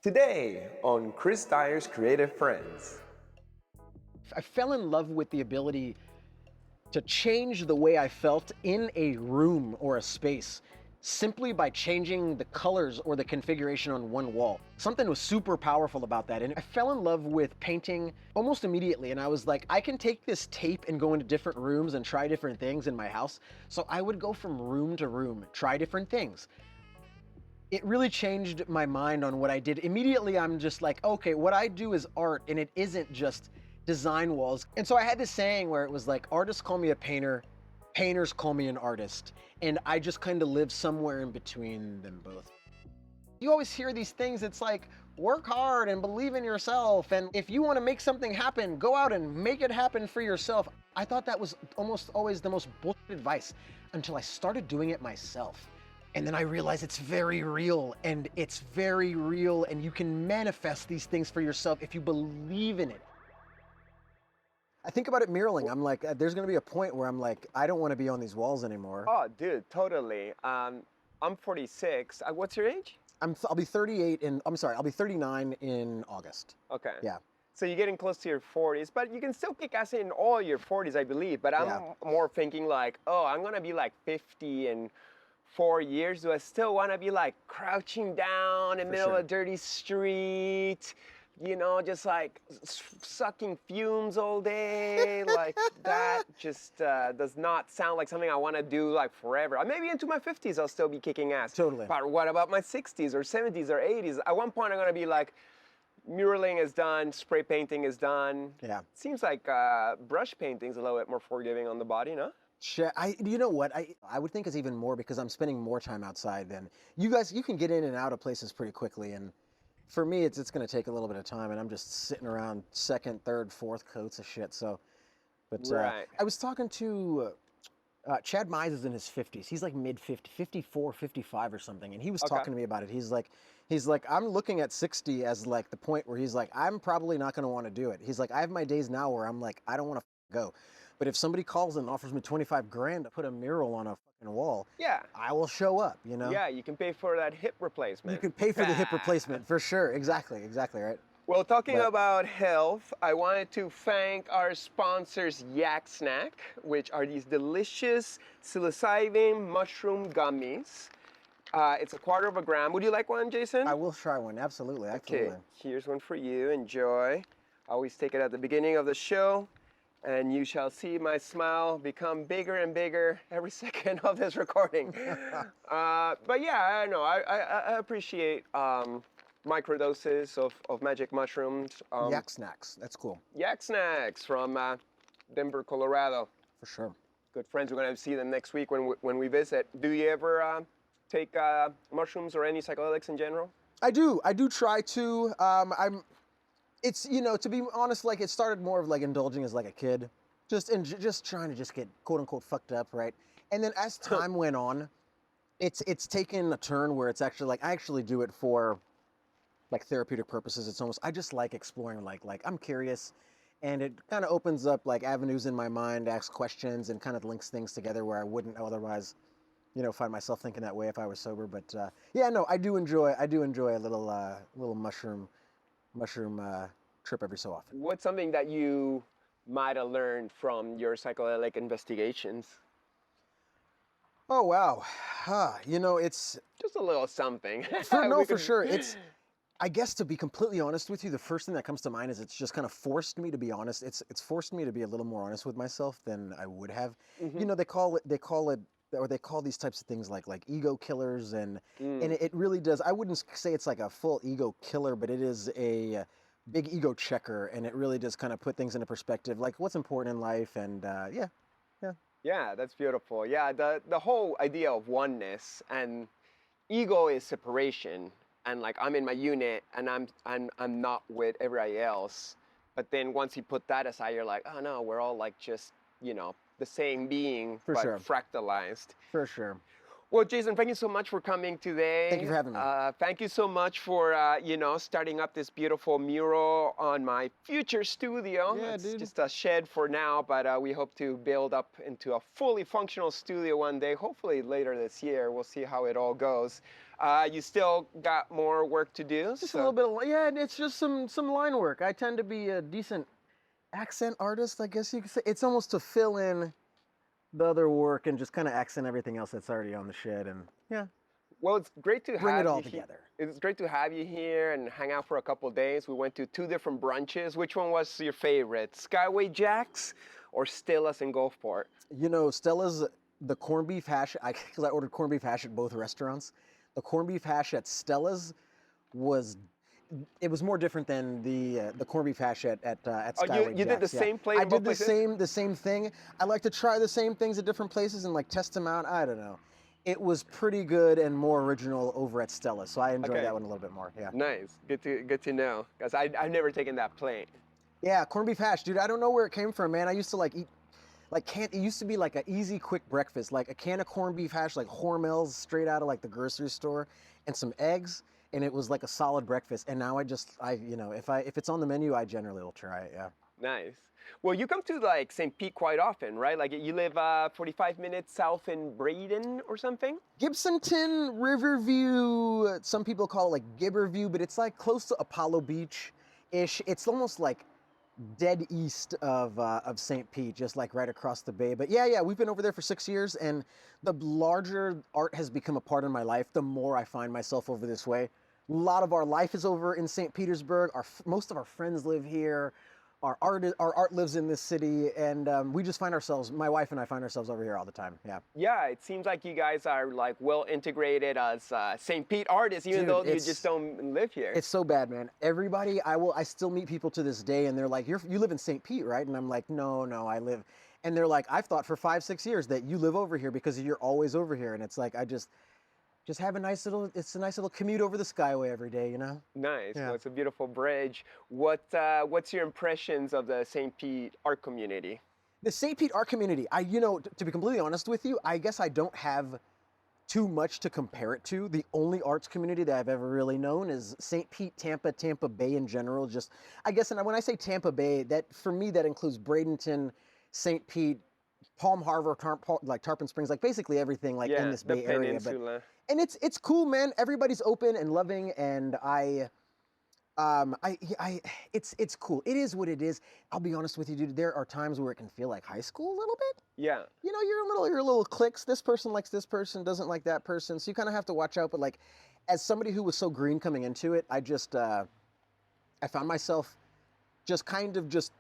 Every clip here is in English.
Today on Chris Dyer's Creative Friends. I fell in love with the ability to change the way I felt in a room or a space simply by changing the colors or the configuration on one wall. Something was super powerful about that. And I fell in love with painting almost immediately. And I was like, I can take this tape and go into different rooms and try different things in my house. So I would go from room to room, try different things. It really changed my mind on what I did. Immediately, I'm just like, okay, what I do is art, and it isn't just design walls. And so I had this saying where it was like, artists call me a painter, painters call me an artist. And I just kind of live somewhere in between them both. You always hear these things, it's like, work hard and believe in yourself. And if you want to make something happen, go out and make it happen for yourself. I thought that was almost always the most bullshit advice until I started doing it myself. And then I realized it's very real, and you can manifest these things for yourself if you believe in it. I think about it muraling. I'm like, there's gonna be a point where I'm like, I don't wanna be on these walls anymore. Oh, dude, totally. I'm 46. What's your age? I'll be 39 in August. Okay. Yeah. So you're getting close to your 40s, but you can still kick ass in all your 40s, I believe. But I'm more thinking like, oh, I'm gonna be like 50 in 4 years. Do I still want to be like crouching down in the middle of a dirty street, you know, just like sucking fumes all day? Like that just does not sound like something I want to do like forever. Maybe into my 50s I'll still be kicking ass. Totally. But what about my 60s or 70s or 80s? At one point I'm going to be like, muraling is done, spray painting is done. Yeah. Seems like brush painting's a little bit more forgiving on the body, no? You know what? I would think it's even more because I'm spending more time outside than you guys. You can get in and out of places pretty quickly, and for me, it's going to take a little bit of time, and I'm just sitting around second, third, fourth coats of shit. So, but Right. I was talking to Chad Mize is in his 50s. He's like mid 50, 54, 55 or something, and he was talking to me about it. He's like, I'm looking at 60 as like the point where he's like, I'm probably not going to want to do it. He's like, I have my days now where I'm like, I don't want to go. But if somebody calls and offers me 25 grand to put a mural on a fucking wall, yeah, I will show up, you know? Yeah, you can pay for that hip replacement. You can pay for the hip replacement, for sure. Exactly, right? Well, talking about health, I wanted to thank our sponsors, YAK SNACS, which are these delicious psilocybin mushroom gummies. It's 1/4 gram. Would you like one, Jason? I will try one, absolutely. Okay, here's one for you. Enjoy. I always take it at the beginning of the show. And you shall see my smile become bigger and bigger every second of this recording. But yeah, I know, I appreciate microdoses of magic mushrooms. YAK SNACS, that's cool. YAK SNACS from Denver, Colorado. For sure. Good friends, we're gonna see them next week when we visit. Do you ever take mushrooms or any psychedelics in general? I do try to. It's, you know, to be honest, like it started more of like indulging as like a kid, just trying to just get quote unquote fucked up, right? And then as time went on, it's taken a turn where it's actually like I actually do it for like therapeutic purposes. It's almost I just like exploring, like I'm curious, and it kind of opens up like avenues in my mind, asks questions, and kind of links things together where I wouldn't otherwise, you know, find myself thinking that way if I was sober. But yeah, no, I do enjoy a little mushroom trip every so often. What's something that you might have learned from your psychedelic investigations? Oh wow, you know, it's just a little something. For sure. It's, I guess, to be completely honest with you, the first thing that comes to mind is it's just kind of forced me to be honest. It's forced me to be a little more honest with myself than I would have. Mm-hmm. You know, they call these types of things like ego killers, and it really does. I wouldn't say it's like a full ego killer, but it is a big ego checker, and it really does kind of put things into perspective, like what's important in life, and yeah. Yeah, that's beautiful. Yeah, the whole idea of oneness, and ego is separation, and like I'm in my unit, and I'm not with everybody else. But then once you put that aside, you're like, oh no, we're all like just, you know, the same being, but fractalized. For sure. Well, Jason, thank you so much for coming today. Thank you for having me. Thank you so much for, you know, starting up this beautiful mural on my future studio. Yeah, it's dude. just a shed for now, but we hope to build up into a fully functional studio one day, hopefully later this year. We'll see how it all goes. You still got more work to do. Just a little bit of, yeah, and it's just some line work. I tend to be a decent accent artist, I guess you could say. It's almost to fill in the other work and just kind of accent everything else that's already on the shed, and yeah. Well, it's great to Bring have it all you together. It's great to have you here and hang out for a couple of days. We went to 2 different brunches. Which one was your favorite? Skyway Jack's or Stella's in Gulfport? You know, Stella's, the corned beef hash, because I ordered corned beef hash at both restaurants. The corned beef hash at Stella's was more different than the corned beef hash at Skyway you did the Jack's, same place I at both did places? the same thing. I like to try the same things at different places and like test them out. I don't know. It was pretty good and more original over at Stella's, so I enjoyed that one a little bit more. Yeah. Nice. Good to know. Because I've never taken that plane. Yeah, corned beef hash, dude. I don't know where it came from, man. I used to like eat, it used to be like an easy, quick breakfast, like a can of corned beef hash, like Hormel's straight out of like the grocery store, and some eggs, and it was like a solid breakfast. And now if it's on the menu, I generally will try it. Yeah. Nice. Well, you come to like St. Pete quite often, right? Like you live 45 minutes south in Braden or something? Gibsonton, Riverview, some people call it like Gibberview, but it's like close to Apollo Beach-ish. It's almost like dead east of St. Pete, just like right across the bay. But yeah, we've been over there for 6 years, and the larger art has become a part of my life, the more I find myself over this way. A lot of our life is over in St. Petersburg. Most of our friends live here. Our art lives in this city, and we just find ourselves, my wife and I find ourselves over here all the time. Yeah. Yeah, it seems like you guys are like well integrated as St. Pete artists, even though you just don't live here. It's so bad, man. Everybody, I still meet people to this day, and they're like, you live in St. Pete, right? And I'm like, no, I live, and they're like, I've thought for 5-6 years that you live over here because you're always over here, and it's like, I just have it's a nice little commute over the Skyway every day, you know? Nice. Yeah. Well, it's a beautiful bridge. What's your impressions of the St. Pete art community? The St. Pete art community, to be completely honest with you, I guess I don't have too much to compare it to. The only arts community that I've ever really known is St. Pete, Tampa Bay in general. Just, I guess, and when I say Tampa Bay, that for me, that includes Bradenton, St. Pete, Palm Harbor, Tarpon Springs, like basically everything like in this Bay area. And it's cool, man. Everybody's open and loving, and it's cool. It is what it is. I'll be honest with you, dude. There are times where it can feel like high school a little bit. Yeah. You know, you're little cliques. This person likes this person, doesn't like that person. So you kind of have to watch out. But like, as somebody who was so green coming into it, I found myself just kind of just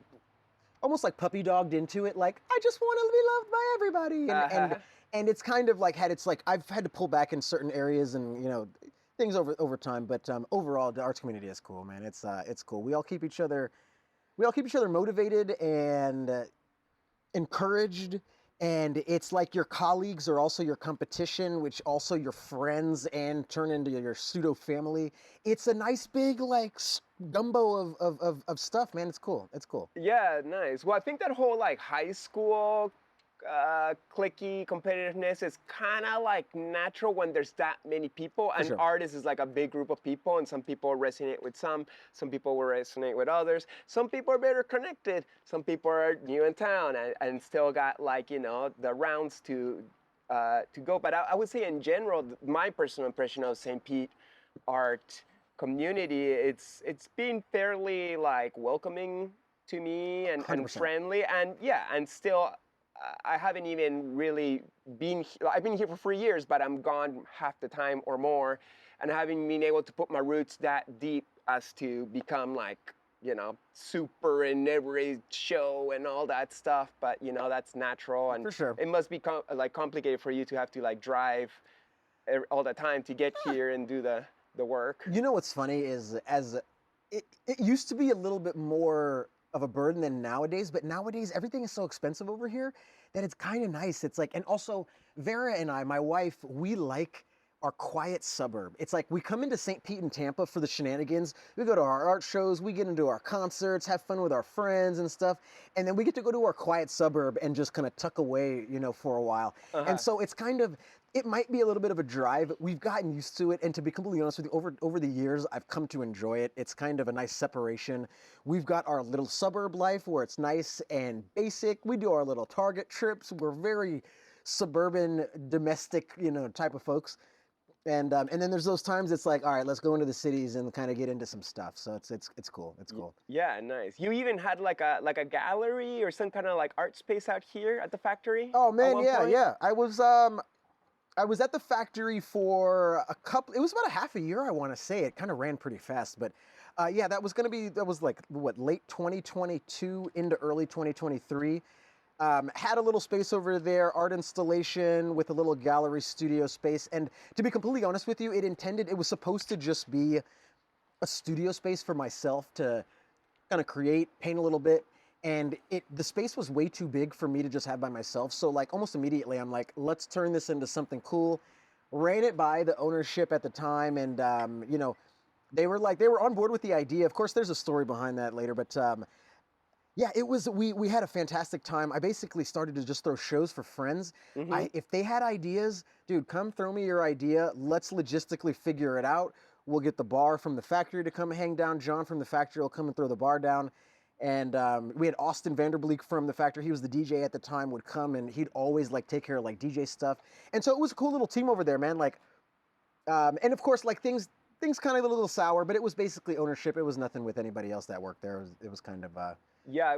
almost like puppy dogged into it. Like, I just want to be loved by everybody. And it's kind of like I've had to pull back in certain areas and, you know, things over time. But overall, the arts community is cool, man. It's cool. We all keep each other motivated and encouraged. And it's like your colleagues are also your competition, which also your friends and turn into your pseudo family. It's a nice big like gumbo of stuff, man. It's cool. It's cool. Yeah, nice. Well, I think that whole like high school cliquey competitiveness is kind of like natural when there's that many people, and artists is like a big group of people, and some people resonate with some people will resonate with others. Some people are better connected, some people are new in town and still got like, you know, the rounds to go. But I would say in general, my personal impression of St. Pete art community, it's been fairly like welcoming to me and friendly, and yeah, and still I haven't even really been, I've been here for 3 years, but I'm gone half the time or more, and I haven't been able to put my roots that deep as to become like, you know, super in every show and all that stuff. But, you know, that's natural, and it must be complicated for you to have to like drive all the time to get here and do the work. You know what's funny is it used to be a little bit more of a burden than nowadays, but nowadays everything is so expensive over here that it's kind of nice. It's like, and also Vera and I, my wife, we like our quiet suburb. It's like we come into St. Pete and Tampa for the shenanigans. We go to our art shows, we get into our concerts, have fun with our friends and stuff, and then we get to go to our quiet suburb and just kind of tuck away, you know, for a while. And so it's kind of, it might be a little bit of a drive. We've gotten used to it, and to be completely honest with you, over the years, I've come to enjoy it. It's kind of a nice separation. We've got our little suburb life where it's nice and basic. We do our little Target trips. We're very suburban, domestic, you know, type of folks. And then there's those times it's like, all right, let's go into the cities and kind of get into some stuff. So it's cool. It's cool. Yeah, nice. You even had like a gallery or some kind of like art space out here at the factory Oh at man, one yeah, point? yeah. I was at the factory for a couple. It was about a half a year, I want to say. It kind of ran pretty fast, but yeah, that was like what, late 2022 into early 2023. Had a little space over there, art installation with a little gallery studio space. And to be completely honest with you, it was supposed to just be a studio space for myself to kind of create, paint a little bit. And the space was way too big for me to just have by myself. So like almost immediately, I'm like, let's turn this into something cool. Ran it by the ownership at the time, and you know, they were on board with the idea. Of course, there's a story behind that later, but yeah, we had a fantastic time. I basically started to just throw shows for friends. If they had ideas, dude, come throw me your idea. Let's logistically figure it out. We'll get the bar from the factory to come hang down. John from the factory will come and throw the bar down. And we had Austin Vanderbleek from the factory. He was the DJ at the time, would come, and he'd always like take care of like DJ stuff. And so it was a cool little team over there, man. Like, and of course, like things kind of a little sour, but it was basically ownership. It was nothing with anybody else that worked there. It was kind of. Yeah.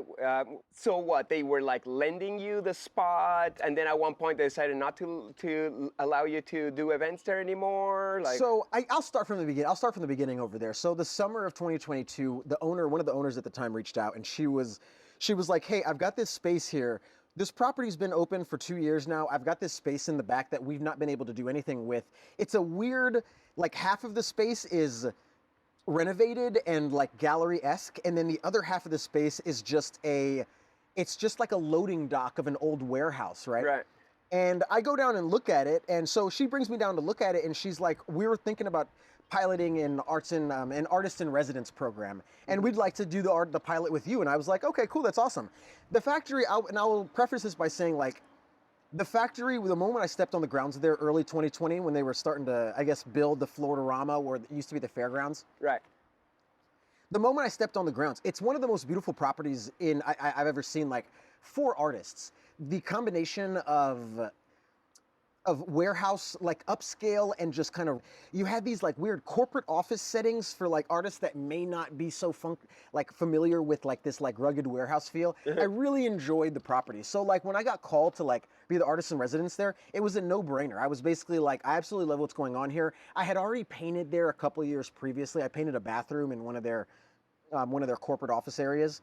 So what? They were like lending you the spot, and then at one point they decided not to allow you to do events there anymore. Like. So I'll start from the beginning. I'll start from the beginning over there. So the summer of 2022, one of the owners at the time, reached out, and she was like, "Hey, I've got this space here. This property's been open for 2 years now. I've got this space in the back that we've not been able to do anything with. It's a weird, like half of the space is renovated and like gallery-esque, and then the other half of the space is just like a loading dock of an old warehouse, right? Right. And I go down and look at it, and so she brings me down to look at it, and she's like, we were thinking about piloting an artist in residence program, and we'd like to do the pilot with you. And I was like, okay, cool, that's awesome. The factory, and I'll preface this by saying, like, the factory, the moment I stepped on the grounds there early 2020, when they were starting to, I guess, build the Florida-rama where it used to be the fairgrounds. Right. The moment I stepped on the grounds, it's one of the most beautiful properties I've ever seen, like, for artists. The combination of warehouse, like upscale, and just kind of, you had these like weird corporate office settings for like artists that may not be so familiar with like this like rugged warehouse feel. I really enjoyed the property. So like when I got called to like be the artist in residence there, it was a no-brainer. I was basically like, I absolutely love what's going on here. I had already painted there a couple of years previously. I painted a bathroom in one of their corporate office areas.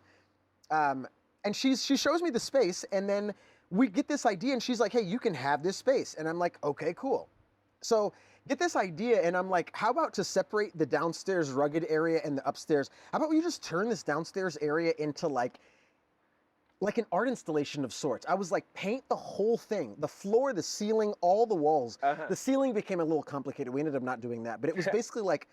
And she shows me the space, and then we get this idea, and she's like, hey, you can have this space. And I'm like, okay, cool. So get this idea, and I'm like, how about to separate the downstairs rugged area and the upstairs, how about we just turn this downstairs area into like an art installation of sorts. I was like, paint the whole thing, the floor, the ceiling, all the walls. The ceiling became a little complicated. We ended up not doing that, but it was basically like,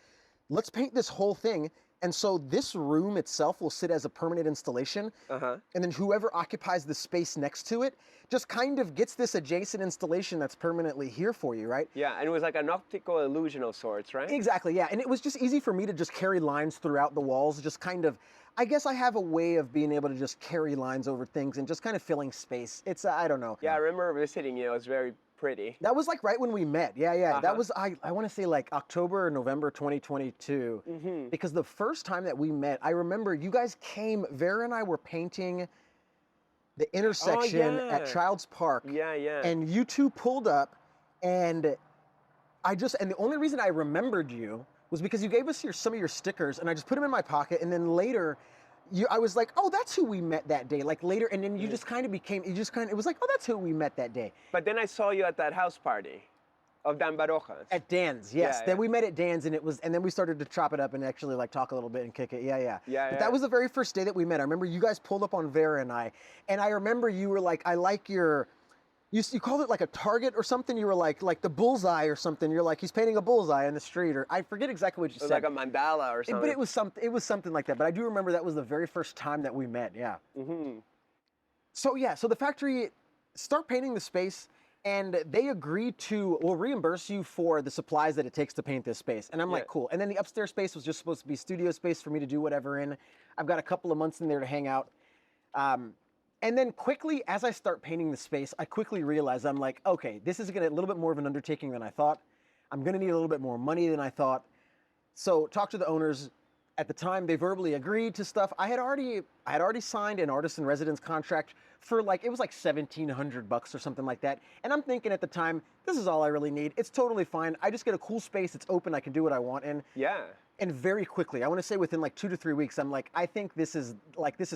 let's paint this whole thing. And so this room itself will sit as a permanent installation. And then whoever occupies the space next to it just kind of gets this adjacent installation that's permanently here for you, right? Yeah, and it was like an optical illusion of sorts, right? Exactly, yeah. And it was just easy for me to just carry lines throughout the walls, just kind of, I guess I have a way of being able to just carry lines over things and just kind of filling space. It's, I don't know. Yeah, I remember visiting you. It was very pretty. That was like right when we met. Yeah. That was, I want to say like October or November 2022. Because the first time that we met, I remember you guys came, Vera and I were painting the intersection at Child's Park. Yeah. And you two pulled up, and the only reason I remembered you was because you gave us some of your stickers, and I just put them in my pocket, and then later, I was like, oh, that's who we met that day. Like later, and then you just kind of it was like, oh, that's who we met that day. But then I saw you at that house party of Dan Barojas. At Dan's, yes. Then we met at Dan's, and then we started to chop it up and actually like talk a little bit and kick it. Yeah. But that was the very first day that we met. I remember you guys pulled up on Vera and I remember you were like, I like your, you called it like a target or something. You were like the bullseye or something. You're like, he's painting a bullseye on the street, or I forget exactly what you said. Like a mandala or something. But it was something like that. But I do remember that was the very first time that we met. Yeah. So the factory start painting the space, and they agreed to, we'll reimburse you for the supplies that it takes to paint this space. And I'm like, cool. And then the upstairs space was just supposed to be studio space for me to do whatever in. I've got a couple of months in there to hang out. And then quickly, as I start painting the space, I quickly realize I'm like, okay, this is a little bit more of an undertaking than I thought. I'm going to need a little bit more money than I thought. So talked to the owners. At the time, they verbally agreed to stuff. I had already signed an artist in residence contract for like, it was like $1,700 or something like that. And I'm thinking at the time, this is all I really need. It's totally fine. I just get a cool space. It's open. I can do what I want. And very quickly, I want to say within like 2 to 3 weeks, I'm like, I think this is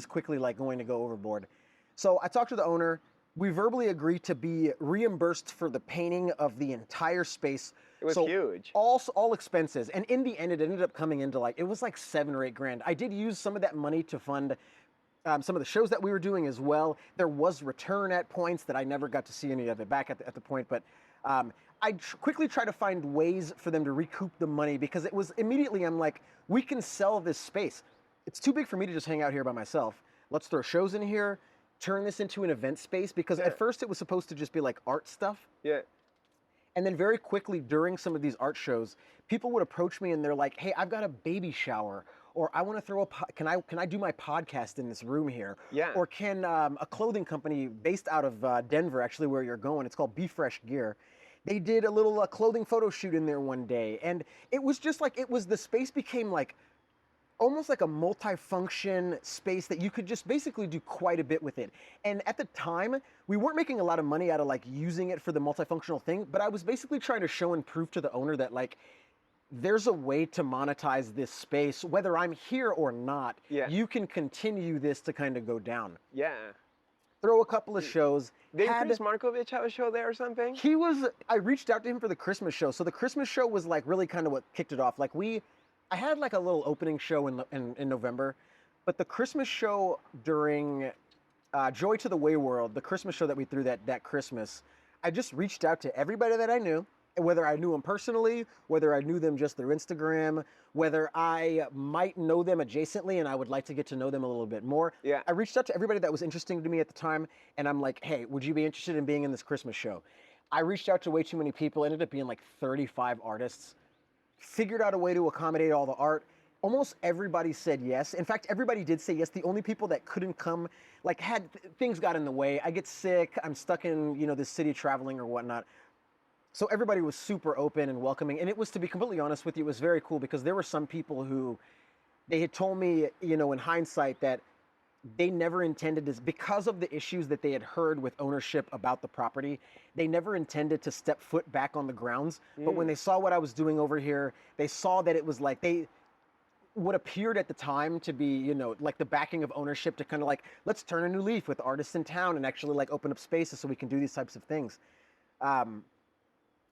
quickly like going to go overboard. So I talked to the owner. We verbally agreed to be reimbursed for the painting of the entire space. It was huge. All expenses. And in the end, it ended up coming into like, it was like $7 or $8 grand. I did use some of that money to fund some of the shows that we were doing as well. There was return at points that I never got to see any of it back at the point. But I quickly tried to find ways for them to recoup the money, because it was immediately, I'm like, we can sell this space. It's too big for me to just hang out here by myself. Let's throw shows in here, turn this into an event space, because at first it was supposed to just be like art stuff. Yeah. And then very quickly during some of these art shows, people would approach me and they're like, hey, I've got a baby shower, or I want to throw can I do my podcast in this room here? Yeah. Or can a clothing company based out of Denver, actually where you're going, it's called Be Fresh Gear. They did a little clothing photo shoot in there one day. And it was just like, the space became like, almost like a multi-function space that you could just basically do quite a bit with it. And at the time, we weren't making a lot of money out of like using it for the multifunctional thing, but I was basically trying to show and prove to the owner that like, there's a way to monetize this space, whether I'm here or not. Yeah. You can continue this to kind of go down. Yeah. Throw a couple of shows. Didn't Chris Markovich have a show there or something? I reached out to him for the Christmas show. So the Christmas show was like really kind of what kicked it off. Like I had like a little opening show in November, but the Christmas show during Joy to the Way World, the Christmas show that we threw that Christmas, I just reached out to everybody that I knew, whether I knew them personally, whether I knew them just through Instagram, whether I might know them adjacently and I would like to get to know them a little bit more. Yeah. I reached out to everybody that was interesting to me at the time, and I'm like, hey, would you be interested in being in this Christmas show? I reached out to way too many people, ended up being like 35 artists. Figured out a way to accommodate all the art. Almost everybody said yes. In fact, everybody did say yes. The only people that couldn't come, like things got in the way. I get sick. I'm stuck in, this city traveling or whatnot. So everybody was super open and welcoming. And it was, to be completely honest with you, it was very cool, because there were some people who, they had told me, in hindsight, that they never intended this, because of the issues that they had heard with ownership about the property, they never intended to step foot back on the grounds. But when they saw what I was doing over here, they saw that it was like what appeared at the time to be, like the backing of ownership to kind of like, let's turn a new leaf with artists in town and actually like open up spaces so we can do these types of things.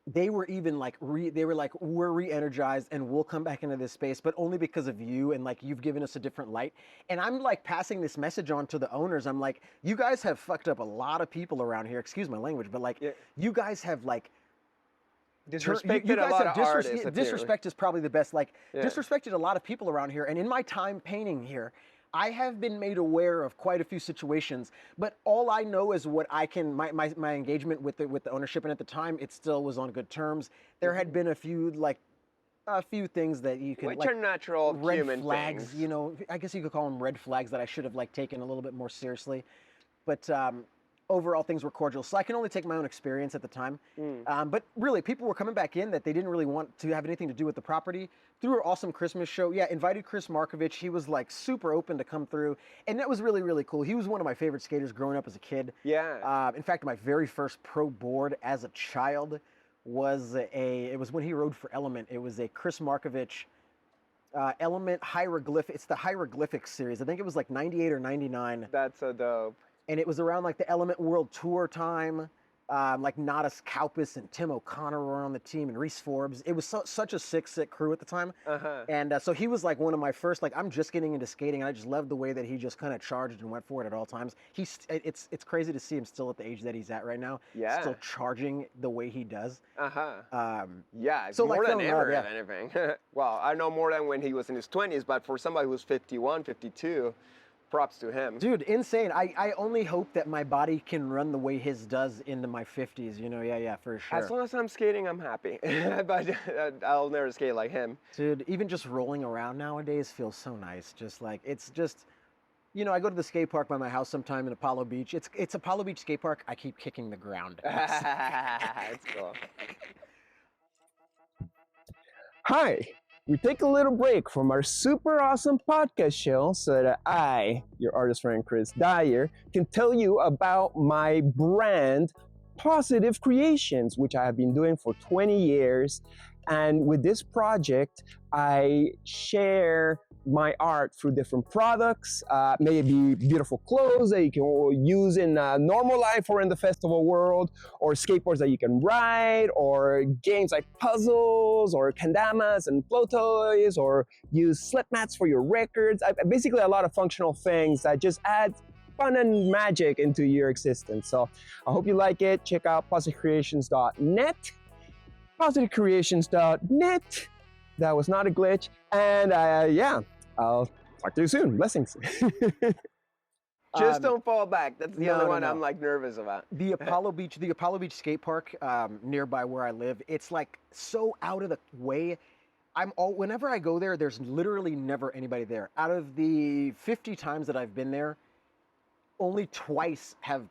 They were even like, we're re-energized and we'll come back into this space, but only because of you, and like, you've given us a different light. And I'm like passing this message on to the owners. I'm like, you guys have fucked up a lot of people around here, excuse my language, but like, you guys have like, disrespected a lot of artists. Disrespect is probably the best, disrespected a lot of people around here. And in my time painting here, I have been made aware of quite a few situations, but all I know is what I can, my engagement with the ownership, and at the time it still was on good terms. There had been a few things that you can, which are natural red human flags, things. I guess you could call them red flags that I should have like taken a little bit more seriously. But overall things were cordial. So I can only take my own experience at the time. But really, people were coming back in that they didn't really want to have anything to do with the property. Through our awesome Christmas show, invited Chris Markovich. He was like super open to come through. And that was really, really cool. He was one of my favorite skaters growing up as a kid. Yeah. In fact, my very first pro board as a child was it was when he rode for Element. It was a Chris Markovich Element hieroglyphic. It's the hieroglyphics series. I think it was like 98 or 99. That's so dope. And it was around like the Element World Tour time. Like Nadas Kaupis and Tim O'Connor were on the team, and Reese Forbes. It was such a sick crew at the time. And so he was like one of my first, like, I'm just getting into skating, and I just loved the way that he just kind of charged and went for it at all times. It's crazy to see him still at the age that he's at right now. Yeah. Still charging the way he does. Yeah, it's so more like than ever, if anything. Well, I know more than when he was in his 20s, but for somebody who's 51, 52, props to him. Dude, insane. I only hope that my body can run the way his does into my 50s, yeah, for sure. As long as I'm skating, I'm happy. But I'll never skate like him. Dude, even just rolling around nowadays feels so nice. Just like, it's just, I go to the skate park by my house sometime in Apollo Beach. It's Apollo Beach skate park. I keep kicking the ground. It's cool. Hi, we take a little break from our super awesome podcast show so that I, your artist friend Chris Dyer, can tell you about my brand, Positive Creations, which I have been doing for 20 years. And with this project, I share my art through different products, maybe beautiful clothes that you can use in normal life or in the festival world, or skateboards that you can ride, or games like puzzles, or kendamas and flow toys, or use slip mats for your records. Basically, a lot of functional things that just add fun and magic into your existence. So I hope you like it. Check out positivecreations.net. positivecreations.net. That was not a glitch. And yeah, I'll talk to you soon. Blessings. Just don't fall back. That's the only one no. I'm like nervous about. The Apollo Beach skate park nearby where I live, it's like so out of the way. Whenever I go there, there's literally never anybody there. Out of the 50 times that I've been there, only twice has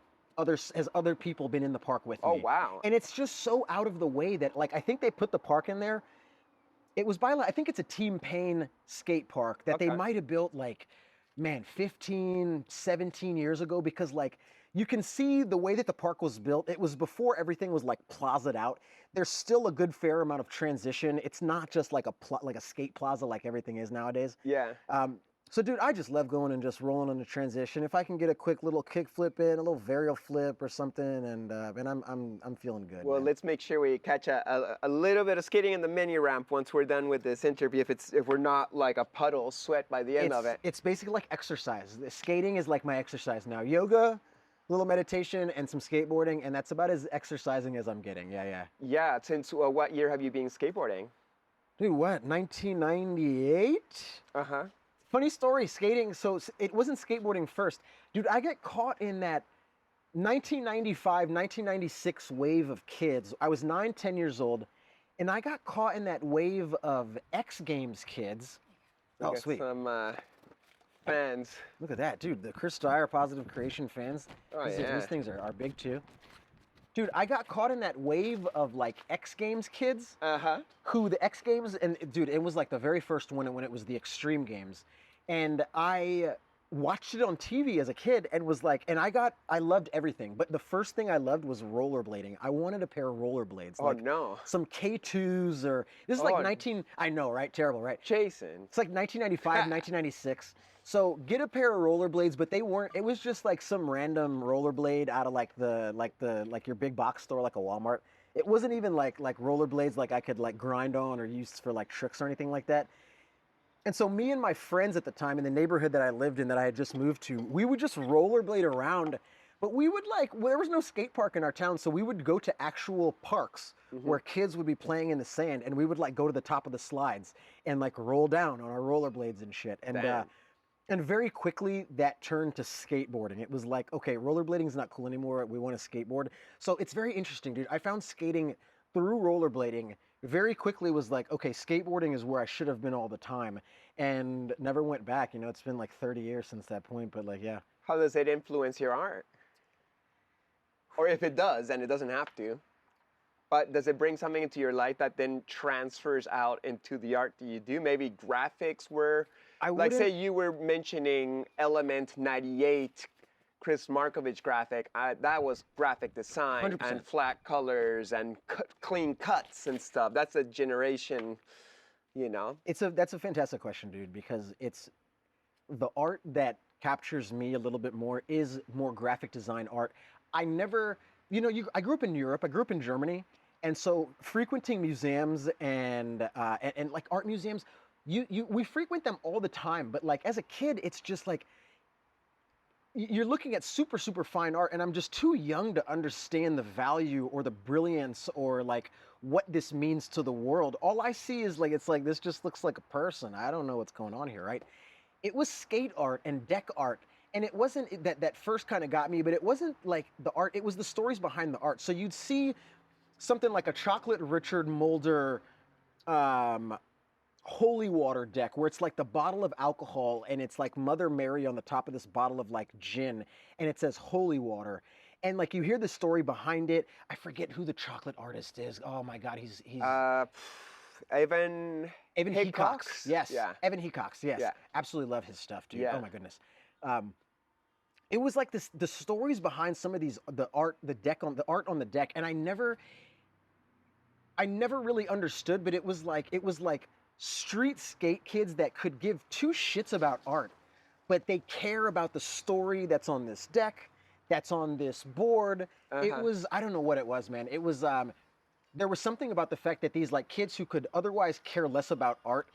other people been in the park with me. Oh, wow. And it's just so out of the way that, like, I think they put the park in there. It was I think it's a Team Payne skate park that they might have built, like, man, 15, 17 years ago, because, like, you can see the way that the park was built. It was before everything was, like, plazaed out. There's still a good fair amount of transition. It's not just like a skate plaza like everything is nowadays. Yeah. So, dude, I just love going and just rolling on the transition. If I can get a quick little kick flip in, a little varial flip or something, and I'm feeling good. Well, man. let's make sure we catch a little bit of skating in the mini ramp once we're done with this interview. If we're not like a puddle of sweat by the end of it. It's basically like exercise. Skating is like my exercise now. Yoga, a little meditation, and some skateboarding, and that's about as exercising as I'm getting. Yeah. Yeah. Since what year have you been skateboarding? Dude, what? 1998? Uh-huh. Funny story, skating. So it wasn't skateboarding first. Dude, I got caught in that 1995, 1996 wave of kids. I was 9, 10 years old, and I got caught in that wave of X Games kids. Oh, Got sweet. Some fans. Look at that, dude. The Chris Dyer Positive Creation fans. Oh, These yeah. things are big, too. Dude, I got caught in that wave of, like, X Games kids. Uh-huh. Who the X Games, and dude, it was like the very first one when it was the Extreme Games. And I watched it on TV as a kid and was like, I loved everything. But the first thing I loved was rollerblading. I wanted a pair of rollerblades. Oh, like no. Some K2s or, this is like 19, I know, right? Terrible, right? Jason. It's like 1995, 1996. So get a pair of rollerblades, but they weren't, it was just like some random rollerblade out of like your big box store, like a Walmart. It wasn't even like rollerblades like I could like grind on or use for like tricks or anything like that. And so me and my friends at the time in the neighborhood that I lived in that I had just moved to, we would just rollerblade around, but we would there was no skate park in our town, so we would go to actual parks where kids would be playing in the sand, and we would like go to the top of the slides and like roll down on our rollerblades and shit. And very quickly that turned to skateboarding. It was like, okay, rollerblading is not cool anymore. We want to skateboard. So it's very interesting, dude. I found skating through rollerblading very quickly was like, okay, skateboarding is where I should have been all the time, and never went back. You know, it's been like 30 years since that point, but like, yeah. How does it influence your art? Or if it does, and it doesn't have to, but does it bring something into your life that then transfers out into the art that you do? Maybe graphics were, like say you were mentioning Element 98, Chris Markovich graphic, that was graphic design 100%. And flat colors and clean cuts and stuff. That's a generation, you know? That's a fantastic question, dude, because it's the art that captures me a little bit more is more graphic design art. I never, I grew up in Europe, I grew up in Germany, and so frequenting museums and like art museums, we frequent them all the time, but like as a kid, it's just like, you're looking at super, super fine art, and I'm just too young to understand the value or the brilliance or like what this means to the world. All I see is like, it's like, this just looks like a person. I don't know what's going on here, right? It was skate art and deck art, and it wasn't that first kind of got me, but it wasn't like the art, it was the stories behind the art. So you'd see something like a Chocolate Richard Mulder holy water deck where it's like the bottle of alcohol and it's like Mother Mary on the top of this bottle of like gin and it says holy water, and like you hear the story behind it. I forget who the chocolate artist is. Oh my god, he's Evan Hecox. Yes. Yeah. Evan Hecox. Yes. Yeah. Absolutely love his stuff, dude. Yeah. Oh my goodness. It was like this, the stories behind some of these, the art on the deck, and I never really understood, but it was like street skate kids that could give two shits about art, but they care about the story that's on this deck, that's on this board. It was, I don't know what it was, man. It was, there was something about the fact that these like kids who could otherwise care less about art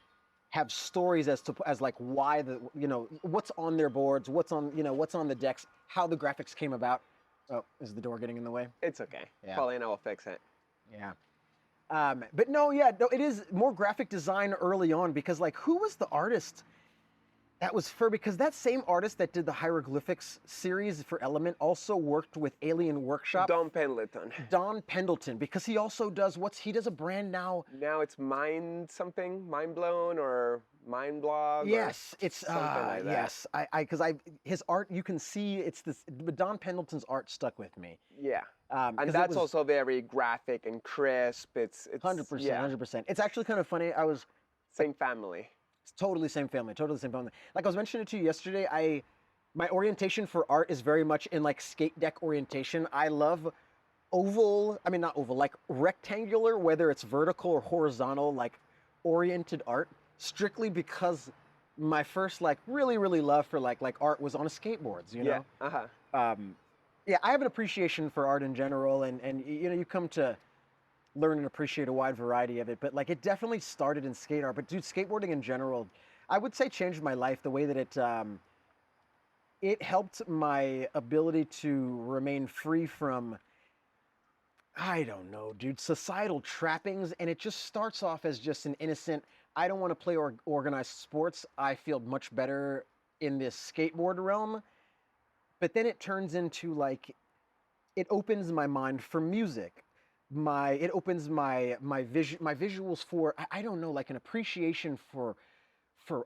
have stories as like why the, you know, what's on their boards, what's on the decks, how the graphics came about. Oh, is the door getting in the way? It's okay. Yeah. Paulina will fix it. Yeah. But no, it is more graphic design early on, because like, who was the artist that was because that same artist that did the hieroglyphics series for Element also worked with Alien Workshop. Don Pendleton, because he also does he does a brand now. Now it's Mind Blown or Mind Blog. Yes, it's something like that. Yes, because his art, you can see it's this, but Don Pendleton's art stuck with me. Yeah. And that's also very graphic and crisp. It's 100%, 100%. It's actually kind of funny. Same family. It's totally same family. Like I was mentioning to you yesterday, my orientation for art is very much in like skate deck orientation. I love not oval, like rectangular, whether it's vertical or horizontal, like oriented art, strictly because my first like really, really love for like art was on skateboards, you know? Yeah, I have an appreciation for art in general, and you know, you come to learn and appreciate a wide variety of it, but like it definitely started in skate art. But dude, skateboarding in general, I would say changed my life, the way that it helped my ability to remain free from, I don't know, dude, societal trappings. And it just starts off as just an innocent, I don't want to play organized sports. I feel much better in this skateboard realm. But then it turns into like, it opens my mind for music. It opens my visuals for, I don't know, like an appreciation for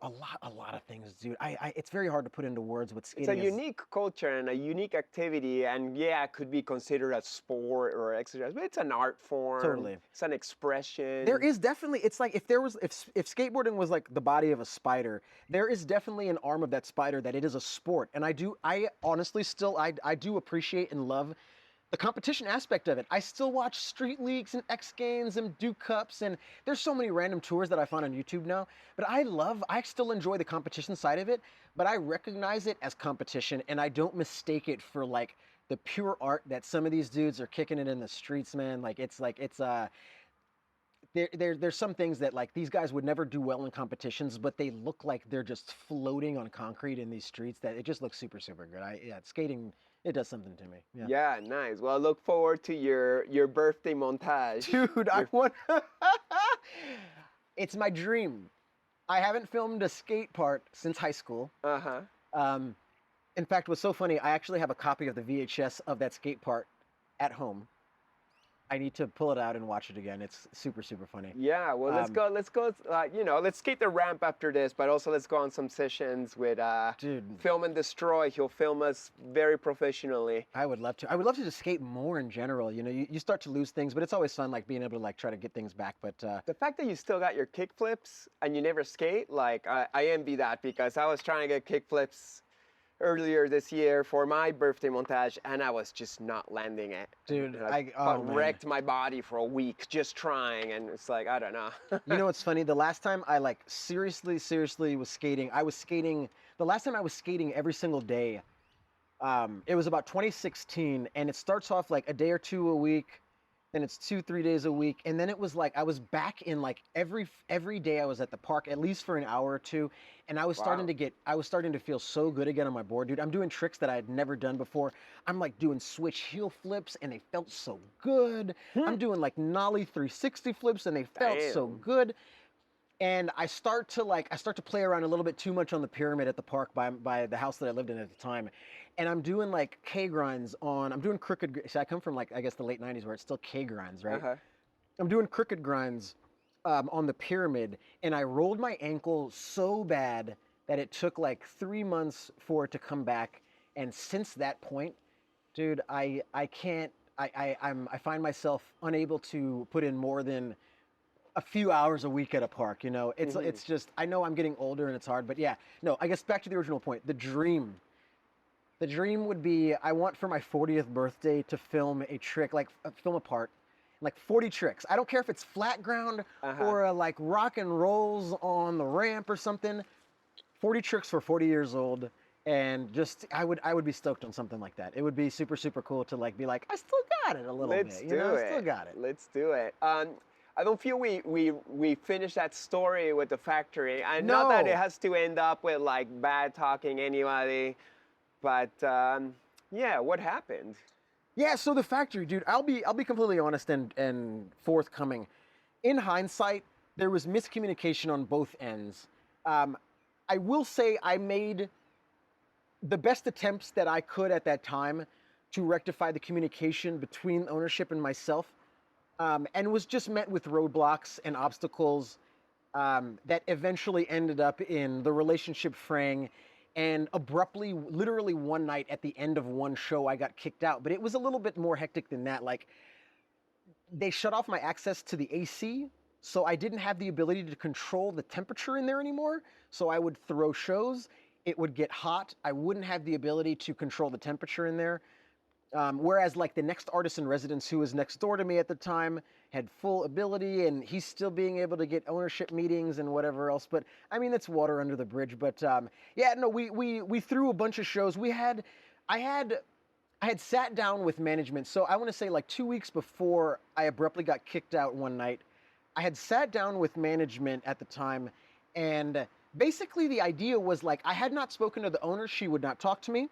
a lot of things, dude. It's very hard to put into words what skating is. It's a unique culture and a unique activity, and yeah, it could be considered a sport or exercise, but it's an art form. Totally. It's an expression. There is definitely, it's like if skateboarding was like the body of a spider, there is definitely an arm of that spider that it is a sport. And I honestly still, I do appreciate and love the competition aspect of it. I still watch Street Leagues and X Games and Duke Cups, and there's so many random tours that I find on YouTube now. But I still enjoy the competition side of it, but I recognize it as competition, and I don't mistake it for like the pure art that some of these dudes are kicking it in the streets, man. There's some things that like these guys would never do well in competitions, but they look like they're just floating on concrete in these streets. That it just looks super, super good. Skating, it does something to me. Yeah, nice. Well, I look forward to your birthday montage. Dude, I want. It's my dream. I haven't filmed a skate part since high school. In fact, what's so funny, I actually have a copy of the VHS of that skate part at home. I need to pull it out and watch it again. It's super, super funny. Yeah, well, let's go. Let's skate the ramp after this, but also let's go on some sessions with Film and Destroy. He'll film us very professionally. I would love to. I would love to just skate more in general. You know, you start to lose things, but it's always fun, like being able to like try to get things back. But the fact that you still got your kick flips and you never skate, like I envy that, because I was trying to get kick flips earlier this year for my birthday montage, and I was just not landing it. Dude, I wrecked my body for a week just trying, and it's like, I don't know. You know what's funny? The last time I like seriously was skating, the last time I was skating every single day, it was about 2016, and it starts off like a day or two a week, then it's 2-3 days a week, and then it was like I was back in like every day I was at the park at least for an hour or two, and I was starting to feel so good again on my board, dude. I'm doing tricks that I had never done before. I'm like doing switch heel flips, and they felt so good. I'm doing like nollie 360 flips, and they felt so good. And I start to play around a little bit too much on the pyramid at the park by the house that I lived in at the time. And I'm doing like K grinds I'm doing crooked. So I come from like, I guess the late 90s where it's still K grinds, right? I'm doing crooked grinds on the pyramid, and I rolled my ankle so bad that it took like 3 months for it to come back. And since that point, dude, I find myself unable to put in more than a few hours a week at a park, you know. It's Mm-hmm. it's just, I know I'm getting older and it's hard, but yeah. No, I guess back to the original point. The dream. The dream would be, I want for my 40th birthday to film a trick, like film a part, like 40 tricks. I don't care if it's flat ground or like rock and rolls on the ramp or something. 40 tricks for 40 years old, and just I would be stoked on something like that. It would be super super cool to like be like, I still got it a little Let's bit, do you know, I it. still got it. Let's do it. I don't feel we finished that story with the factory. And not that No. it has to end up with like bad talking anybody, but yeah, what happened? Yeah, so the factory, dude, I'll be completely honest and forthcoming. In hindsight, there was miscommunication on both ends. I will say I made the best attempts that I could at that time to rectify the communication between ownership and myself, and was just met with roadblocks and obstacles that eventually ended up in the relationship fraying. And abruptly, literally one night at the end of one show, I got kicked out. But it was a little bit more hectic than that. Like, they shut off my access to the AC, so I didn't have the ability to control the temperature in there anymore. So I would throw shows, it would get hot. I wouldn't have the ability to control the temperature in there. Whereas like the next artist in residence who was next door to me at the time had full ability, and he's still being able to get ownership meetings and whatever else. But I mean, it's water under the bridge. But yeah, no, we threw a bunch of shows. I had sat down with management. So I want to say like 2 weeks before I abruptly got kicked out one night, I had sat down with management at the time, and basically the idea was like, I had not spoken to the owner. She would not talk to me.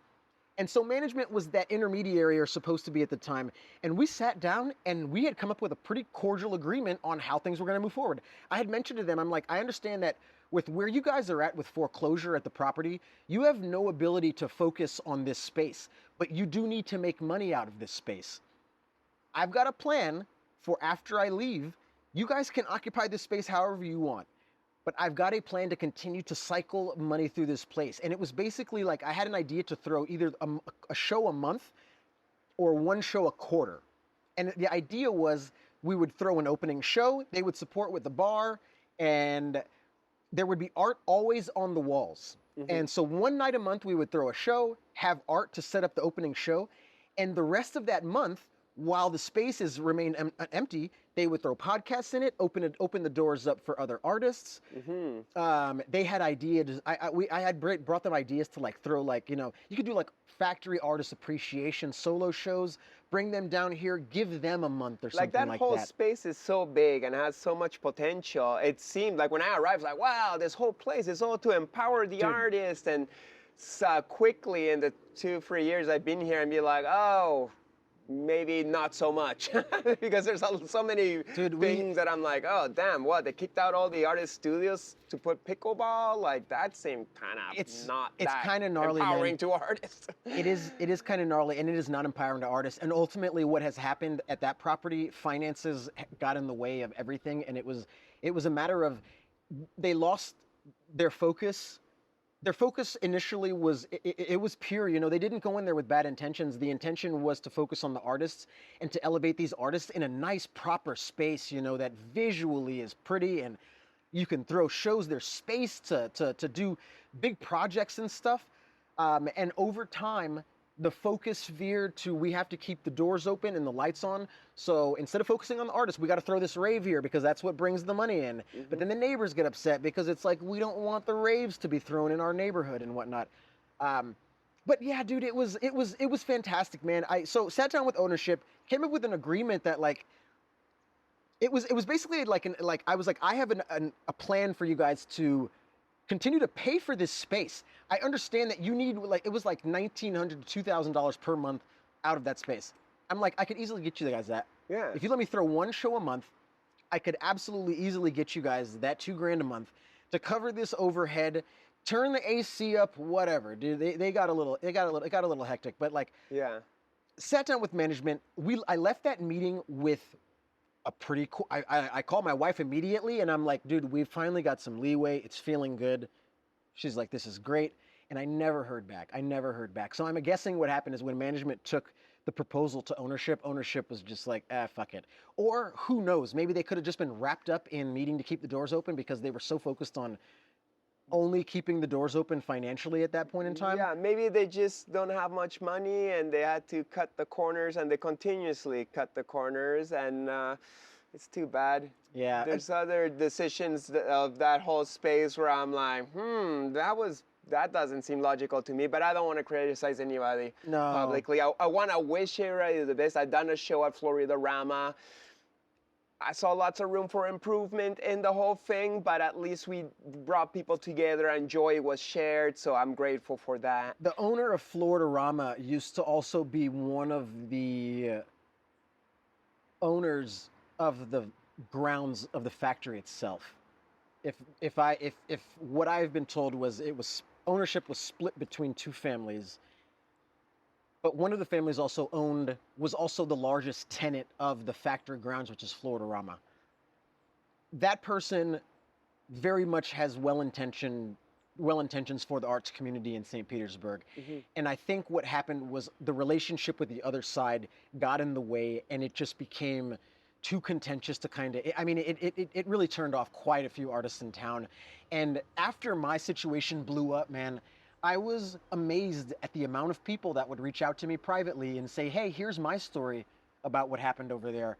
And so management was that intermediary, or supposed to be at the time. And we sat down and we had come up with a pretty cordial agreement on how things were going to move forward. I had mentioned to them, I'm like, I understand that with where you guys are at with foreclosure at the property, you have no ability to focus on this space, but you do need to make money out of this space. I've got a plan for after I leave, you guys can occupy this space however you want. But I've got a plan to continue to cycle money through this place. And it was basically like I had an idea to throw either a show a month or one show a quarter. And the idea was we would throw an opening show, they would support with the bar, and there would be art always on the walls. And so one night a month we would throw a show, have art to set up the opening show, and the rest of that month, while the spaces remained empty, they would throw podcasts in it, open the doors up for other artists. They had ideas. I had brought them ideas to like throw like, you know, you could do like factory artist appreciation solo shows, bring them down here, give them a month or something Like that like whole that. space is so big and has so much potential. It seemed like when I arrived, like, wow, this whole place is all to empower the artist. And quickly in the 2-3 years I've been here, and be like, oh, maybe not so much, because there's so many things that I'm like, oh damn, what, they kicked out all the artist studios to put pickleball? Like that seemed kind of It's that kind of gnarly, empowering man. to artists. It is kind of gnarly, and it is not empowering to artists. And ultimately, what has happened at that property, finances got in the way of everything, and it was a matter of they lost their focus. Their focus initially was it was pure, you know, they didn't go in there with bad intentions. The intention was to focus on the artists and to elevate these artists in a nice proper space, you know, that visually is pretty and you can throw shows. There's space to do big projects and stuff. And over time, the focus veered to we have to keep the doors open and the lights on. So instead of focusing on the artist, we got to throw this rave here because that's what brings the money in. But then the neighbors get upset because it's like we don't want the raves to be thrown in our neighborhood and whatnot. But yeah, dude, it was fantastic, man. I sat down with ownership, came up with an agreement that like it was basically like I was like, I have a plan for you guys to continue to pay for this space. I understand that you need like it was like $1,900 to $2,000 per month out of that space. I'm like, I could easily get you guys that. Yeah. If you let me throw one show a month, I could absolutely easily get you guys that $2,000 a month to cover this overhead, turn the AC up, whatever, dude. It got a little hectic, but like, Yeah. sat down with management. I left that meeting with a pretty cool. I called my wife immediately, and I'm like, dude, we've finally got some leeway. It's feeling good. She's like, this is great. and I never heard back. I never heard back. So I'm guessing what happened is when management took the proposal to ownership was just like, fuck it. Or who knows, maybe they could have just been wrapped up in needing to keep the doors open because they were so focused on only keeping the doors open financially at that point in time. Yeah, maybe they just don't have much money and they had to cut the corners, and they continuously cut the corners, and it's too bad. Yeah. There's other decisions of that whole space where I'm like, that doesn't seem logical to me, but I don't want to criticize anybody publicly. I want to wish everybody the best. I've done a show at Florida Rama. I saw lots of room for improvement in the whole thing, but at least we brought people together and joy was shared, so I'm grateful for that. The owner of Florida Rama used to also be one of the owners of the grounds of the factory itself. If what I've been told was ownership was split between two families, but one of the families was also the largest tenant of the factory grounds, which is Florida Rama. That person very much has well intentions for the arts community in St. Petersburg. Mm-hmm. And I think what happened was the relationship with the other side got in the way, and it just became too contentious to it really turned off quite a few artists in town. And after my situation blew up, man, I was amazed at the amount of people that would reach out to me privately and say, hey, here's my story about what happened over there.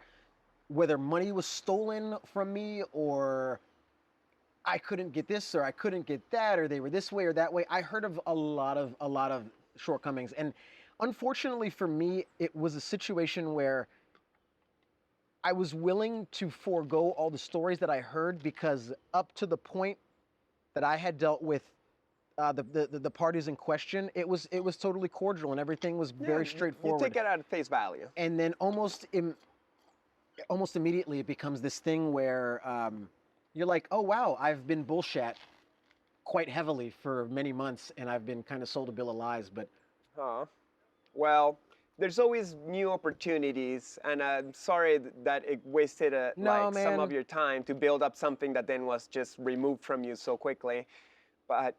Whether money was stolen from me, or I couldn't get this or I couldn't get that, or they were this way or that way. I heard of a lot of shortcomings. And unfortunately for me, it was a situation where I was willing to forego all the stories that I heard, because up to the point that I had dealt with the parties in question, it was totally cordial and everything was very straightforward. You take it at face value. And then almost immediately it becomes this thing where you're like, oh wow, I've been bullshit quite heavily for many months, and I've been kind of sold a bill of lies. But well, there's always new opportunities, and I'm sorry that it wasted some of your time to build up something that then was just removed from you so quickly. But,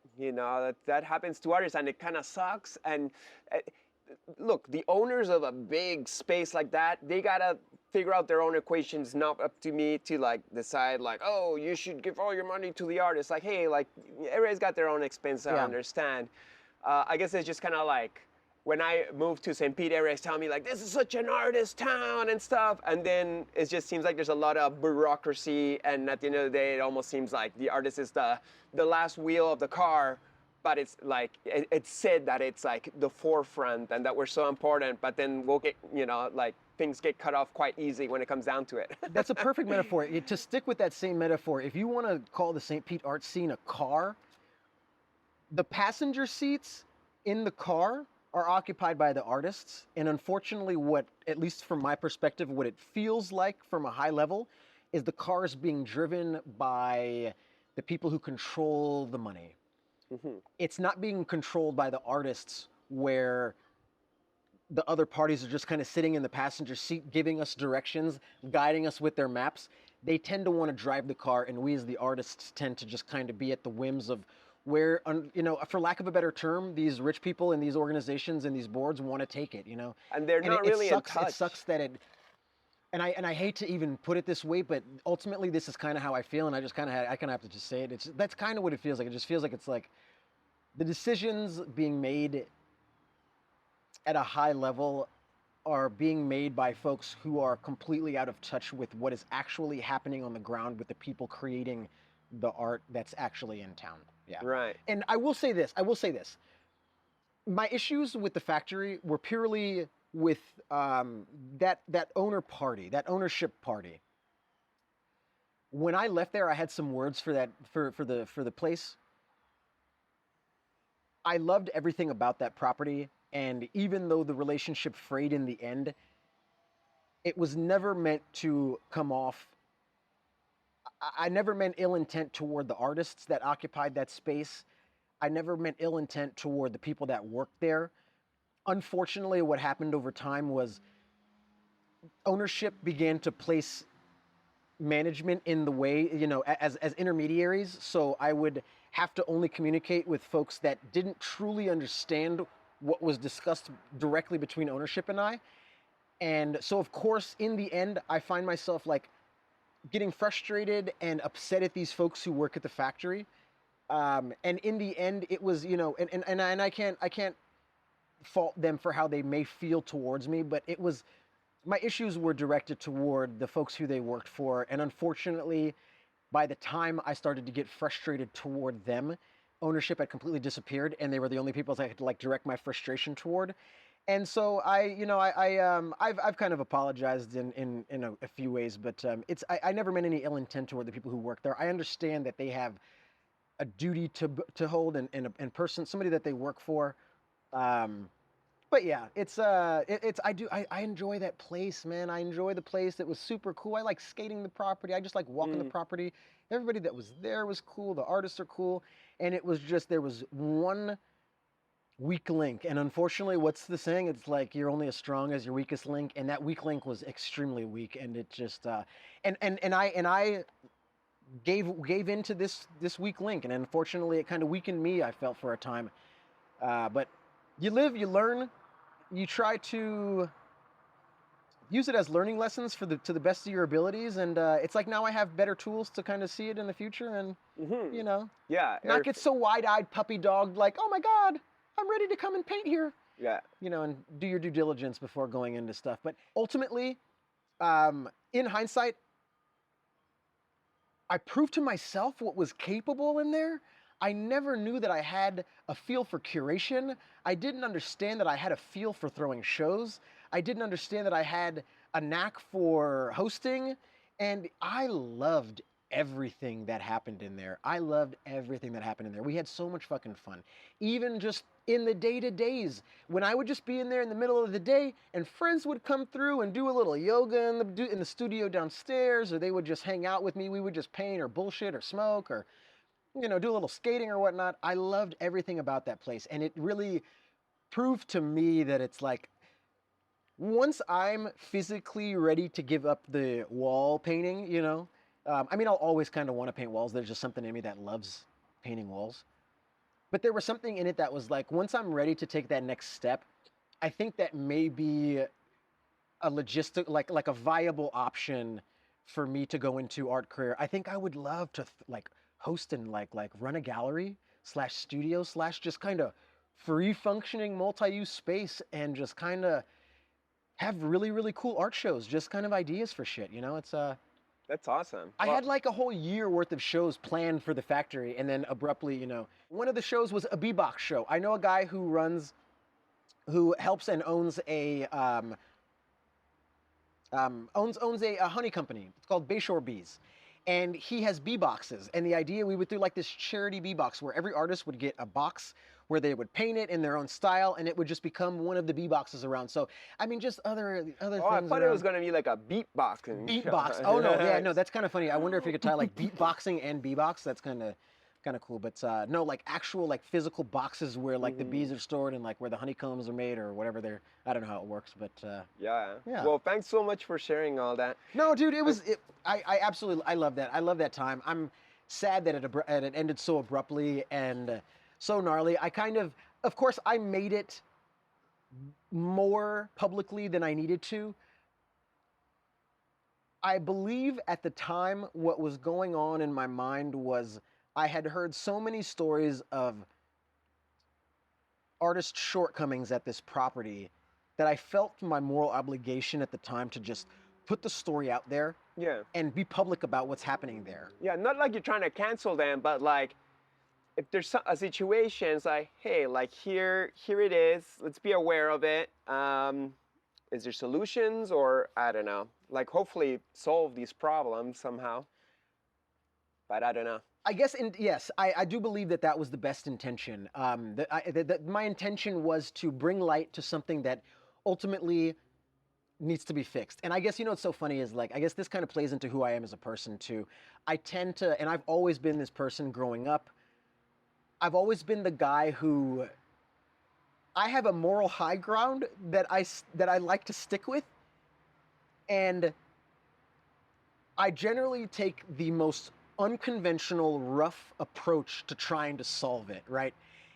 that happens to artists, and it kind of sucks. And look, the owners of a big space like that, they got to figure out their own equations, not up to me to, decide, oh, you should give all your money to the artist. Hey, everybody's got their own expense, I understand. I guess it's just kind of when I moved to St. Pete, everybody's telling me, this is such an artist town and stuff. And then it just seems like there's a lot of bureaucracy. And at the end of the day, it almost seems like the artist is the last wheel of the car. But it's it's said that it's the forefront and that we're so important. But then we'll get, things get cut off quite easy when it comes down to it. That's a perfect metaphor. To stick with that same metaphor, if you want to call the St. Pete art scene a car, the passenger seats in the car are occupied by the artists. And unfortunately, at least from my perspective, what it feels like from a high level is the car is being driven by the people who control the money. Mm-hmm. It's not being controlled by the artists, where the other parties are just kind of sitting in the passenger seat, giving us directions, guiding us with their maps. They tend to want to drive the car, and we as the artists tend to just kind of be at the whims of where, for lack of a better term, these rich people and these organizations and these boards want to take it, And they're not really in touch. It sucks that and I hate to even put it this way, but ultimately this is kind of how I feel, and I kind of have to just say it. That's kind of what it feels like. It just feels like it's the decisions being made at a high level are being made by folks who are completely out of touch with what is actually happening on the ground with the people creating the art that's actually in town. Yeah. Right. And I will say this. My issues with the factory were purely with that ownership party. When I left there, I had some words for the place. I loved everything about that property, and even though the relationship frayed in the end, it was never meant to come off. I never meant ill intent toward the artists that occupied that space. I never meant ill intent toward the people that worked there. Unfortunately, what happened over time was ownership began to place management in the way, as intermediaries. So I would have to only communicate with folks that didn't truly understand what was discussed directly between ownership and I. And so, of course, in the end, I find myself like getting frustrated and upset at these folks who work at the factory. And in the end, it was, you know, and I can't fault them for how they may feel towards me, but it was, my issues were directed toward the folks who they worked for. And unfortunately, by the time I started to get frustrated toward them, ownership had completely disappeared, and they were the only people I had to like direct my frustration toward. And so I've kind of apologized in a few ways, but I never meant any ill intent toward the people who work there. I understand that they have a duty to hold and person, somebody that they work for. But yeah, I enjoy that place, man. I enjoy the place. It was super cool. I like skating the property. I just like walking the property. Everybody that was there was cool. The artists are cool. And it was just, there was one weak link. And unfortunately, what's the saying? It's like, you're only as strong as your weakest link. And that weak link was extremely weak. And it just, and I gave into this weak link. And unfortunately, it kind of weakened me, I felt, for a time. But you live, you learn, you try to use it as learning lessons to the best of your abilities, and it's like now I have better tools to kind of see it in the future, and you know, not get so wide-eyed, puppy-dogged, like, oh my God, I'm ready to come and paint here. Yeah. You know, and do your due diligence before going into stuff. But ultimately, in hindsight, I proved to myself what was capable in there. I never knew that I had a feel for curation. I didn't understand that I had a feel for throwing shows. I didn't understand that I had a knack for hosting. And I loved everything that happened in there. I loved everything that happened in there. We had so much fucking fun. Even just in the day-to-days, when I would just be in there in the middle of the day and friends would come through and do a little yoga in the studio downstairs, or they would just hang out with me. We would just paint or bullshit or smoke or, you know, do a little skating or whatnot. I loved everything about that place. And it really proved to me that it's like, once I'm physically ready to give up the wall painting, you know, I mean, I'll always kind of want to paint walls. There's just something in me that loves painting walls. But there was something in it that was like, once I'm ready to take that next step, I think that may be a logistic, like a viable option for me to go into art career. I think I would love to like host and like run a gallery / studio / just kind of free functioning multi-use space and just kind of have really, really cool art shows, just kind of ideas for shit, you know? It's That's awesome. I had like a whole year worth of shows planned for the factory, and then abruptly, you know, one of the shows was a B-Box show. I know a guy who helps and owns a owns a honey company. It's called Bayshore Bees. And he has B-boxes. And the idea, we would do like this charity B-box where every artist would get a box where they would paint it in their own style, and it would just become one of the B-boxes around. So, I mean, just other things. Oh, I thought it was going to be like a beatboxing beatbox. Oh, no, yeah, no, that's kind of funny. I wonder if you could tie like beatboxing and B-box. That's kind of cool. But no, like actual like physical boxes where like the bees are stored and like where the honeycombs are made or whatever they're, I don't know how it works, but yeah. Well, thanks so much for sharing all that. No, dude, I absolutely, I love that. I love that time. I'm sad that it ended so abruptly and so gnarly. I kind of course, I made it more publicly than I needed to. I believe at the time what was going on in my mind was I had heard so many stories of artist shortcomings at this property that I felt my moral obligation at the time to just put the story out there and be public about what's happening there. Yeah, not like you're trying to cancel them, but like if there's a situation, it's like, hey, like here it is. Let's be aware of it. Is there solutions or I don't know, like hopefully solve these problems somehow. But I don't know. I guess, yes, I do believe that was the best intention. My intention was to bring light to something that ultimately needs to be fixed. And I guess, you know what's so funny is like, I guess this kind of plays into who I am as a person too. I tend to, and I've always been this person growing up, I've always been the guy who, I have a moral high ground that I like to stick with. And I generally take the most unconventional, rough approach to trying to solve it, right?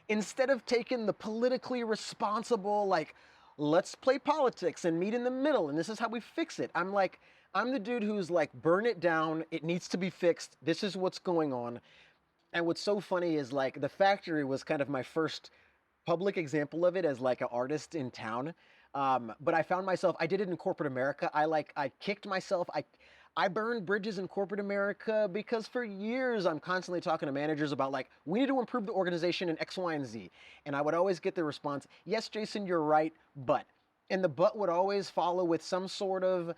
Instead of taking the politically responsible, like, let's play politics and meet in the middle and this is how we fix it. I'm the dude who's like, burn it down, it needs to be fixed, this is what's going on. And what's so funny is like the factory was kind of my first public example of it as like an artist in town. But I found myself, I did it in corporate America. I kicked myself. I burned bridges in corporate America because for years I'm constantly talking to managers about like, we need to improve the organization in X, Y, and Z. And I would always get the response, yes, Jason, you're right, but. And the but would always follow with some sort of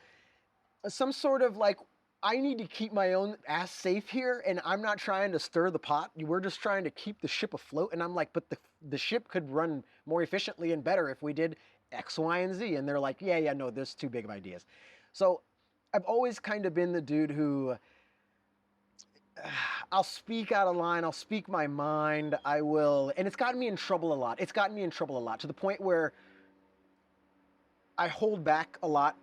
like, I need to keep my own ass safe here, and I'm not trying to stir the pot. We're just trying to keep the ship afloat. And I'm like, but the ship could run more efficiently and better if we did X, Y, and Z. And they're like, yeah, no, there's too big of ideas. So I've always kind of been the dude who, I'll speak out of line, I'll speak my mind, I will, and it's gotten me in trouble a lot. It's gotten me in trouble a lot to the point where I hold back a lot.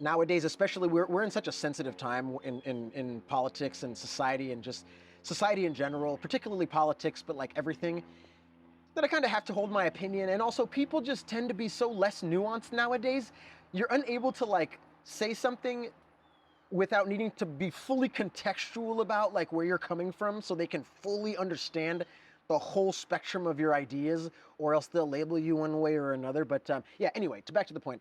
Nowadays, especially, we're in such a sensitive time in politics and society and just society in general, particularly politics, but like everything, that I kind of have to hold my opinion. And also, people just tend to be so less nuanced nowadays. You're unable to like say something without needing to be fully contextual about like where you're coming from so they can fully understand the whole spectrum of your ideas, or else they'll label you one way or another. But yeah, anyway, back to the point.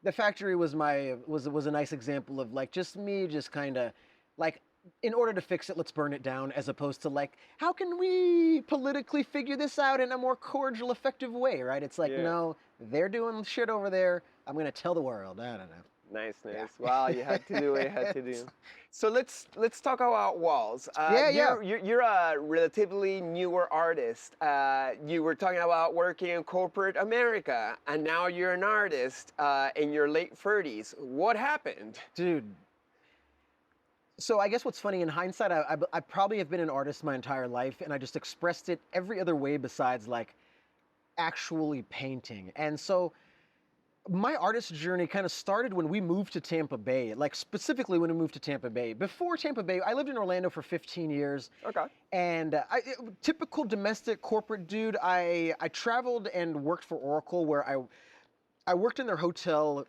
The factory was a nice example of like just me just kind of like, in order to fix it, let's burn it down, as opposed to like, how can we politically figure this out in a more cordial, effective way, right? It's like, no, they're doing shit over there. I'm going to tell the world. I don't know. Nice. Yeah. Wow, you had to do what you had to do. So let's talk about walls. You're a relatively newer artist. You were talking about working in corporate America, and now you're an artist in your late 30s. What happened? Dude. So I guess what's funny, in hindsight, I probably have been an artist my entire life, and I just expressed it every other way besides like actually painting. And so my artist journey kind of started when we moved to Tampa Bay, like specifically when we moved to Tampa Bay. Before Tampa Bay, I lived in Orlando for 15 years. Okay. And typical domestic corporate dude, I traveled and worked for Oracle, where I worked in their hotel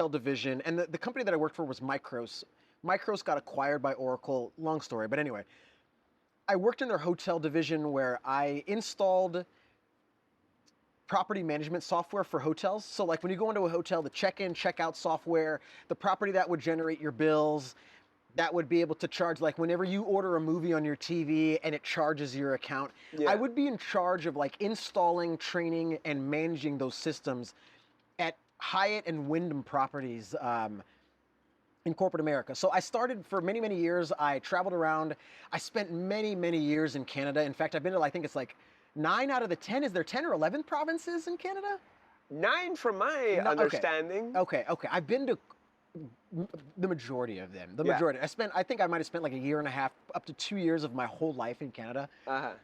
division. And the company that I worked for was Micros. Micros got acquired by Oracle, long story. But anyway, I worked in their hotel division where I installed property management software for hotels. So like when you go into a hotel, the check-in, check-out software, the property that would generate your bills, that would be able to charge, like whenever you order a movie on your TV and it charges your account, I would be in charge of like installing, training, and managing those systems at Hyatt and Wyndham properties in corporate America. So I started for many, many years. I traveled around. I spent many, many years in Canada. In fact, I've been to, I think it's like 9 out of the 10. Is there 10 or 11 provinces in Canada? 9 from my understanding. Okay. I've been to the majority of them. The majority. I think I might have spent like a year and a half, up to 2 years of my whole life in Canada,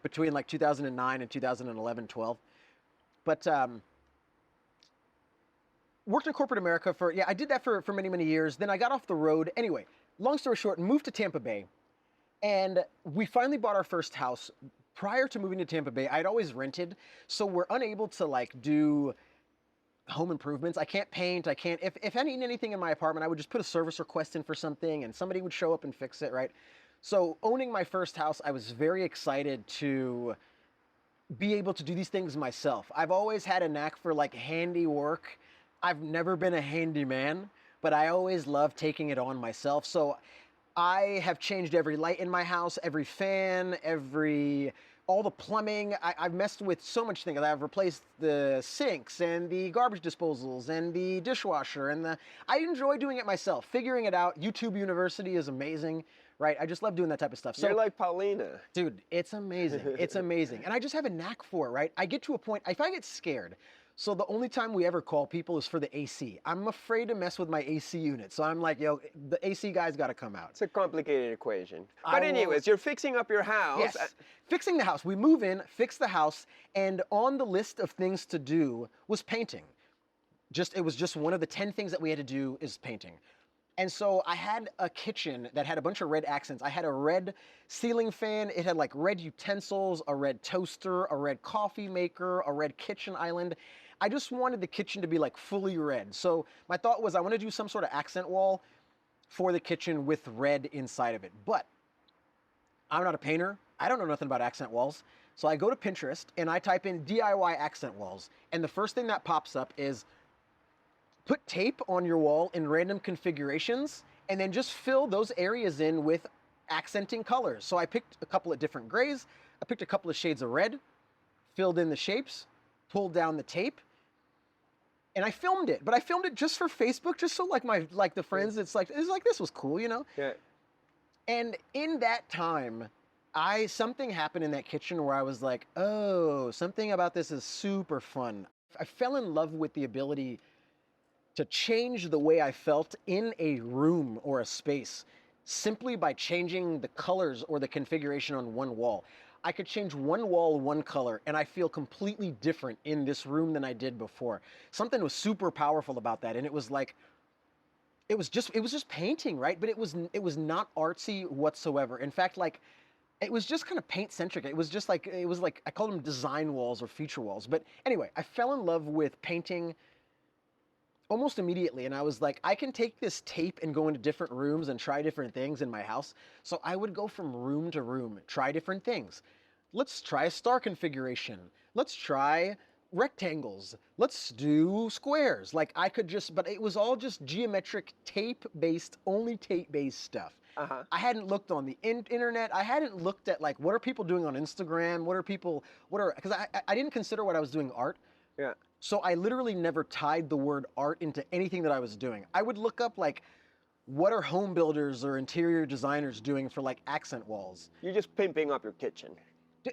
between like 2009 and 2011, 12. But worked in corporate America I did that for many, many years. Then I got off the road. Anyway, long story short, moved to Tampa Bay. And we finally bought our first house. Prior to moving to Tampa Bay, I'd always rented, so we're unable to like do home improvements. I can't paint. If I need anything in my apartment, I would just put a service request in for something and somebody would show up and fix it, right? So owning my first house, I was very excited to be able to do these things myself. I've always had a knack for like handiwork. I've never been a handyman, but I always loved taking it on myself. So I have changed every light in my house, every fan, all the plumbing. I've messed with so much things. I've replaced the sinks and the garbage disposals and the dishwasher I enjoy doing it myself, figuring it out. YouTube University is amazing, right? I just love doing that type of stuff. So, you're like Paulina. Dude, it's amazing. It's amazing. And I just have a knack for it, right? I get to a point, if I get scared, so the only time we ever call people is for the AC. I'm afraid to mess with my AC unit. So I'm like, yo, the AC guy's got to come out. It's a complicated equation. But anyways, you're fixing up your house. Yes, fixing the house. We move in, fix the house, and on the list of things to do was painting. It was just one of the 10 things that we had to do is painting. And so I had a kitchen that had a bunch of red accents. I had a red ceiling fan. It had like red utensils, a red toaster, a red coffee maker, a red kitchen island. I just wanted the kitchen to be like fully red. So my thought was I want to do some sort of accent wall for the kitchen with red inside of it. But I'm not a painter. I don't know nothing about accent walls. So I go to Pinterest and I type in DIY accent walls. And the first thing that pops up is put tape on your wall in random configurations and then just fill those areas in with accenting colors. So I picked a couple of different grays. I picked a couple of shades of red, filled in the shapes, pulled down the tape, and I filmed it. But I filmed it just for Facebook, just so like the friends, it's like this was cool, you know? Yeah. And in that time, something happened in that kitchen where I was like, oh, something about this is super fun. I fell in love with the ability to change the way I felt in a room or a space simply by changing the colors or the configuration on one wall. I could change one wall one color and I feel completely different in this room than I did before. Something was super powerful about that, and it was like it was just painting, right? But it was not artsy whatsoever. In fact, like it was just kind of paint centric. It was like I called them design walls or feature walls. But anyway, I fell in love with painting almost immediately, and I was like, I can take this tape and go into different rooms and try different things in my house. So I would go from room to room, try different things. Let's try a star configuration. Let's try rectangles. Let's do squares. Like I could just, but it was all just geometric only tape-based stuff. Uh-huh. I hadn't looked on the internet. I hadn't looked at like, what are people doing on Instagram? Because I didn't consider what I was doing art. Yeah. So I literally never tied the word art into anything that I was doing. I would look up like, what are home builders or interior designers doing for like accent walls? You're just pimping up your kitchen.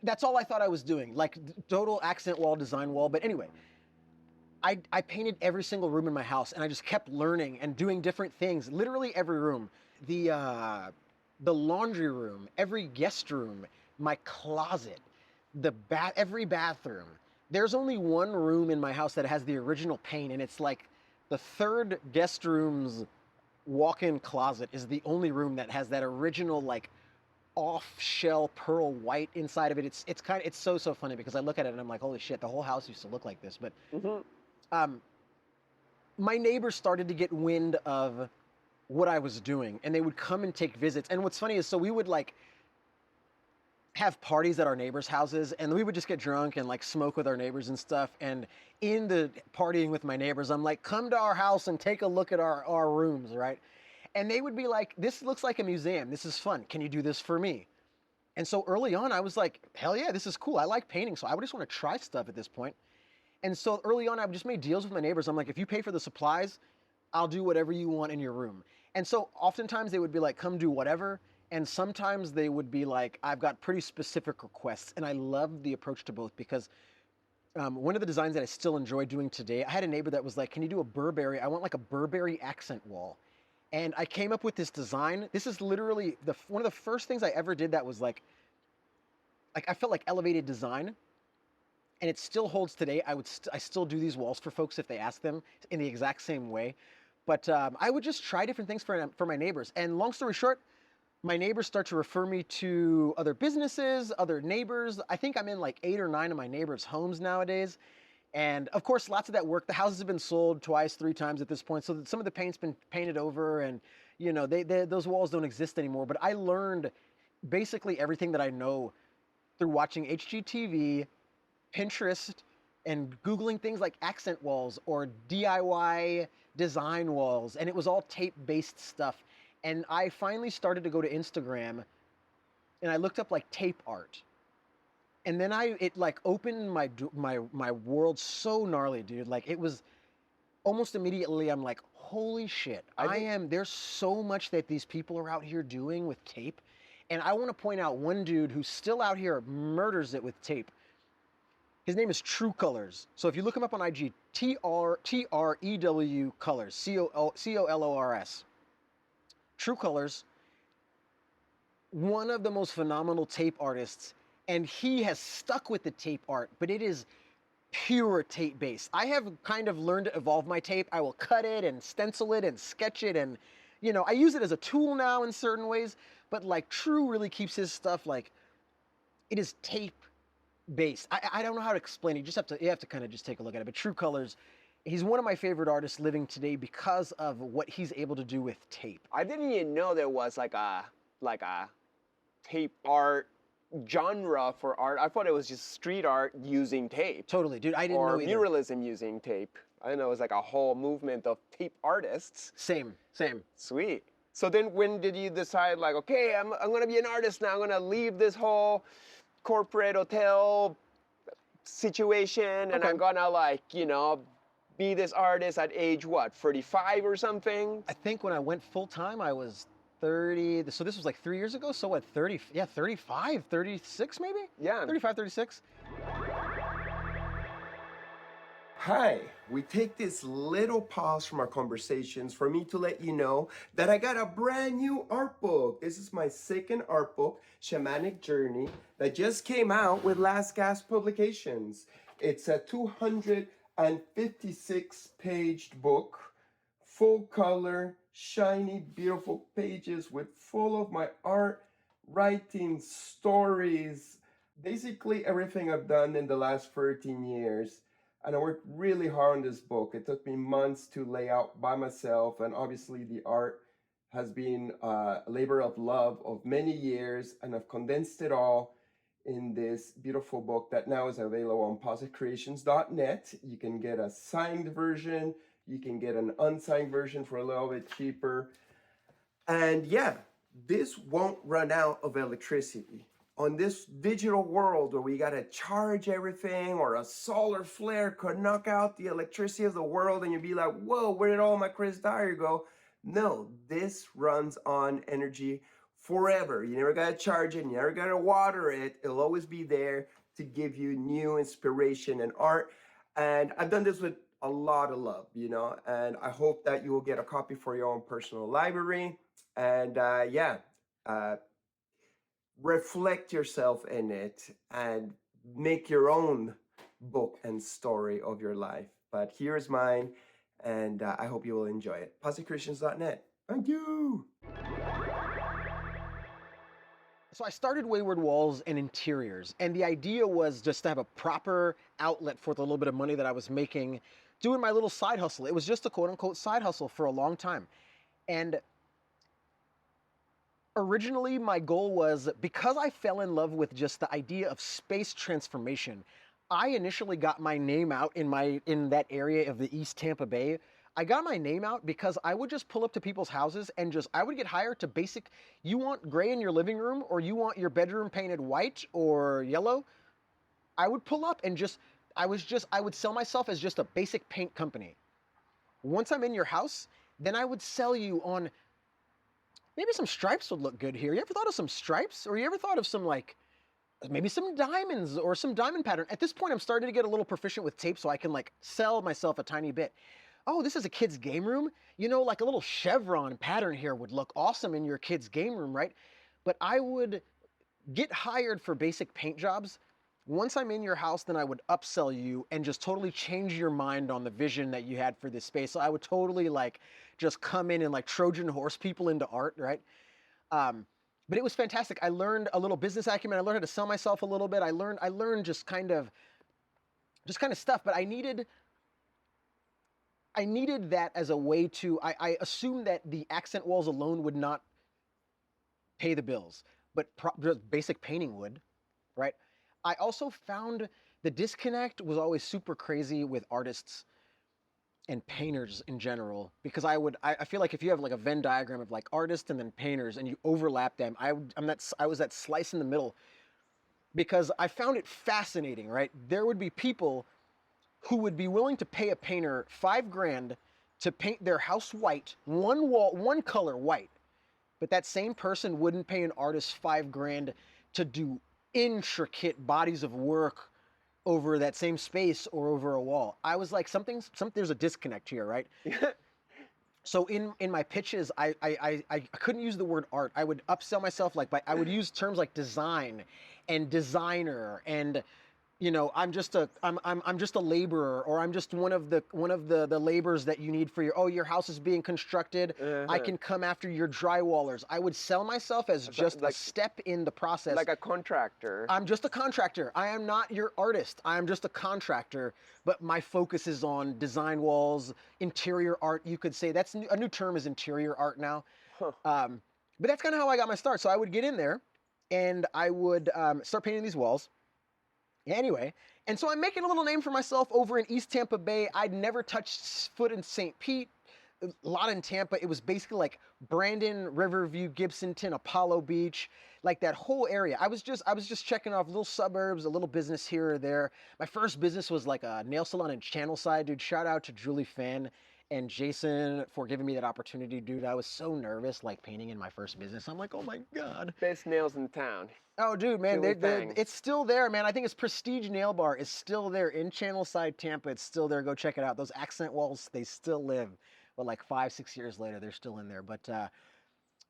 That's all I thought I was doing, like total accent wall, design wall. But anyway, I painted every single room in my house, and I just kept learning and doing different things, literally every room. The laundry room, every guest room, my closet, every bathroom. There's only one room in my house that has the original paint, and it's like the third guest room's walk-in closet is the only room that has that original like off-shell pearl white inside of it. It's so funny because I look at it and I'm like, holy shit, the whole house used to look like this. But my neighbors started to get wind of what I was doing, and they would come and take visits. And what's funny is, so we would like have parties at our neighbors' houses, and we would just get drunk and like smoke with our neighbors and stuff. And in the partying with my neighbors, I'm like, come to our house and take a look at our rooms, right? And they would be like, this looks like a museum. This is fun. Can you do this for me? And so early on, I was like, hell yeah, this is cool. I like painting, so I would just want to try stuff at this point. And so early on, I just made deals with my neighbors. I'm like, if you pay for the supplies, I'll do whatever you want in your room. And so oftentimes they would be like, come do whatever. And sometimes they would be like, I've got pretty specific requests. And I love the approach to both because one of the designs that I still enjoy doing today, I had a neighbor that was like, can you do a Burberry? I want like a Burberry accent wall. And I came up with this design. This is literally one of the first things I ever did that was like I felt like elevated design. And it still holds today. I still do these walls for folks if they ask them in the exact same way. But I would just try different things for my neighbors. And long story short, my neighbors start to refer me to other businesses, other neighbors. I think I'm in like 8 or 9 of my neighbors' homes nowadays. And of course, lots of that work, the houses have been sold twice, 3 times at this point. So some of the paint's been painted over, and you know, those walls don't exist anymore. But I learned basically everything that I know through watching HGTV, Pinterest, and Googling things like accent walls or DIY design walls. And it was all tape-based stuff. And I finally started to go to Instagram and I looked up like tape art. And then it like opened my world so gnarly, dude. Like it was almost immediately I'm like, holy shit. There's so much that these people are out here doing with tape. And I want to point out one dude who's still out here murders it with tape. His name is True Colors. So if you look him up on IG, TREW Colors, COLORS. True Colors, one of the most phenomenal tape artists, and he has stuck with the tape art, but it is pure tape based. I have kind of learned to evolve my tape. I will cut it and stencil it and sketch it and, You know, I use it as a tool now in certain ways, but like True really keeps his stuff like, it is tape based. I don't know how to explain it. You have to kind of just take a look at it. But True Colors, he's one of my favorite artists living today because of what he's able to do with tape. I didn't even know there was like a tape art genre for art. I thought it was just street art using tape. Totally, dude. I didn't know either. Or muralism using tape. I didn't know it was like a whole movement of tape artists. Same. Sweet. So then when did you decide like, okay, I'm going to be an artist now. I'm going to leave this whole corporate hotel situation and I'm going to like, you know, be this artist at age what, 35 or something? I think when I went full time, I was 30. So this was like 3 years ago. So what, 30? Yeah, 35, 36 maybe? Yeah. 35, 36. Hi, we take this little pause from our conversations for me to let you know that I got a brand new art book. This is my second art book, Shamanic Journey, that just came out with Last Gasp Publications. It's a 256-page book, full color, shiny, beautiful pages with full of my art, writing, stories, basically everything I've done in the last 13 years. And I worked really hard on this book. It took me months to lay out by myself. And obviously the art has been a labor of love of many years. And I've condensed it all in this beautiful book that now is available on positcreations.net. You can get a signed version. You can get an unsigned version for a little bit cheaper. And yeah, this won't run out of electricity. On this digital world where we gotta charge everything, or a solar flare could knock out the electricity of the world and you'd be like, whoa, where did all my Chris Dyer go? No, this runs on energy forever. You never gotta charge it, you never gotta water it. It'll always be there to give you new inspiration and art. And I've done this with a lot of love, you know, and I hope that you will get a copy for your own personal library. And reflect yourself in it and make your own book and story of your life. But here's mine, and I hope you will enjoy it. positcreations.net. Thank you. So I started Wayward Walls and Interiors, and the idea was just to have a proper outlet for the little bit of money that I was making doing my little side hustle. It was just a quote-unquote side hustle for a long time. And originally, my goal was, because I fell in love with just the idea of space transformation, I initially got my name out in that area of the East Tampa Bay. I got my name out because I would just pull up to people's houses and I would get hired to you want gray in your living room, or you want your bedroom painted white or yellow? I would pull up and I would sell myself as just a basic paint company. Once I'm in your house, then I would sell you on, maybe some stripes would look good here. You ever thought of some stripes? Or you ever thought of some like, maybe some diamonds or some diamond pattern? At this point, I'm starting to get a little proficient with tape so I can like sell myself a tiny bit. Oh, this is a kid's game room? You know, like a little chevron pattern here would look awesome in your kid's game room, right? But I would get hired for basic paint jobs. Once I'm in your house, then I would upsell you and just totally change your mind on the vision that you had for this space. So I would totally like just come in and like Trojan horse people into art, right? But it was fantastic. I learned a little business acumen. I learned how to sell myself a little bit. I learned just kind of stuff. But I needed that as a way to. I assumed that the accent walls alone would not pay the bills, but just basic painting would, right? I also found the disconnect was always super crazy with artists and painters in general, because I feel like if you have like a Venn diagram of like artists and then painters and you overlap them, I was that slice in the middle, because I found it fascinating, right? There would be people who would be willing to pay a painter $5,000 to paint their house white, one wall, one color white, but that same person wouldn't pay an artist $5,000 to do intricate bodies of work over that same space or over a wall. I was like, there's a disconnect here, right? So in my pitches, I couldn't use the word art. I would upsell myself I would use terms like design and designer and you know, I'm just a laborer, or I'm just one of the laborers that you need for your house is being constructed. I can come after your drywallers. I would sell myself as just a step in the process. Like a contractor. I'm just a contractor. I am not your artist. I am just a contractor, but my focus is on design walls, interior art. You could say that's a new term is interior art now. Huh. But that's kind of how I got my start. So I would get in there and I would start painting these walls. Anyway, and so I'm making a little name for myself over in East Tampa Bay. I'd never touched foot in St. Pete, a lot in Tampa. It was basically like Brandon, Riverview, Gibsonton, Apollo Beach, like that whole area. I was just checking off little suburbs, a little business here or there. My first business was like a nail salon in Channelside, dude. Shout out to Julie Fan and Jason for giving me that opportunity, dude. I was so nervous, like painting in my first business. I'm like, oh my God. Best nails in town. Oh, dude, man, it's still there, man. I think it's Prestige Nail Bar is still there in Channelside, Tampa. It's still there. Go check it out. Those accent walls, they still live. But like 5-6 years later, they're still in there. But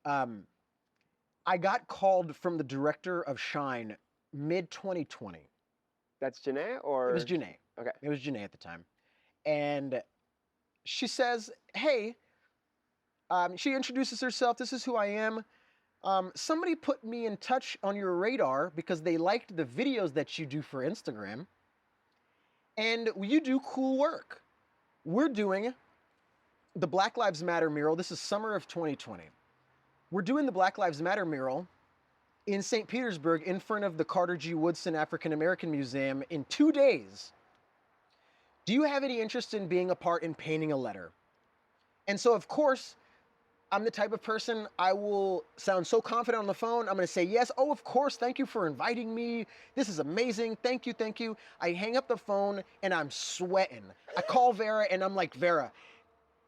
I got called from the director of Shine mid-2020. That's Janae, or? It was Janae. Okay. It was Janae at the time. And she says, hey, she introduces herself. This is who I am. Somebody put me in touch on your radar because they liked the videos that you do for Instagram. And you do cool work. We're doing the Black Lives Matter mural. This is summer of 2020. We're doing the Black Lives Matter mural in St. Petersburg in front of the Carter G. Woodson African American Museum in 2 days. Do you have any interest in being a part in painting a letter? And so, of course, I'm the type of person, I will sound so confident on the phone. I'm going to say yes. Oh, of course. Thank you for inviting me. This is amazing. Thank you. Thank you. I hang up the phone and I'm sweating. I call Vera and I'm like, Vera,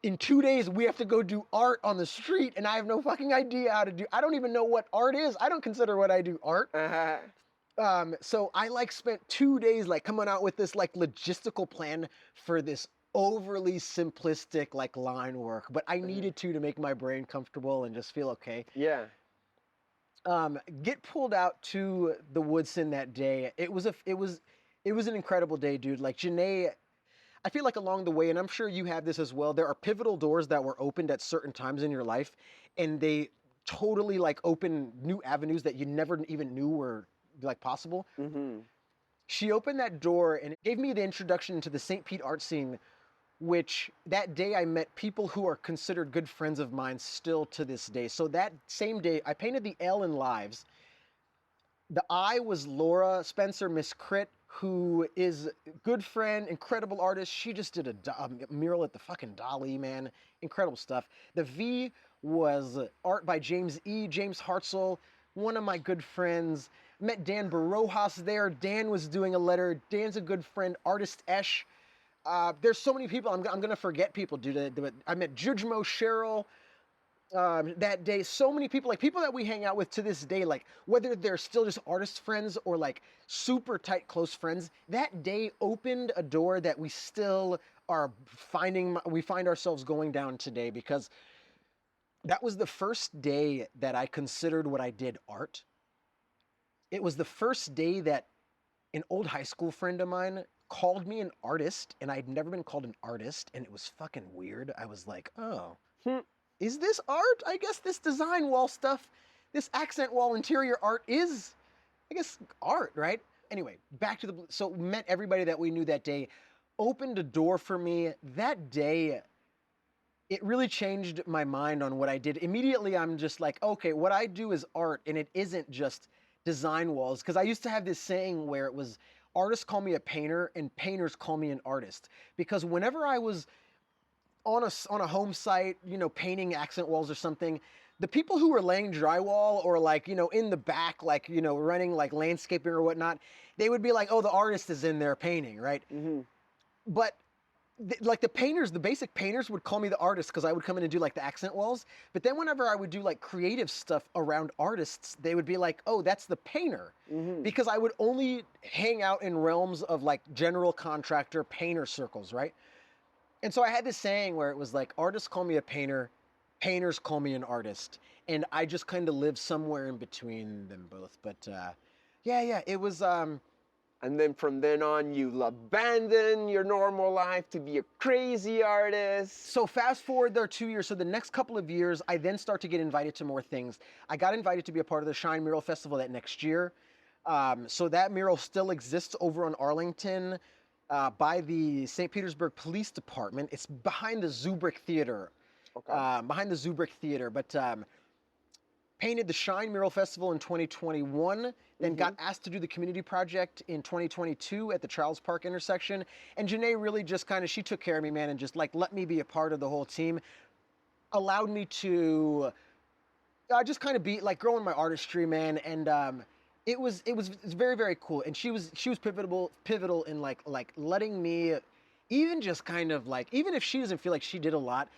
in 2 days, we have to go do art on the street and I have no fucking idea how to do. I don't even know what art is. I don't consider what I do art. So I like spent 2 days like coming out with this like logistical plan for this overly simplistic like line work, but I needed to make my brain comfortable and just feel okay. Yeah. Get pulled out to the Woodson that day. It was an incredible day, dude. Like Janae, I feel like along the way, and I'm sure you have this as well, there are pivotal doors that were opened at certain times in your life, and they totally like open new avenues that you never even knew were like possible. Mm-hmm. She opened that door and it gave me the introduction to the St. Pete art scene, which that day I met people who are considered good friends of mine still to this day. So that same day, I painted the L in Lives. The I was Laura Spencer, Miss Crit, who is a good friend, incredible artist. She just did a mural at the fucking Dolly, man. Incredible stuff. The V was art by James Hartzell, one of my good friends. Met Dan Barojas there. Dan was doing a letter. Dan's a good friend. Artist Esh. There's so many people. I'm going to forget people, dude. I met Jujmo Cheryl that day. So many people, like people that we hang out with to this day, like whether they're still just artist friends or like super tight, close friends. That day opened a door that we still are we find ourselves going down today, because that was the first day that I considered what I did art. It was the first day that an old high school friend of mine called me an artist, and I'd never been called an artist, and it was fucking weird. I was like, oh, is this art? I guess this design wall stuff, this accent wall interior art is, I guess, art, right? Anyway, back to so met everybody that we knew that day, opened a door for me. That day, it really changed my mind on what I did. Immediately, I'm just like, okay, what I do is art, and it isn't just design walls. Because I used to have this saying where it was, artists call me a painter and painters call me an artist. Because whenever I was on a home site, you know, painting accent walls or something, the people who were laying drywall or like, you know, in the back, like, you know, running like landscaping or whatnot, they would be like, oh, the artist is in there painting, right? Mm-hmm. But like the painters, the basic painters would call me the artist because I would come in and do like the accent walls. But then whenever I would do like creative stuff around artists, they would be like, oh, that's the painter. Mm-hmm. Because I would only hang out in realms of like general contractor painter circles, right? And so I had this saying where it was like, artists call me a painter, painters call me an artist. And I just kind of live somewhere in between them both. But yeah, it was And then from then on, you abandon your normal life to be a crazy artist. So fast forward there 2 years. So the next couple of years, I then start to get invited to more things. I got invited to be a part of the Shine Mural Festival that next year. So that mural still exists over on Arlington by the St. Petersburg Police Department. It's behind the Zubrick Theater. Okay. Behind the Zubrick Theater. But painted the Shine Mural Festival in 2021, then got asked to do the community project in 2022 at the Charles Park intersection. And Janae really just kind of, she took care of me, man, and just like let me be a part of the whole team. Allowed me to just kind of be like growing my artistry, man. And it's very, very cool. And she was pivotal in like letting me even just kind of like, even if she doesn't feel like she did a lot,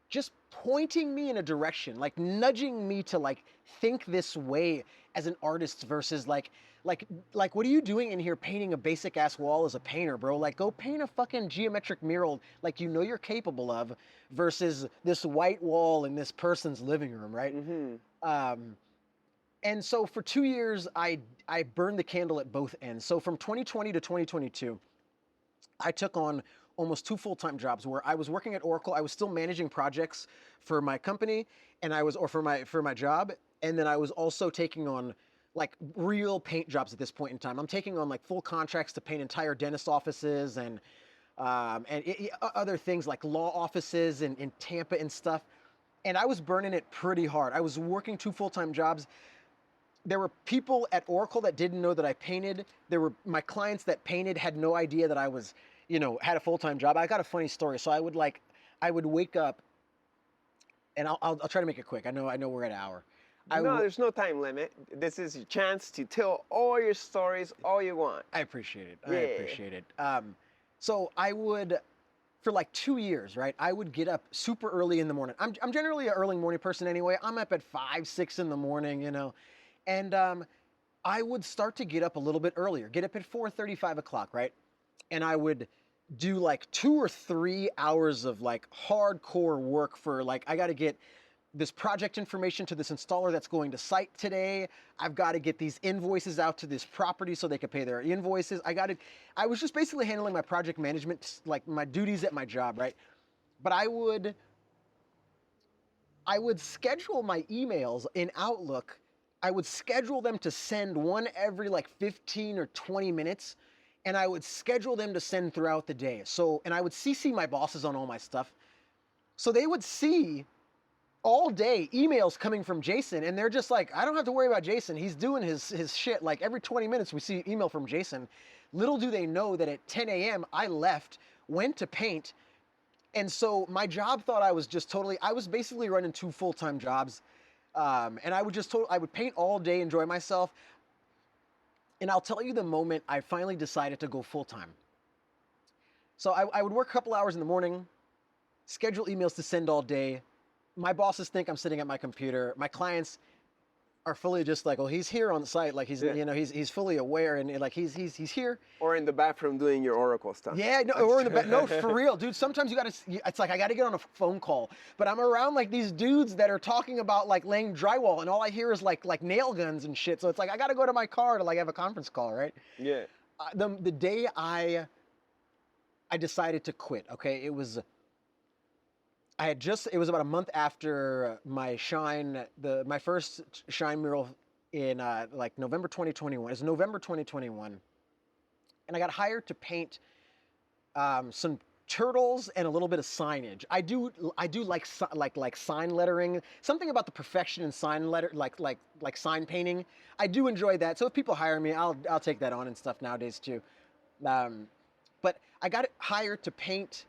just pointing me in a direction, like nudging me to like think this way as an artist versus like what are you doing in here painting a basic ass wall as a painter, bro? Like go paint a fucking geometric mural like you know you're capable of versus this white wall in this person's living room, right? And so for 2 years, I burned the candle at both ends. So from 2020 to 2022, I took on almost 2 full-time jobs where I was working at Oracle. I was still managing projects for my company for my job. And then I was also taking on like real paint jobs at this point in time. I'm taking on like full contracts to paint entire dentist offices and other things like law offices in Tampa and stuff. And I was burning it pretty hard. I was working 2 full-time jobs. There were people at Oracle that didn't know that I painted. There were my clients that painted had no idea that I was, had a full-time job. I got a funny story. So I would wake up, and I'll try to make it quick. I know we're at an hour. There's no time limit. This is your chance to tell all your stories all you want. I appreciate it. Yeah. I appreciate it. So I would, for like 2 years, right? I would get up super early in the morning. I'm generally an early morning person anyway. I'm up at 5, 6 in the morning, and I would start to get up a little bit earlier. Get up at 4:30, 5 o'clock, right? And I would do like 2 or 3 hours of like hardcore work for like, I got to get this project information to this installer that's going to site today. I've got to get these invoices out to this property so they can pay their invoices. I was just basically handling my project management, like my duties at my job, right? But I would schedule my emails in Outlook. I would schedule them to send one every like 15 or 20 minutes. And I would schedule them to send throughout the day. And I would CC my bosses on all my stuff. So they would see all day emails coming from Jason, and they're just like, I don't have to worry about Jason. He's doing his shit. Like every 20 minutes we see email from Jason. Little do they know that at 10 a.m. I left, went to paint. And so my job thought I was basically running 2 full-time jobs. And I would paint all day, enjoy myself. And I'll tell you the moment I finally decided to go full-time. So I would work a couple hours in the morning, schedule emails to send all day. My bosses think I'm sitting at my computer. My clients are fully just like, oh, he's here on site. Like he's fully aware and like he's here. Or in the bathroom doing your Oracle stuff. Yeah, no, or in the no, for real, dude. Sometimes it's like I got to get on a phone call, but I'm around like these dudes that are talking about like laying drywall, and all I hear is like nail guns and shit. So it's like I got to go to my car to like have a conference call, right? Yeah. The day I decided to quit. Okay, it was about a month after my my first Shine mural in like November 2021. It's November 2021. And I got hired to paint some turtles and a little bit of signage. I do like sign lettering. Something about the perfection in sign letter, like sign painting. I do enjoy that. So if people hire me, I'll take that on and stuff nowadays too. But I got hired to paint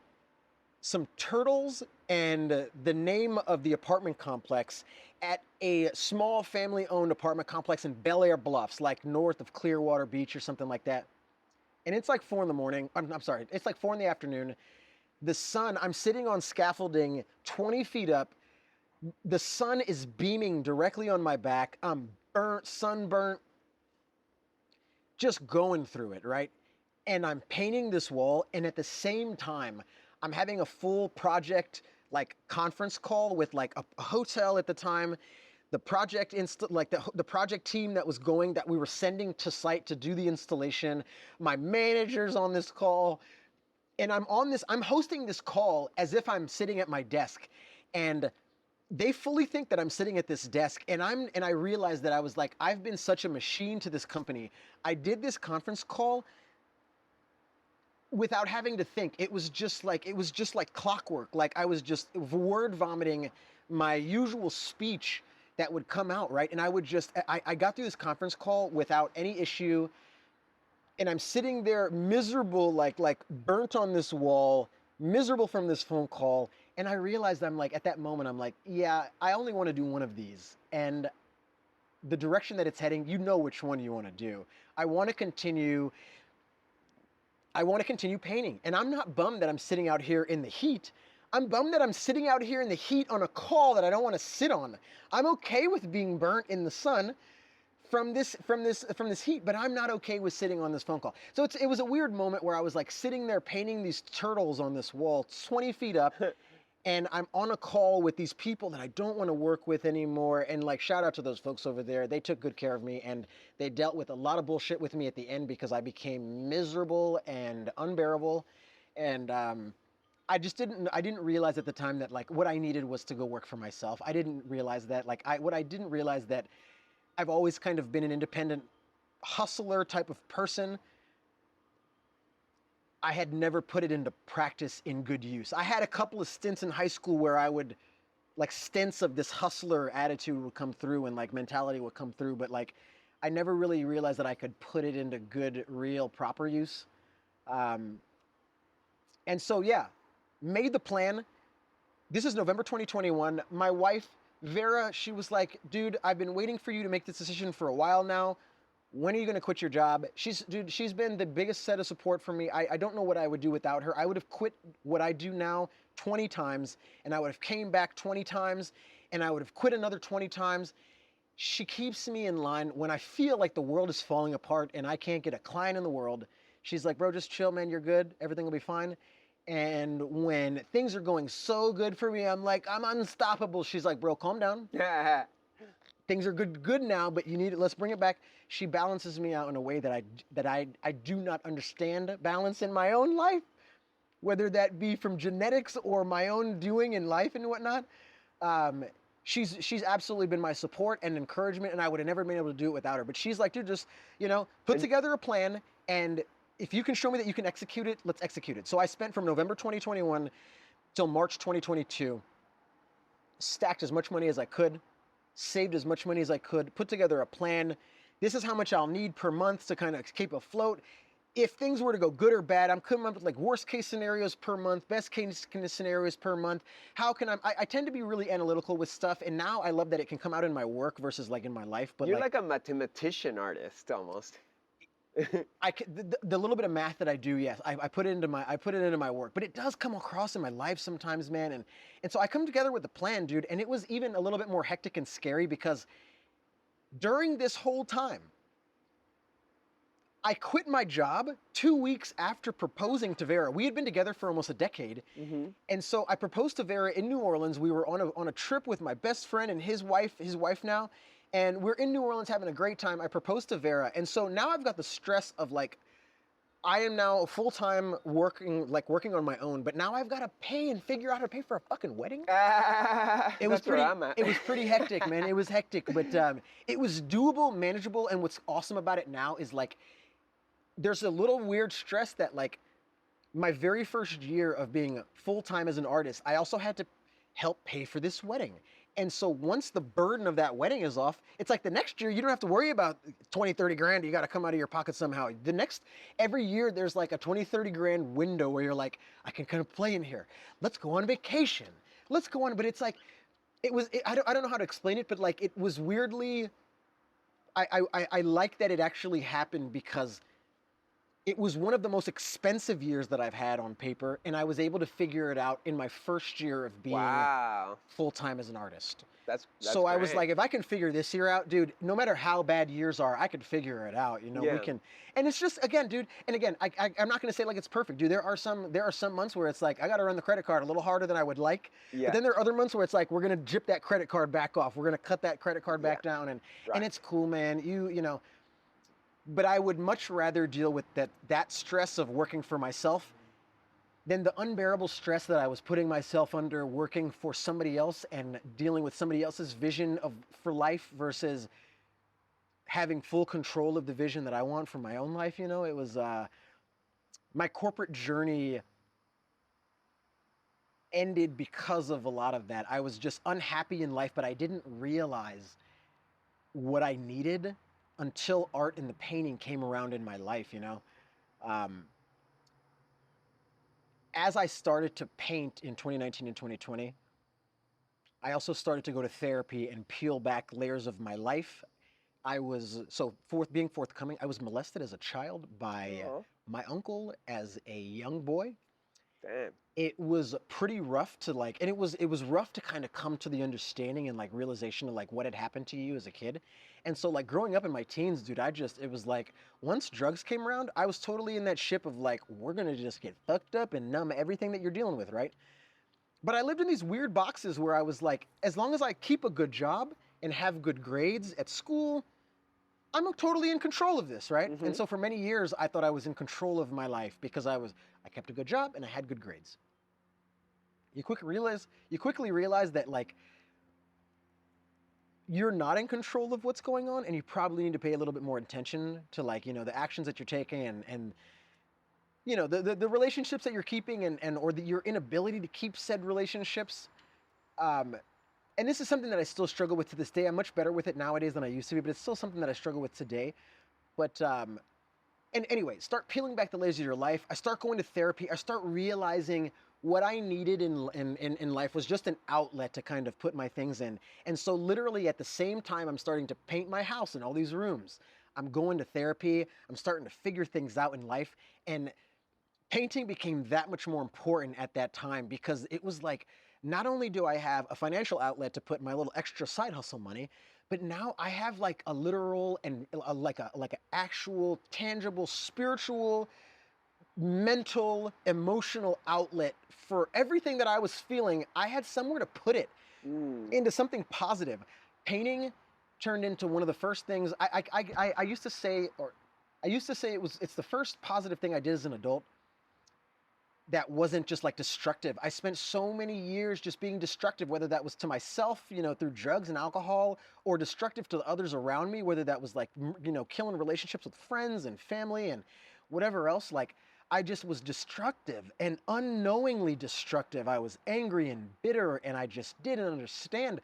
some turtles and the name of the apartment complex at a small family-owned apartment complex in Bel Air Bluffs, like north of Clearwater Beach or something like that. And it's like 4 in the morning. I'm sorry, it's like 4 in the afternoon. The sun, I'm sitting on scaffolding 20 feet up. The sun is beaming directly on my back. I'm burnt, sunburnt, just going through it, right? And I'm painting this wall, and at the same time, I'm having a full project like conference call with like a hotel at the time. the project the project team that we were sending to site to do the installation, my manager's on this call, and I'm hosting this call as if I'm sitting at my desk, and they fully think that I'm sitting at this desk, and I realized that I was like, I've been such a machine to this company. I did this conference call without having to think. It was just like clockwork. Like I was just word vomiting my usual speech that would come out, right? And I got through this conference call without any issue, and I'm sitting there miserable, like burnt on this wall, miserable from this phone call. And I realized at that moment, I'm like, yeah, I only want to do one of these. And the direction that it's heading, you know which one you want to do. I want to continue painting. And I'm not bummed that I'm sitting out here in the heat. I'm bummed that I'm sitting out here in the heat on a call that I don't want to sit on. I'm okay with being burnt in the sun from this heat, but I'm not okay with sitting on this phone call. So it was a weird moment where I was like sitting there painting these turtles on this wall 20 feet up. And I'm on a call with these people that I don't want to work with anymore. And like, shout out to those folks over there. They took good care of me, and they dealt with a lot of bullshit with me at the end because I became miserable and unbearable. And I didn't realize at the time that like what I needed was to go work for myself. I didn't realize that that I've always kind of been an independent hustler type of person. I had never put it into practice in good use. I had a couple of stints in high school where I would, like, stints of this hustler attitude would come through and like mentality would come through, but like I never really realized that I could put it into good, real, proper use. And so yeah, made the plan. This is November 2021. My wife, Vera, she was like, dude, I've been waiting for you to make this decision for a while now. When are you going to quit your job? She's been the biggest set of support for me. I don't know what I would do without her. I would have quit what I do now 20 times, and I would have came back 20 times, and I would have quit another 20 times. She keeps me in line when I feel like the world is falling apart and I can't get a client in the world. She's like, bro, just chill, man. You're good. Everything will be fine. And when things are going so good for me, I'm like, I'm unstoppable. She's like, bro, calm down. Yeah. Things are good now, but you need it. Let's bring it back. She balances me out in a way that I do not understand balance in my own life, whether that be from genetics or my own doing in life and whatnot. She's absolutely been my support and encouragement, and I would have never been able to do it without her. But she's like, dude, just put together a plan, and if you can show me that you can execute it, let's execute it. So I spent from November 2021 till March 2022, stacked as much money as I could, saved as much money as I could, put together a plan. This is how much I'll need per month to kind of keep afloat. If things were to go good or bad, I'm coming up with like worst case scenarios per month, best case scenarios per month. How can I tend to be really analytical with stuff, and now I love that it can come out in my work versus like in my life. But you're like a mathematician artist almost. The little bit of math that I do, yes, I put it into my work, but it does come across in my life sometimes, man. And so I come together with a plan, dude, and it was even a little bit more hectic and scary because during this whole time, I quit my job 2 weeks after proposing to Vera. We had been together for almost a decade, and so I proposed to Vera in New Orleans. We were on a trip with my best friend and his wife now. And we're in New Orleans having a great time. I proposed to Vera. And so now I've got the stress of like, I am now full-time working on my own, but now I've got to pay and figure out how to pay for a fucking wedding. It was pretty hectic, man. It was hectic, but it was doable, manageable. And what's awesome about it now is like, there's a little weird stress that like my very first year of being full-time as an artist, I also had to help pay for this wedding. And so once the burden of that wedding is off, it's like the next year, you don't have to worry about 20, 30 grand. You got to come out of your pocket somehow. Every year there's like a 20, 30 grand window where you're like, I can kind of play in here. Let's go on vacation. Let's go on. But it's like, I don't know how to explain it, but like, it was weirdly, I like that it actually happened because it was one of the most expensive years that I've had on paper, and I was able to figure it out in my first year of being full-time as an artist. That's So I was great. like, if I can figure this year out, dude, no matter how bad years are, I could figure it out. Yeah. We can, and it's just, again, dude, and again, I'm not going to say like it's perfect, dude. There are some months where it's like, I got to run the credit card a little harder than I would like. Yeah. But then there are other months where it's like, we're going to jip that credit card back off. We're going to cut that credit card back down. And Right. it's cool, man. You know, but I would much rather deal with that stress of working for myself than the unbearable stress that I was putting myself under working for somebody else and dealing with somebody else's vision for life versus having full control of the vision that I want for my own life. You know, it was my corporate journey ended because of a lot of that. I was just unhappy in life, but I didn't realize what I needed until art and the painting came around in my life, you know. As I started to paint in 2019 and 2020, I also started to go to therapy and peel back layers of my life. I was, being forthcoming, I was molested as a child by my uncle as a young boy. Damn. It was pretty rough to like, and it was rough to kind of come to the understanding and like realization of like what had happened to you as a kid. And so like growing up in my teens, dude, it was like once drugs came around, I was totally in that ship of like, we're gonna just get fucked up and numb everything that you're dealing with, right? But I lived in these weird boxes where I was like, as long as I keep a good job and have good grades at school, I'm totally in control of this, right? And so for many years, I thought I was in control of my life because I kept a good job and I had good grades. You quickly realize that like you're not in control of what's going on, and you probably need to pay a little bit more attention to like, you know, the actions that you're taking and you know, the relationships that you're keeping and or your inability to keep said relationships. And this is something that I still struggle with to this day. I'm much better with it nowadays than I used to be, but it's still something that I struggle with today. But and anyway, start peeling back the layers of your life. I start going to therapy. I start realizing what I needed in life was just an outlet to kind of put my things in. And so literally at the same time, I'm starting to paint my house in all these rooms. I'm going to therapy. I'm starting to figure things out in life. And painting became that much more important at that time because it was like, not only do I have a financial outlet to put my little extra side hustle money, but now I have like a literal and like an actual, tangible, spiritual, mental, emotional outlet for everything that I was feeling. I had somewhere to put it into something positive. Painting turned into one of the first things I used to say, it's the first positive thing I did as an adult that wasn't just like destructive. I spent so many years just being destructive, whether that was to myself, you know, through drugs and alcohol, or destructive to the others around me, whether that was like, you know, killing relationships with friends and family and whatever else. Like, I just was destructive and unknowingly destructive. I was angry and bitter, and I just didn't understand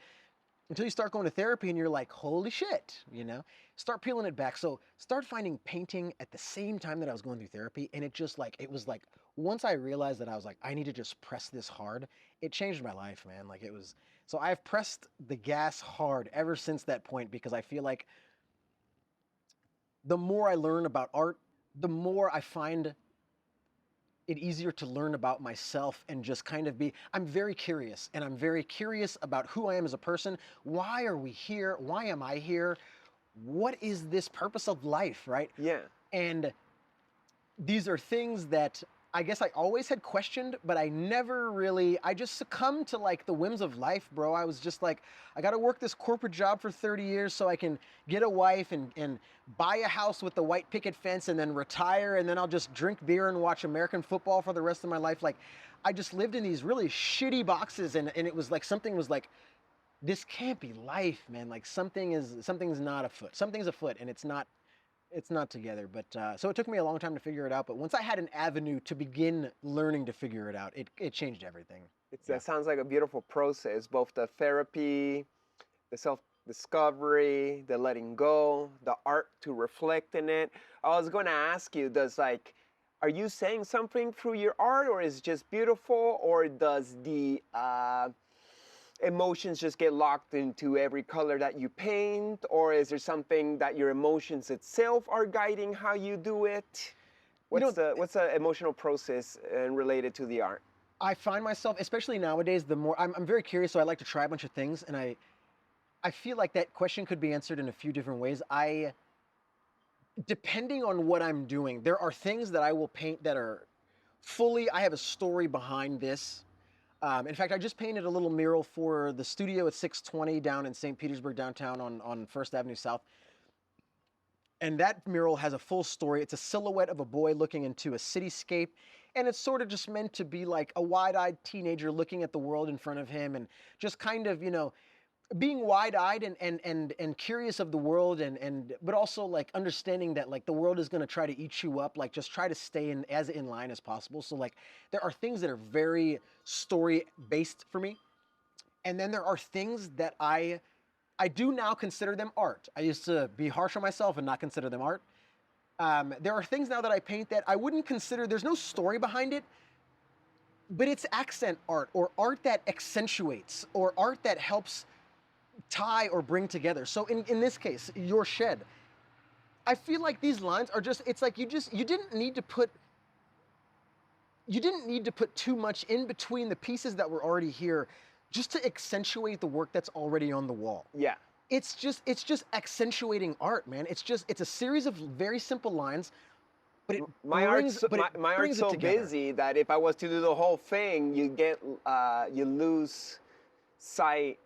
until you start going to therapy and you're like, holy shit, you know, start peeling it back. So start finding painting at the same time that I was going through therapy. And it was like, once I realized that I was like, I need to just press this hard, it changed my life, man. Like so I've pressed the gas hard ever since that point, because I feel like the more I learn about art, the more I find it easier to learn about myself and just kind of I'm very curious, and I'm very curious about who I am as a person. Why are we here? Why am I here? What is this purpose of life, right? Yeah. And these are things that I guess I always had questioned, but I just succumbed to like the whims of life, bro. I was just like, I got to work this corporate job for 30 years so I can get a wife and buy a house with the white picket fence and then retire. And then I'll just drink beer and watch American football for the rest of my life. Like, I just lived in these really shitty boxes. And it was like, something was like, this can't be life, man. Like something's not afoot. Something's afoot, and it's not together. But so it took me a long time to figure it out. But once I had an avenue to begin learning to figure it out, it changed everything. That sounds like a beautiful process, both the therapy, the self-discovery, the letting go, the art to reflect in it. I was going to ask you, are you saying something through your art, or is it just beautiful, or does the emotions just get locked into every color that you paint, or is there something that your emotions itself are guiding how you do it? What's the emotional process related to the art? I find myself, especially nowadays, the more I'm very curious, so I like to try a bunch of things, and I feel like that question could be answered in a few different ways. Depending on what I'm doing, there are things that I will paint that are fully, I have a story behind this. In fact, I just painted a little mural for the studio at 620 down in St. Petersburg downtown on First Avenue South. And that mural has a full story. It's a silhouette of a boy looking into a cityscape. And it's sort of just meant to be like a wide-eyed teenager looking at the world in front of him and just kind of, being wide-eyed and curious of the world but also like understanding that like the world is going to try to eat you up, like just try to stay as in line as possible. So like there are things that are very story based for me, and then there are things that I do now consider them art. I used to be harsh on myself and not consider them art. There are things now that I paint that I wouldn't consider, there's no story behind it, but it's accent art or art that accentuates or art that helps tie or bring together. So in this case, your shed, I feel like these lines are just, it's like you didn't need to put too much in between the pieces that were already here just to accentuate the work that's already on the wall. Yeah. It's just accentuating art, man. It's a series of very simple lines, but my art's so busy that if I was to do the whole thing, you lose sight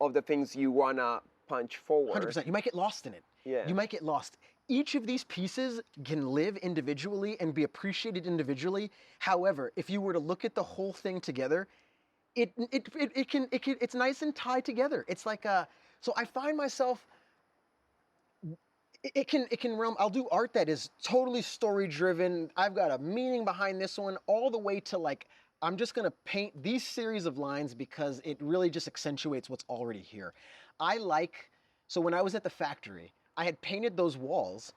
of the things you wanna punch forward. 100%. You might get lost in it. Yeah. You might get lost. Each of these pieces can live individually and be appreciated individually. However, if you were to look at the whole thing together, it's nice and tied together. It's like so I find myself, it can realm. I'll do art that is totally story driven. I've got a meaning behind this one, all the way to like, I'm just gonna paint these series of lines because it really just accentuates what's already here. So when I was at the factory, I had painted those walls,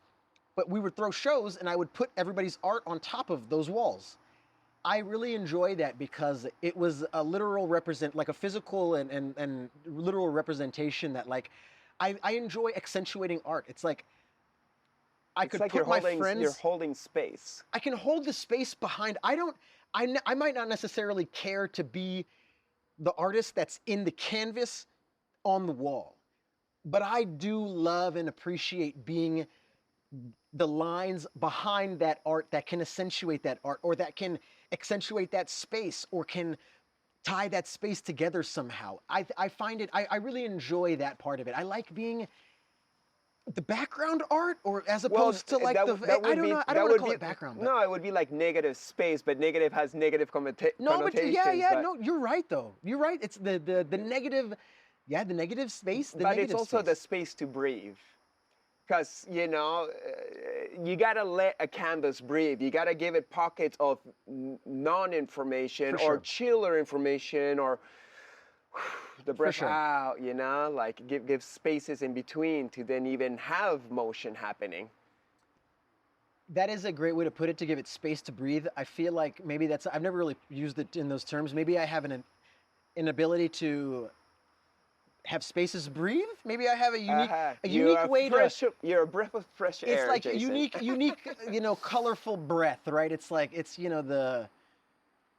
but we would throw shows and I would put everybody's art on top of those walls. I really enjoy that because it was a literal like a physical and literal representation that like, I enjoy accentuating art. It's like, It's like you're holding space. I can hold the space behind. I might not necessarily care to be the artist that's in the canvas on the wall, but I do love and appreciate being the lines behind that art that can accentuate that art, or that can accentuate that space, or can tie that space together somehow. I find it, I really enjoy that part of it. I like being the background art, or as opposed to like I don't want to call it background. No, it would be like negative space, but negative has negative connotations. No, but no, you're right though. You're right. It's the negative, the negative space. But it's also the space to breathe. Because, you gotta let a canvas breathe. You gotta give it pockets of non-information or chiller information or the breath out, like give spaces in between to then even have motion happening. That is a great way to put it, to give it space to breathe. I feel like maybe I've never really used it in those terms. Maybe I have an ability to have spaces breathe. Maybe I have a unique way to. You're a breath of fresh air. It's like Jason. a unique, colorful breath, right? It's like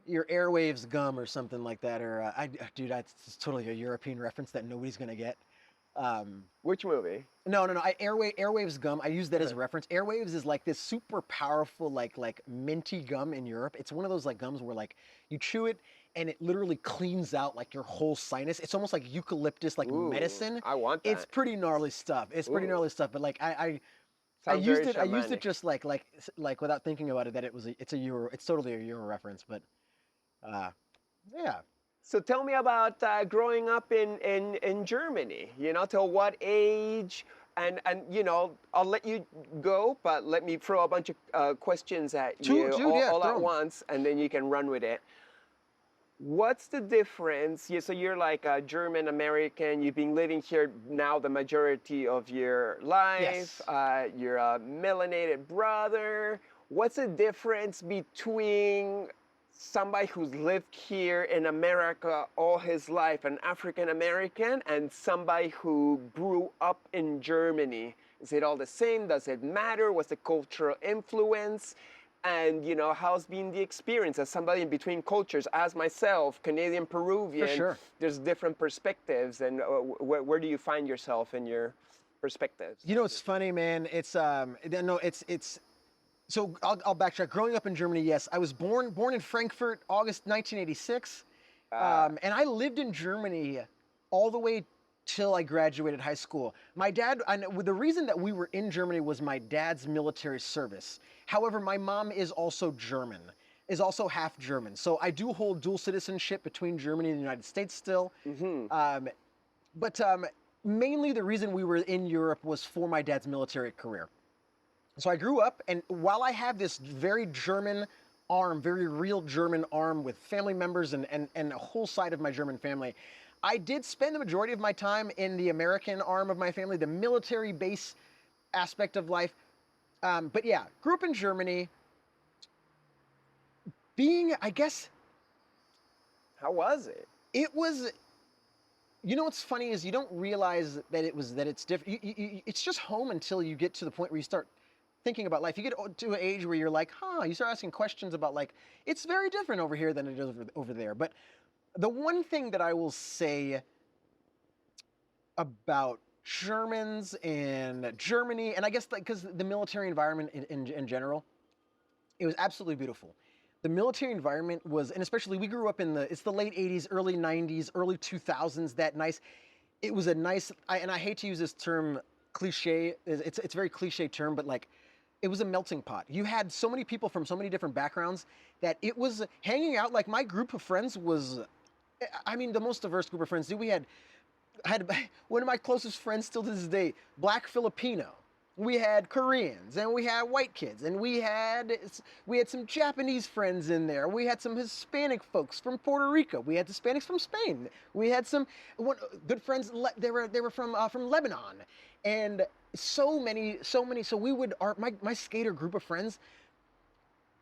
your airwaves gum or something like that. Or it's totally a European reference that nobody's gonna get. Which movie? No. Airwaves gum. I use that as a reference. Airwaves is like this super powerful, like minty gum in Europe. It's one of those like gums where like you chew it and it literally cleans out like your whole sinus. It's almost like eucalyptus, like medicine. I want that. It's pretty gnarly stuff. But like I used it just like without thinking about it, that it's totally a Euro reference. But yeah. So tell me about growing up in Germany. Till what age? And I'll let you go, but let me throw a bunch of questions at you all at once, and then you can run with it. What's the difference? So you're like a German American. You've been living here now the majority of your life. Yes. You're a melanated brother. What's the difference between somebody who's lived here in America all his life, an African American, and somebody who grew up in Germany? Is it all the same? Does it matter? What's the cultural influence? And how's been the experience as somebody in between cultures, as myself, Canadian, Peruvian? For sure. There's different perspectives, and where do you find yourself in your perspectives? It's funny, man. It's no, it's. So I'll backtrack. Growing up in Germany, yes, I was born in Frankfurt, August 1986, and I lived in Germany all the way till I graduated high school. My dad, the reason that we were in Germany was my dad's military service. However, my mom is also German, is also half German. So I do hold dual citizenship between Germany and the United States still. But mainly the reason we were in Europe was for my dad's military career. So I grew up, and while I have this very German arm, very real German arm with family members and a whole side of my German family, I did spend the majority of my time in the American arm of my family, the military base aspect of life. But yeah, grew up in Germany. I guess. How was it? It was. What's funny is you don't realize that it's different. It's just home until you get to the point where you start thinking about life. You get to an age where you're like, you start asking questions about it's very different over here than it is over there. But the one thing that I will say about Germans and Germany, and I guess because the military environment in general, it was absolutely beautiful. The military environment was, and especially we grew up it's the late 80s, early 90s, early 2000s, it was a nice, and I hate to use this term cliche, it's a very cliche term, but it was a melting pot. You had so many people from so many different backgrounds that it was hanging out. My group of friends was, the most diverse group of friends. I had one of my closest friends still to this day, Black Filipino. We had Koreans, and we had white kids, and we had some Japanese friends in there. We had some Hispanic folks from Puerto Rico. We had Hispanics from Spain. We had some good friends. They were from Lebanon, and so many. So we would my skater group of friends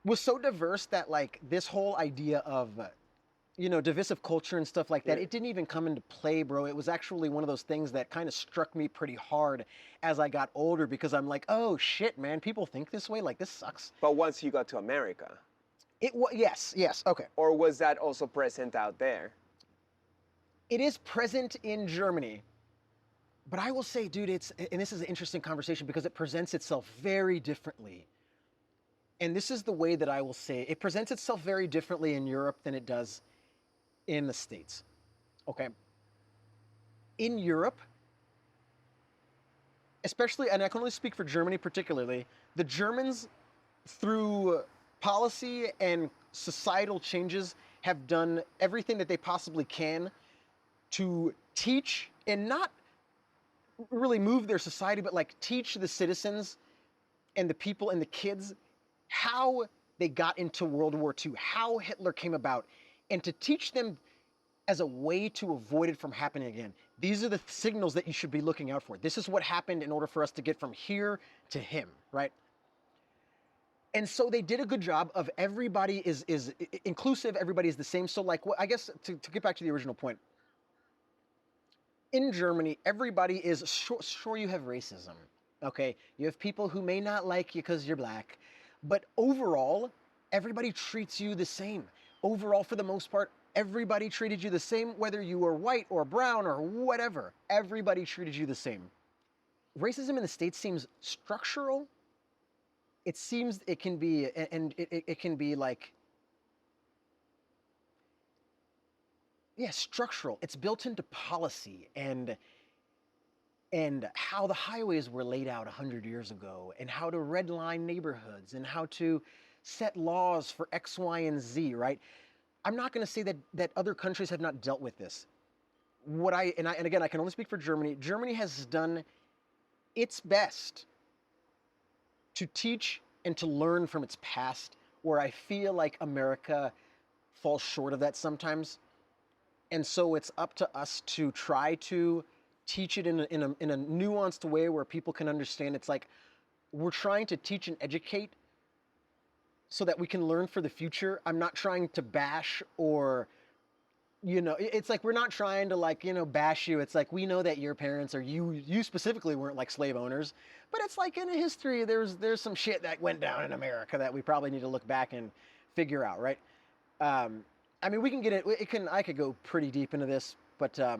was so diverse that this whole idea of divisive culture and stuff like that, it didn't even come into play, bro. It was actually one of those things that kind of struck me pretty hard as I got older, because I'm like, oh shit, man, people think this way? This sucks. But once you got to America. Yes, okay. Or was that also present out there? It is present in Germany. But I will say, dude, and this is an interesting conversation because it presents itself very differently. And this is the way that I will say it presents itself very differently in Europe than it does in the States. Okay. In Europe, especially, and I can only speak for Germany particularly, the Germans, through policy and societal changes, have done everything that they possibly can to teach, and not really move their society, but teach the citizens and the people and the kids how they got into World War II, how Hitler came about, and to teach them as a way to avoid it from happening again. These are the signals that you should be looking out for. This is what happened in order for us to get from here to him, right? And so they did a good job of everybody is inclusive, everybody is the same. So I guess to get back to the original point, in Germany, everybody is, sure you have racism, okay? You have people who may not like you because you're black, but overall, everybody treats you the same. Overall, for the most part, everybody treated you the same, whether you were white or brown or whatever. Everybody treated you the same. Racism in the States seems structural. It seems it can be, and it can be structural. It's built into policy and how the highways were laid out 100 years ago, and how to redline neighborhoods, and how to set laws for X, Y, and Z, right? I'm not going to say that other countries have not dealt with this. And again, I can only speak for Germany. Germany has done its best to teach and to learn from its past, where I feel like America falls short of that sometimes. And so it's up to us to try to teach it in a nuanced way where people can understand. It's we're trying to teach and educate so that we can learn for the future. I'm not trying to bash or it's like we're not trying to like, bash you. It's like we know that your parents or you specifically weren't like slave owners, but it's like in history there's some shit that went down in America that we probably need to look back and figure out, right? I mean, we can get I could go pretty deep into this, but to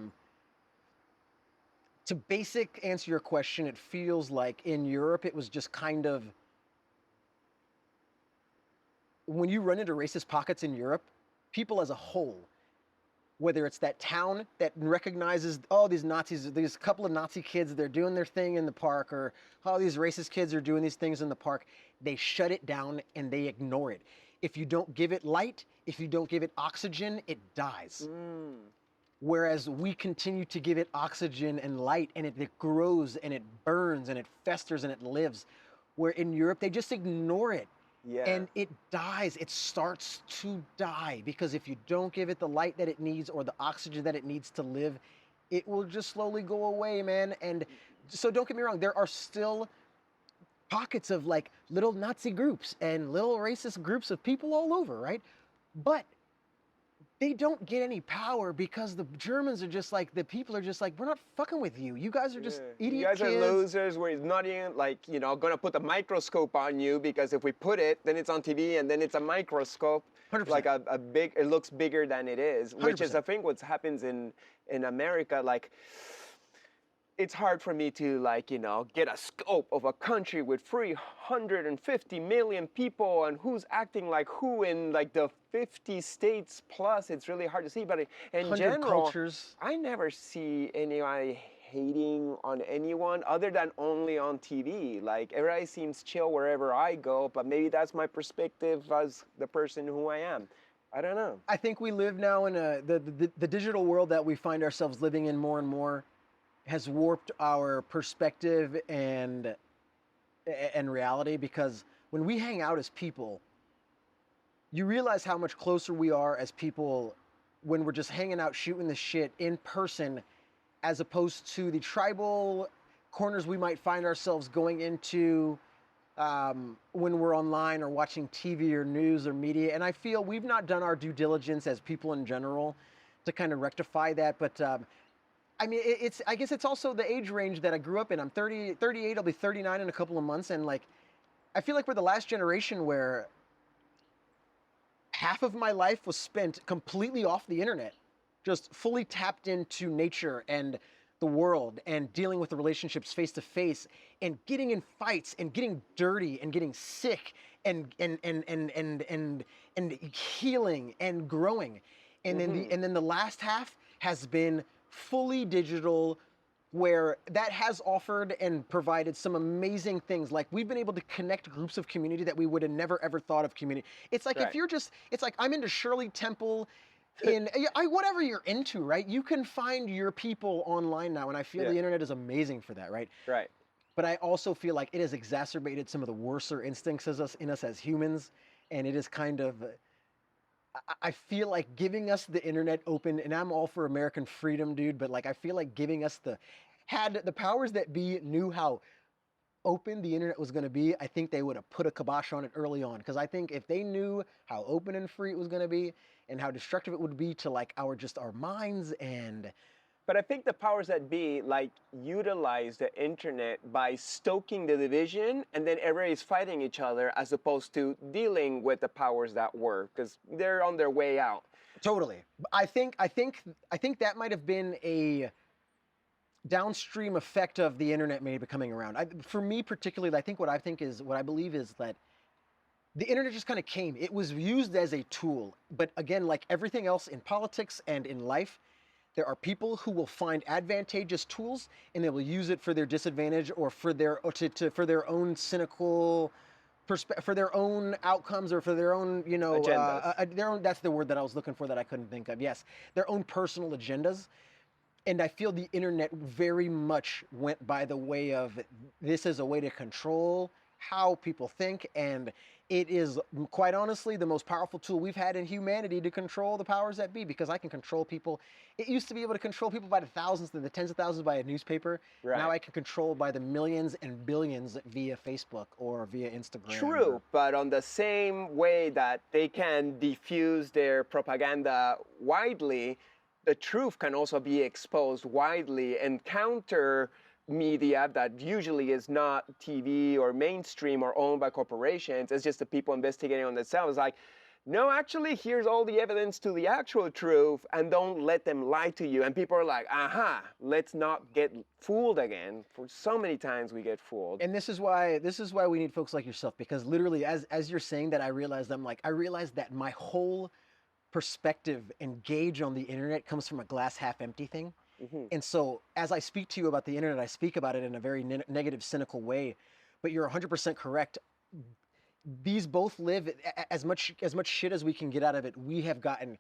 basic answer your question, it feels like in Europe it was just kind of when you run into racist pockets in Europe, people as a whole, whether it's that town that recognizes, oh, these Nazis, these couple of Nazi kids, they're doing their thing in the park, or oh, these racist kids are doing these things in the park, they shut it down and they ignore it. If you don't give it light, if you don't give it oxygen, it dies. Whereas we continue to give it oxygen and light, and it grows and it burns and it festers and it lives. Where in Europe, they just ignore it. Yeah. And it dies. It starts to die because if you don't give it the light that it needs or the oxygen that it needs to live, it will just slowly go away, man. And so don't get me wrong, there are still pockets of like little Nazi groups and little racist groups of people all over, right? But they don't get any power because the Germans are just like, the people are just like, we're not fucking with you. You guys are just idiot You guys kids. are losers. We're not even like, going to put the microscope on you because if we put it, then it's on TV and then it's a microscope. 100%. Like it looks bigger than it is, which is 100%. I think what happens in America. Like, it's hard for me to get a scope of a country with 350 million people and who's acting like who in like the 50 states plus. It's really hard to see, but in general, cultures. I never see anybody hating on anyone other than only on TV. Like everybody seems chill wherever I go, but maybe that's my perspective as the person who I am. I don't know. I think we live now in the digital world that we find ourselves living in more and more has warped our perspective and reality, because when we hang out as people, you realize how much closer we are as people when we're just hanging out shooting the shit in person, as opposed to the tribal corners we might find ourselves going into when we're online or watching TV or news or media. And I feel we've not done our due diligence as people in general to kind of rectify that. But I mean, I guess it's also the age range that I grew up in. I'm 38, I'll be 39 in a couple of months. And like, I feel like we're the last generation where half of my life was spent completely off the internet, just fully tapped into nature and the world and dealing with the relationships face to face and getting in fights and getting dirty and getting sick and healing and growing. And then the last half has been fully digital, where that has offered and provided some amazing things. Like we've been able to connect groups of community that we would have never ever thought of community. It's like if you're just, it's like I'm into Shirley Temple in whatever you're into, right? You can find your people online now, and I feel the internet is amazing for that, right? Right. But I also feel like it has exacerbated some of the worser instincts in us as humans, and it is kind of, I feel like giving us the internet open, and I'm all for American freedom, dude, but like I feel like giving us had the powers that be knew how open the internet was going to be, I think they would have put a kibosh on it early on. Because I think if they knew how open and free it was going to be and how destructive it would be to like our minds and... But I think the powers that be like utilize the internet by stoking the division, and then everybody's fighting each other as opposed to dealing with the powers that were, because they're on their way out. Totally. I think that might have been a downstream effect of the internet maybe coming around. For me particularly, I think what I believe is that the internet just kind of came. It was used as a tool, but again, like everything else in politics and in life, there are people who will find advantageous tools and they will use it for their disadvantage or for their own cynical for their own outcomes or for their own, agendas. That's the word that I was looking for that I couldn't think of. Yes, their own personal agendas. And I feel the internet very much went by the way of this is a way to control how people think, and it is quite honestly the most powerful tool we've had in humanity to control the powers that be, because I can control people. It used to be able to control people by the thousands and the tens of thousands by a newspaper. Right. Now I can control by the millions and billions via Facebook or via Instagram. True, but on the same way that they can diffuse their propaganda widely, the truth can also be exposed widely, and counter media that usually is not TV or mainstream or owned by corporations. It's just the people investigating on themselves. Like, no, actually, here's all the evidence to the actual truth, and don't let them lie to you. And people are like, aha, let's not get fooled again. For so many times we get fooled. And this is why we need folks like yourself, because literally as you're saying that, I realized that my whole perspective and gauge on the internet comes from a glass half empty thing. Mm-hmm. And so as I speak to you about the internet, I speak about it in a very negative, cynical way, but you're 100% correct. These both live as much shit as we can get out of it. We have gotten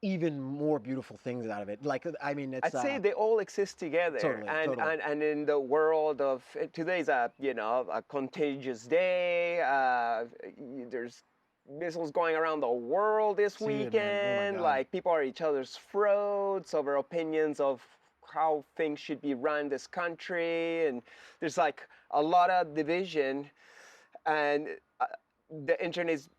even more beautiful things out of it. Like, I mean, it's... I'd say they all exist together. Totally, totally. And in the world of, today's a contagious day. There's missiles going around the world this weekend. Man. Oh my God. Like, people are at each other's throats over opinions of how things should be run this country. And there's like a lot of division. And the internet is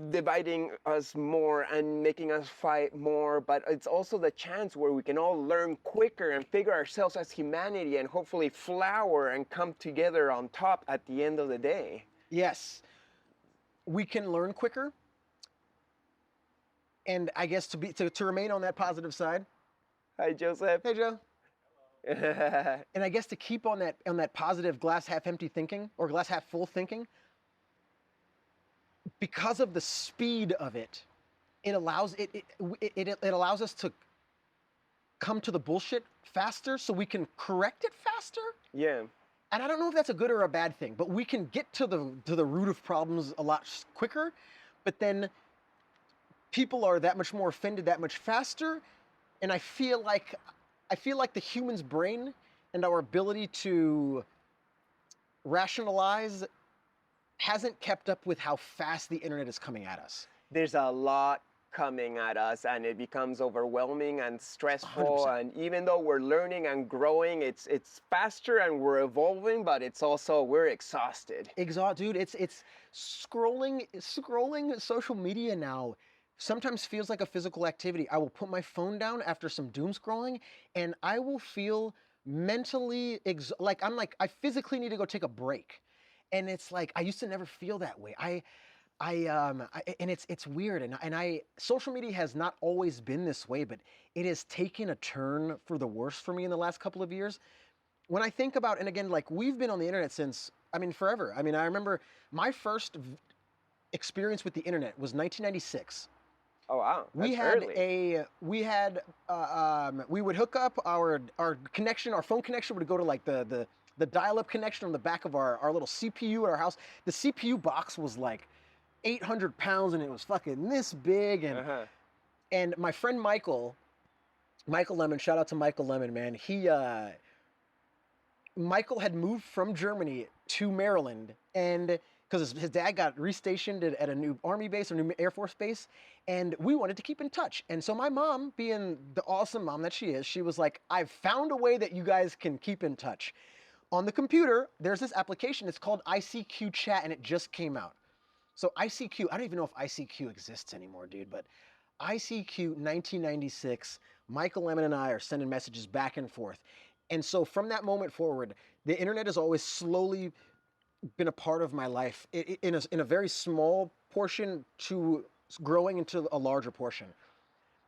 dividing us more and making us fight more, but it's also the chance where we can all learn quicker and figure ourselves as humanity and hopefully flower and come together on top at the end of the day. Yes, we can learn quicker. And I guess to remain on that positive side. Hi, Joseph. Hey, Joe. And I guess to keep on that positive glass half empty thinking or glass half full thinking, because of the speed of it, it allows us to come to the bullshit faster, so we can correct it faster. Yeah. And I don't know if that's a good or a bad thing, but we can get to the root of problems a lot quicker. But then people are that much more offended that much faster, and I feel like the human's brain and our ability to rationalize hasn't kept up with how fast the internet is coming at us. There's a lot coming at us, and it becomes overwhelming and stressful. 100%. And even though we're learning and growing, it's faster and we're evolving, but it's also, we're exhausted. Dude, it's scrolling social media now sometimes feels like a physical activity. I will put my phone down after some doom scrolling, and I will feel mentally I physically need to go take a break. And it's like, I used to never feel that way. And it's weird. And social media has not always been this way, but it has taken a turn for the worse for me in the last couple of years. When I think about, and again, like, we've been on the internet since, forever. I remember my first experience with the internet was 1996. Oh wow! We would hook up our connection, our phone connection would go to like the dial-up connection on the back of our little CPU at our house. The CPU box was like 800 pounds, and it was fucking this big. And and my friend Michael Lemon, shout out to Michael Lemon, man. Michael had moved from Germany to Maryland, and because his dad got restationed at a new Army base or new Air Force base, and we wanted to keep in touch. And so my mom, being the awesome mom that she is, she was like, I've found a way that you guys can keep in touch. On the computer, there's this application, it's called ICQ Chat, and it just came out. So ICQ, I don't even know if ICQ exists anymore, dude, but ICQ 1996, Michael Lemon and I are sending messages back and forth. And so from that moment forward, the internet has always slowly been a part of my life in a very small portion to growing into a larger portion,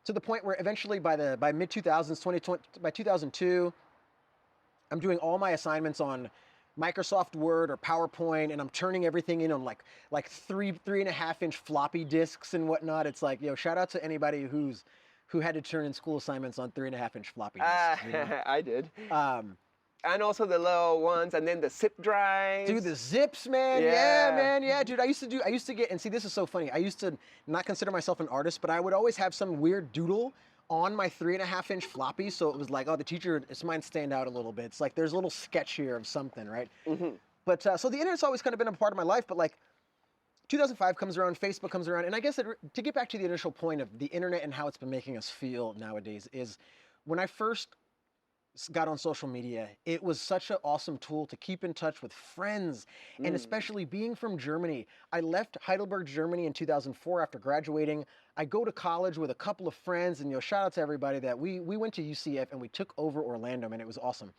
to the point where eventually by mid-2000s, by 2002, I'm doing all my assignments on Microsoft Word or PowerPoint, and I'm turning everything in on like 3.5-inch floppy disks and whatnot. It's like, shout out to anybody who had to turn in school assignments on 3.5-inch floppy disks. I did. And also the little ones, and then the zip drives. Dude, the zips, man. Yeah, man. Yeah, dude. I used to get, and see, this is so funny. I used to not consider myself an artist, but I would always have some weird doodle on my 3.5-inch floppy. So it was like, oh, the teacher, it's mine stand out a little bit. It's like, there's a little sketch here of something, right? Mm-hmm. But so the internet's always kind of been a part of my life, but like, 2005 comes around, Facebook comes around, and I guess to get back to the initial point of the internet and how it's been making us feel nowadays is when I first got on social media, it was such an awesome tool to keep in touch with friends, and especially being from Germany. I left Heidelberg, Germany in 2004 after graduating. I go to college with a couple of friends, and shout out to everybody that we went to UCF and we took over Orlando, man. It was awesome.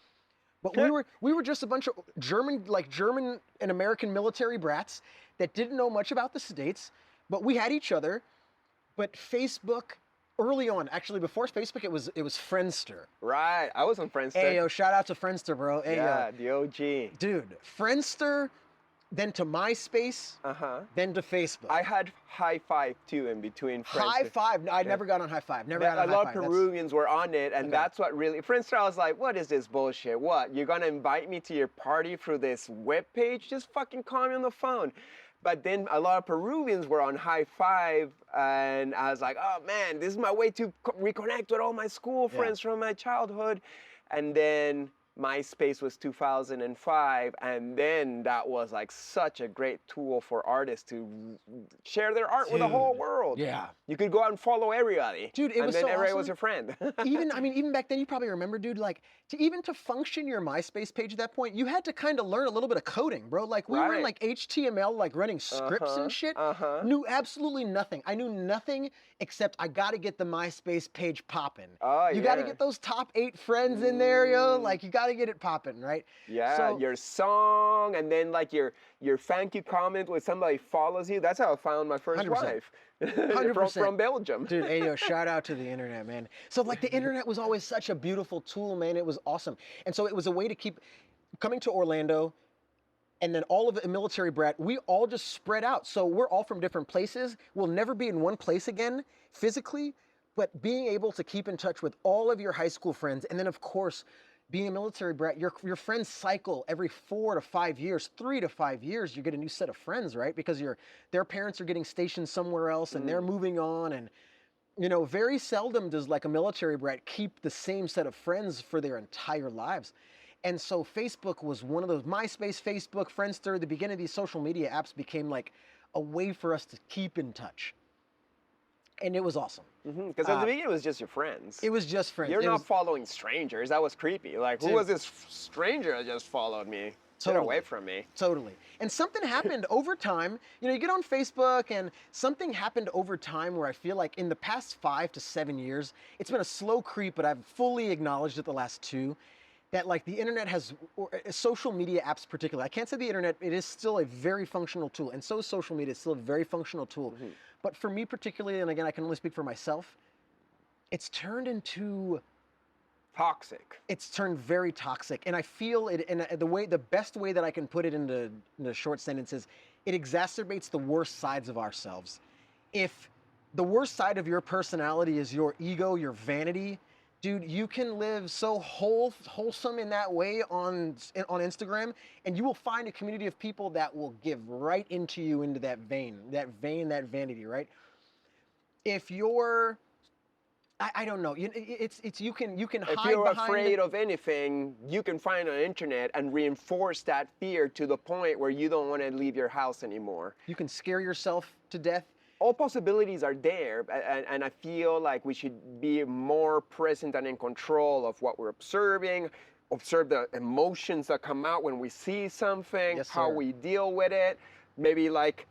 But we were just a bunch of German and American military brats that didn't know much about the States, but we had each other. But Facebook, early on, actually before Facebook, it was Friendster. Right, I was on Friendster. Hey, yo, shout out to Friendster, bro. Hey, yeah, the OG. Dude, Friendster, then to MySpace, then to Facebook. I had High Five too in between Friendster. High Five, I never got on High Five. Never got on High Five. A lot of Peruvians were on it, and that's what really, Friendster, I was like, what is this bullshit? What, you're gonna invite me to your party through this webpage? Just fucking call me on the phone. But then a lot of Peruvians were on High Five, and I was like, oh man, this is my way to reconnect with all my school friends from my childhood. And then MySpace was 2005, and then that was like such a great tool for artists to share their art with the whole world. Yeah. You could go out and follow everybody. Dude, it was so and then everybody awesome. was your friend. Even back then, you probably remember, dude, like, to function your MySpace page at that point, you had to kind of learn a little bit of coding, bro. Like, we were in, like, HTML, like, running scripts and shit. Knew absolutely nothing. I knew nothing except I got to get the MySpace page popping. Oh, you got to get those top 8 friends in there, yo. Like, you got to get it popping, right? Yeah, so, your song, and then, like, your thank you comment when somebody follows you. That's how I found my first 100%. wife. 100%. From Belgium. Dude, hey, yo, shout out to the internet, man. So, like, the internet was always such a beautiful tool, man. It was awesome. And so it was a way to keep coming to Orlando, and then all of the military brat, we all just spread out. So we're all from different places. We'll never be in one place again physically, but being able to keep in touch with all of your high school friends, and then, of course, being a military brat, your friends cycle every 4 to 5 years, 3 to 5 years, you get a new set of friends, right? Because their parents are getting stationed somewhere else and they're moving on. And, very seldom does like a military brat keep the same set of friends for their entire lives. And so Facebook was one of those, MySpace, Facebook, Friendster, the beginning of these social media apps became like a way for us to keep in touch. And it was awesome. Because at the beginning, it was just your friends. It was just friends. You're not following strangers. That was creepy. Like, who was this stranger that just followed me? Get away from me. Totally. And something happened over time. You get on Facebook, and something happened over time where I feel like in the past 5 to 7 years, it's been a slow creep, but I've fully acknowledged it the last 2, that like the internet has, or social media apps particularly, I can't say the internet, it is still a very functional tool, and so is social media, it's still a very functional tool. But for me particularly, and again, I can only speak for myself, it's turned into toxic. It's turned very toxic, and I feel it. And the best way that I can put it into short sentences, it exacerbates the worst sides of ourselves. If the worst side of your personality is your ego, your vanity, dude, you can live so wholesome in that way on Instagram, and you will find a community of people that will give right into you, into that vein, that vanity, right? If you're, I don't know, it's you can hide behind. If you're afraid of anything, you can find on the internet and reinforce that fear to the point where you don't want to leave your house anymore. You can scare yourself to death. All possibilities are there, and I feel like we should be more present and in control of what we're observing, observe the emotions that come out when we see something, how we deal with it, maybe like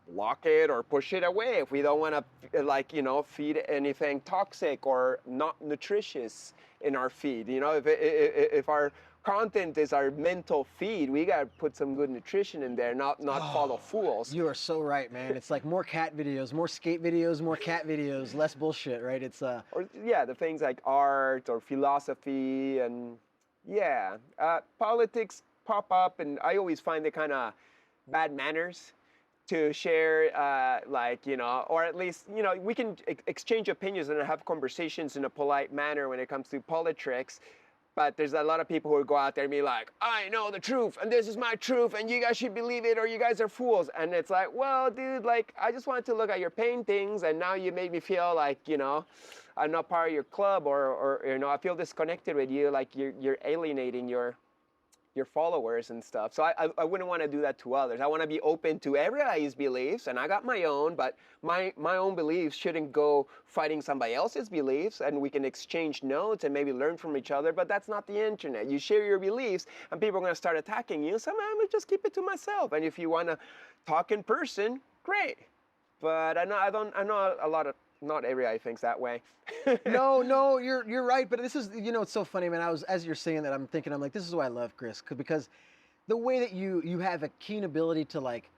block it or push it away if we don't want to, feed anything toxic or not nutritious in our feed. If our content is our mental feed, we gotta put some good nutrition in there, not follow fools. You are so right, man. It's like more cat videos, more skate videos, more cat videos, less bullshit, right? It's or the things like art or philosophy and politics pop up, and I always find it kind of bad manners to share, or at least, we can exchange opinions and have conversations in a polite manner when it comes to politics. But there's a lot of people who go out there and be like, I know the truth, and this is my truth, and you guys should believe it, or you guys are fools. And it's like, well, dude, like, I just wanted to look at your paintings, and now you made me feel like, I'm not part of your club, or I feel disconnected with you, like you're alienating your your followers and stuff. So I wouldn't want to do that to others. I want to be open to everybody's beliefs, and I got my own, but my own beliefs shouldn't go fighting somebody else's beliefs, and we can exchange notes and maybe learn from each other, but that's not the internet. You share your beliefs, and people are going to start attacking you, so I'm going to just keep it to myself. And if you want to talk in person, great. But I know a lot of, not everybody thinks that way. No, you're right. But this is, it's so funny, man. As you're saying that, I'm thinking, I'm like, this is why I love Chris, because the way that you have a keen ability to like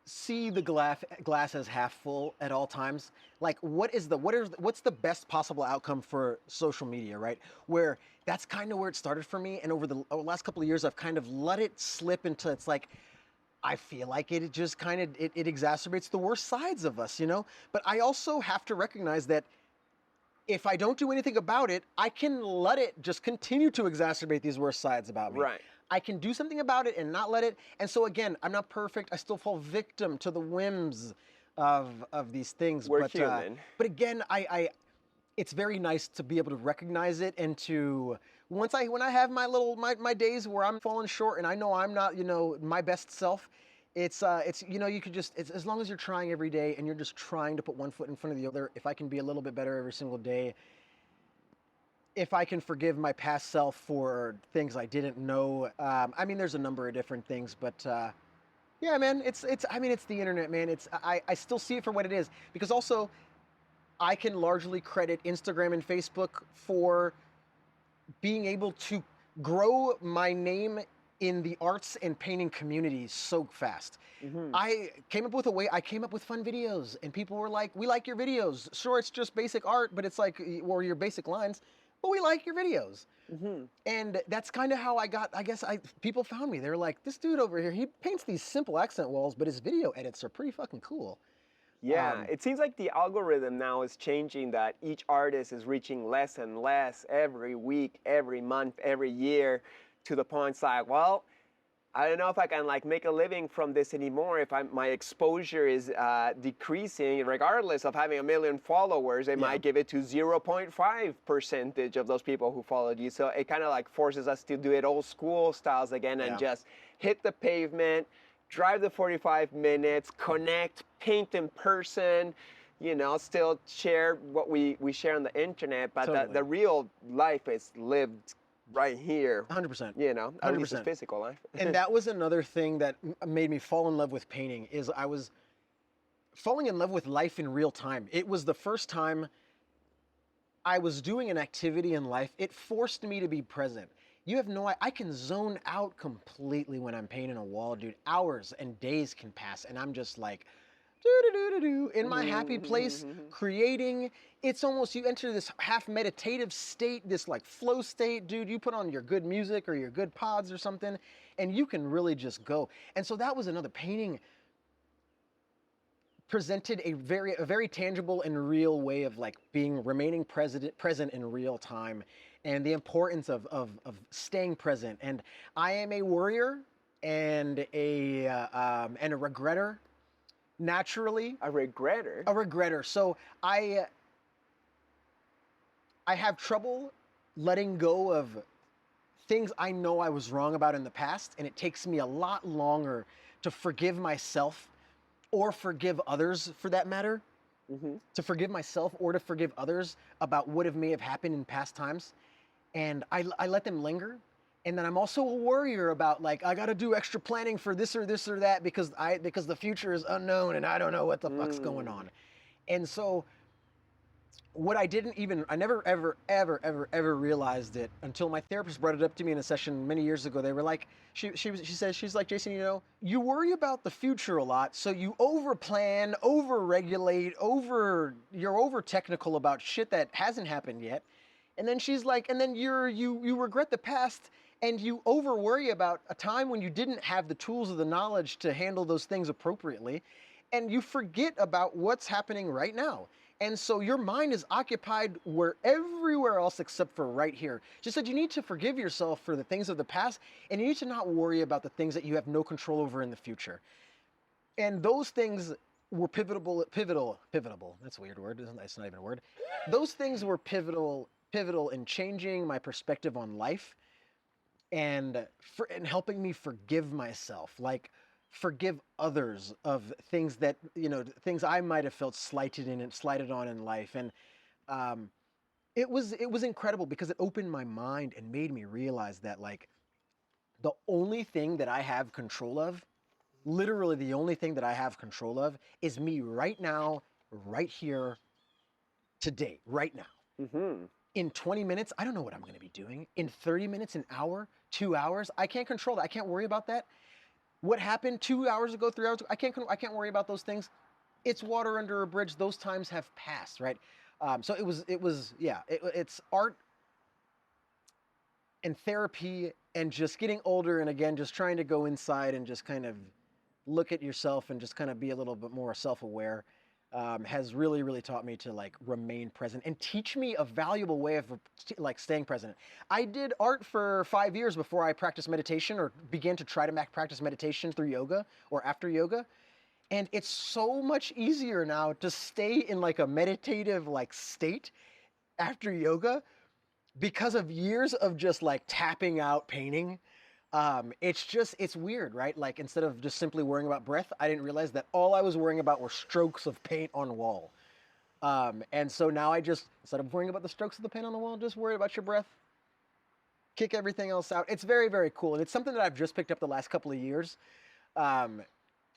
see the glass as half full at all times. Like, what's the best possible outcome for social media, right? Where that's kind of where it started for me, and over the last couple of years, I've kind of let it slip into, it's like, I feel like it just kind of, it exacerbates the worst sides of us, But I also have to recognize that if I don't do anything about it, I can let it just continue to exacerbate these worst sides about me. Right. I can do something about it and not let it. And so again, I'm not perfect. I still fall victim to the whims of these things. We're human. But again, it's very nice to be able to recognize it, and to when I have my days where I'm falling short and I know I'm not my best self, it's you could just, it's as long as you're trying every day and you're just trying to put one foot in front of the other. If I can be a little bit better every single day, if I can forgive my past self for things I didn't know, there's a number of different things, but yeah, man, it's the internet, man. I still see it for what it is, because also I can largely credit Instagram and Facebook for being able to grow my name in the arts and painting community so fast. Mm-hmm. I came up with fun videos, and people were like, we like your videos. Sure, it's just basic art, but it's like, or your basic lines, but we like your videos. Mm-hmm. And that's kind of how people found me. They're like, this dude over here, he paints these simple accent walls, but his video edits are pretty fucking cool. Yeah, it seems like the algorithm now is changing, that each artist is reaching less and less every week, every month, every year, to the point it's like, well, I don't know if I can like make a living from this anymore. If my exposure is decreasing, regardless of having 1 million followers, they might give it to 0.5% of those people who followed you. So it kind of like forces us to do it old school styles again, and just hit the pavement, drive the 45 minutes, connect, paint in person, still share what we share on the internet, but Totally. the real life is lived right here. 100%. At least it's physical life. And that was another thing that made me fall in love with painting, is I was falling in love with life in real time. It was the first time I was doing an activity in life. It forced me to be present. You have no idea. I can zone out completely when I'm painting a wall, dude. Hours and days can pass, and I'm just like, in my happy place, creating. It's almost, you enter this half meditative state, this like flow state, dude. You put on your good music or your good pods or something, and you can really just go. And so that was another, painting presented a very tangible and real way of like remaining present in real time, and the importance of staying present. And I am a worrier and a regretter. Naturally. A regretter? A regretter. So I have trouble letting go of things I know I was wrong about in the past, and it takes me a lot longer to forgive myself or forgive others, for that matter. Mm-hmm. To forgive myself or to forgive others about what may have happened in past times. And I let them linger. And then I'm also a worrier about, like, I got to do extra planning for this or that because the future is unknown and I don't know what the fuck's going on. And so what I never ever realized it until my therapist brought it up to me in a session many years ago. They were like, she said, she's like, Jason, you worry about the future a lot, so you overplan, overregulate, you're over technical about shit that hasn't happened yet. And then she's like, and then you regret the past, and you over worry about a time when you didn't have the tools or the knowledge to handle those things appropriately, and you forget about what's happening right now. And so your mind is occupied everywhere else except for right here. She said you need to forgive yourself for the things of the past, and you need to not worry about the things that you have no control over in the future. And those things were pivotal. That's a weird word. It's not even a word. Those things were pivotal in changing my perspective on life. and helping me forgive myself, like forgive others of things that, things I might have felt slighted on in life. And um, it was incredible because it opened my mind and made me realize that, like, the only thing that I have control of, literally the only thing that I have control of, is me right now, right here, today, right now. Mm-hmm. In 20 minutes, I don't know what I'm going to be doing. In 30 minutes, an hour, 2 hours, I can't control that. I can't worry about that. What happened 2 hours ago, 3 hours ago, I can't worry about those things. It's water under a bridge. Those times have passed, right? So it's art and therapy and just getting older, and again, just trying to go inside and just kind of look at yourself and just kind of be a little bit more self-aware, has really, really taught me to, like, remain present and teach me a valuable way of, like, staying present. I did art for 5 years before I practiced meditation or began to try to practice meditation through yoga or after yoga. And it's so much easier now to stay in, like, a meditative, like, state after yoga because of years of just, like, tapping out painting. It's weird, right? Like, instead of just simply worrying about breath, I didn't realize that all I was worrying about were strokes of paint on wall. And so now I just, instead of worrying about the strokes of the paint on the wall, just worry about your breath. Kick everything else out. It's very, very cool. And it's something that I've just picked up the last couple of years.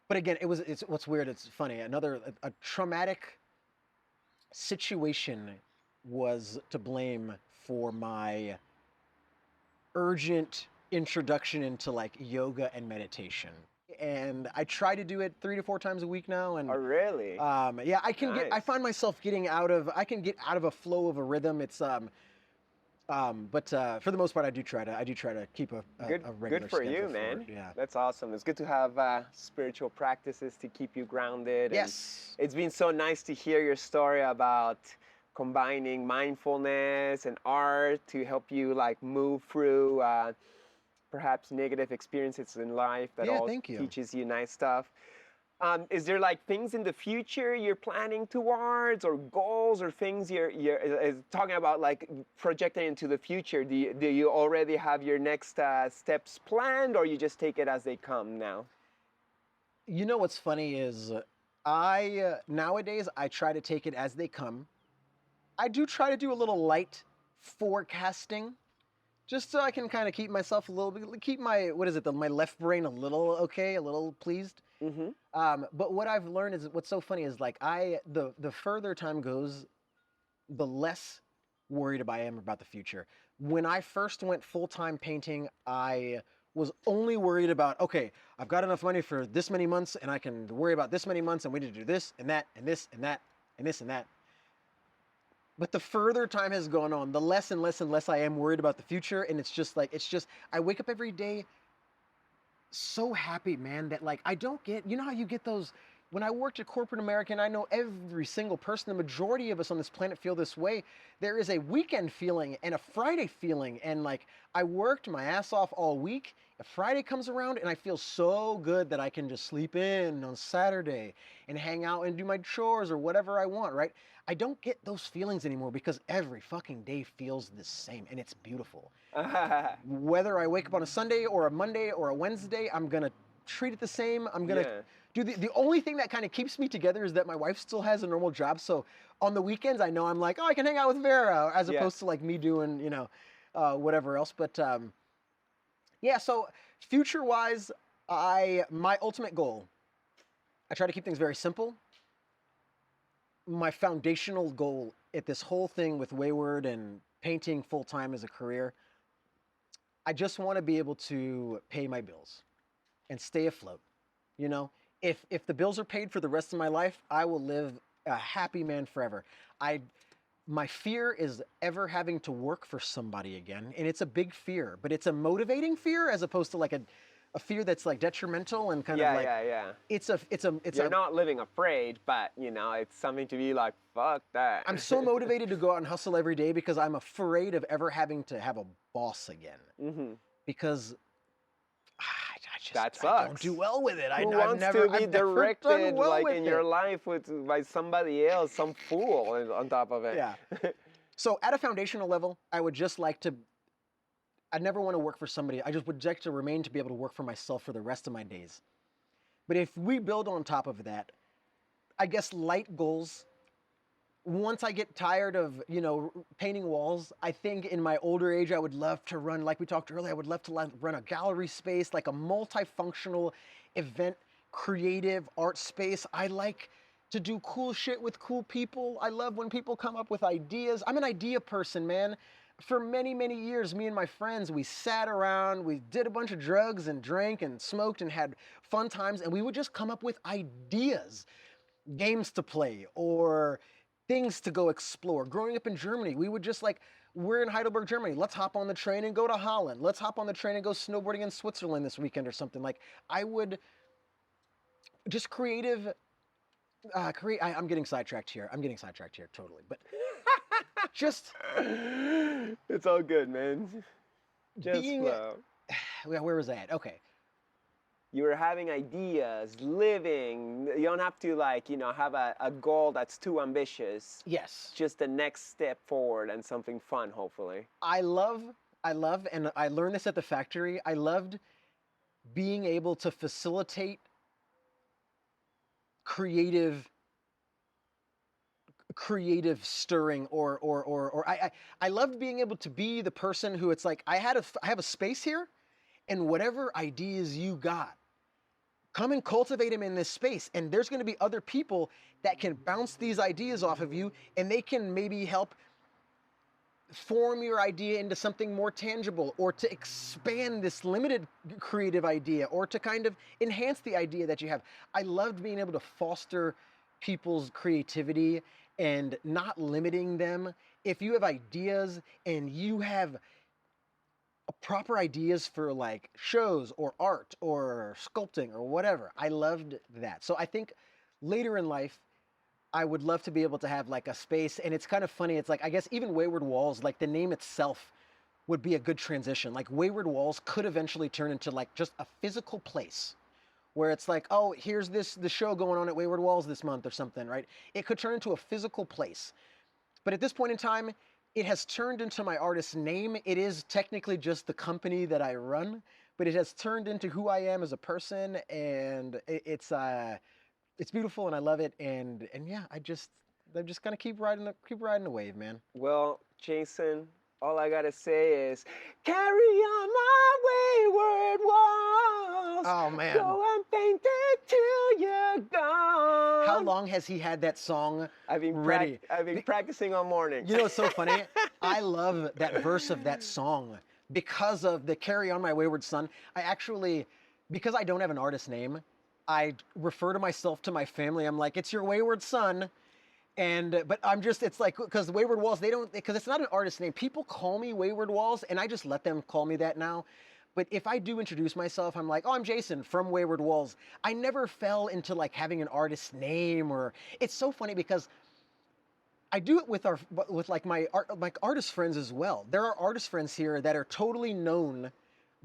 But again, it's what's weird, it's funny. A traumatic situation was to blame for my urgent introduction into, like, yoga and meditation. And I try to do it 3 to 4 times a week now. And Oh, really? yeah, I find myself I can get out of a flow of a rhythm. It's but for the most part, I do try to keep a regular good for you, schedule man. it. Yeah. That's awesome. It's good to have spiritual practices to keep you grounded. Yes. And it's been so nice to hear your story about combining mindfulness and art to help you, like, move through perhaps negative experiences in life that all thank you. teaches you nice stuff. Is there, like, things in the future you're planning towards, or goals, or things you're talking about, like, projecting into the future? Do you already have your next steps planned, or you just take it as they come now? You know what's funny is nowadays I try to take it as they come. I do try to do a little light forecasting, just so I can kind of keep myself keep my my left brain a little pleased. Mm-hmm. But what I've learned is, what's so funny is, like, the further time goes, the less worried I am about the future. When I first went full-time painting, I was only worried about, okay, I've got enough money for this many months, and I can worry about this many months, and we need to do this and that and this and that and this and that. But the further time has gone on, the less and less and less I am worried about the future. And it's just I wake up every day so happy, man, that, like, I don't get, you know how you get those, when I worked at corporate America, and I know every single person, the majority of us on this planet feel this way, there is a weekend feeling and a Friday feeling. And, like, I worked my ass off all week. A Friday comes around and I feel so good that I can just sleep in on Saturday and hang out and do my chores or whatever I want, right? I don't get those feelings anymore because every fucking day feels the same, and it's beautiful. Whether I wake up on a Sunday or a Monday or a Wednesday, I'm gonna treat it the same. I'm gonna do the only thing that kind of keeps me together is that my wife still has a normal job. So on the weekends, I know I'm like, oh, I can hang out with Vera, as opposed to, like, me doing, whatever else. But yeah, so future-wise, my ultimate goal, I try to keep things very simple. My foundational goal at this whole thing with Wayward and painting full-time as a career, I just want to be able to pay my bills and stay afloat. If the bills are paid for the rest of my life, I will live a happy man forever. My fear is ever having to work for somebody again, and it's a big fear, but it's a motivating fear as opposed to, like, a fear that's, like, detrimental and kind of like You're not living afraid, but it's something to be like, fuck that. I'm so motivated to go out and hustle every day because I'm afraid of ever having to have a boss again. Mm-hmm. Because that sucks. I don't do well with it. Who wants to be directed in your life by somebody else, some fool on top of it? Yeah. So at a foundational level, I would just like to I never want to work for somebody. I just would like to remain to be able to work for myself for the rest of my days. But if we build on top of that, I guess light goals. Once I get tired of, painting walls, I think in my older age, I would love to run, like we talked earlier, I would love to run a gallery space, like a multifunctional event, creative art space. I like to do cool shit with cool people. I love when people come up with ideas. I'm an idea person, man. For many, many years, me and my friends, we sat around, we did a bunch of drugs and drank and smoked and had fun times, and we would just come up with ideas, games to play or things to go explore. Growing up in Germany, we would just we're in Heidelberg, Germany. Let's hop on the train and go to Holland. Let's hop on the train and go snowboarding in Switzerland this weekend or something. Like I would just I'm getting sidetracked here. Totally. But just it's all good, man. Just flow. Where was I at? Okay. You were having ideas, living. You don't have to have a goal that's too ambitious. Yes. Just the next step forward and something fun, hopefully. I love, and I learned this at the factory. I loved being able to facilitate creative stirring or I loved being able to be the person who it's like I have a space here, and whatever ideas you got, come and cultivate them in this space, and there's going to be other people that can bounce these ideas off of you, and they can maybe help form your idea into something more tangible, or to expand this limited creative idea, or to kind of enhance the idea that you have. I loved being able to foster people's creativity and not limiting them. If you have ideas and you have proper ideas for like shows or art or sculpting or whatever, I loved that. So I think later in life, I would love to be able to have like a space. And it's kind of funny. It's like, I guess even Wayward Walls, like the name itself would be a good transition. Like Wayward Walls could eventually turn into like just a physical place where it's like, oh, here's the show going on at Wayward Walls this month or something, right? It could turn into a physical place. But at this point in time, it has turned into my artist's name. It is technically just the company that I run, but it has turned into who I am as a person, and it's beautiful, and I love it, and yeah, I'm just gonna keep riding the wave, man. Well, Jason, all I gotta say is, carry on my wayward walls. Oh man. Go and paint it till you're gone. How long has he had that song ready? I've been practicing all morning. You know what's so funny? I love that verse of that song because of the Carry On My Wayward Son. Because I don't have an artist name, I refer to myself to my family. I'm like, it's your wayward son. But it's like, because Wayward Walls, because it's not an artist name. People call me Wayward Walls, and I just let them call me that now. But if I do introduce myself, I'm like, oh, I'm Jason from Wayward Walls. I never fell into like having an artist name, or it's so funny because I do it with my artist friends as well. There are artist friends here that are totally known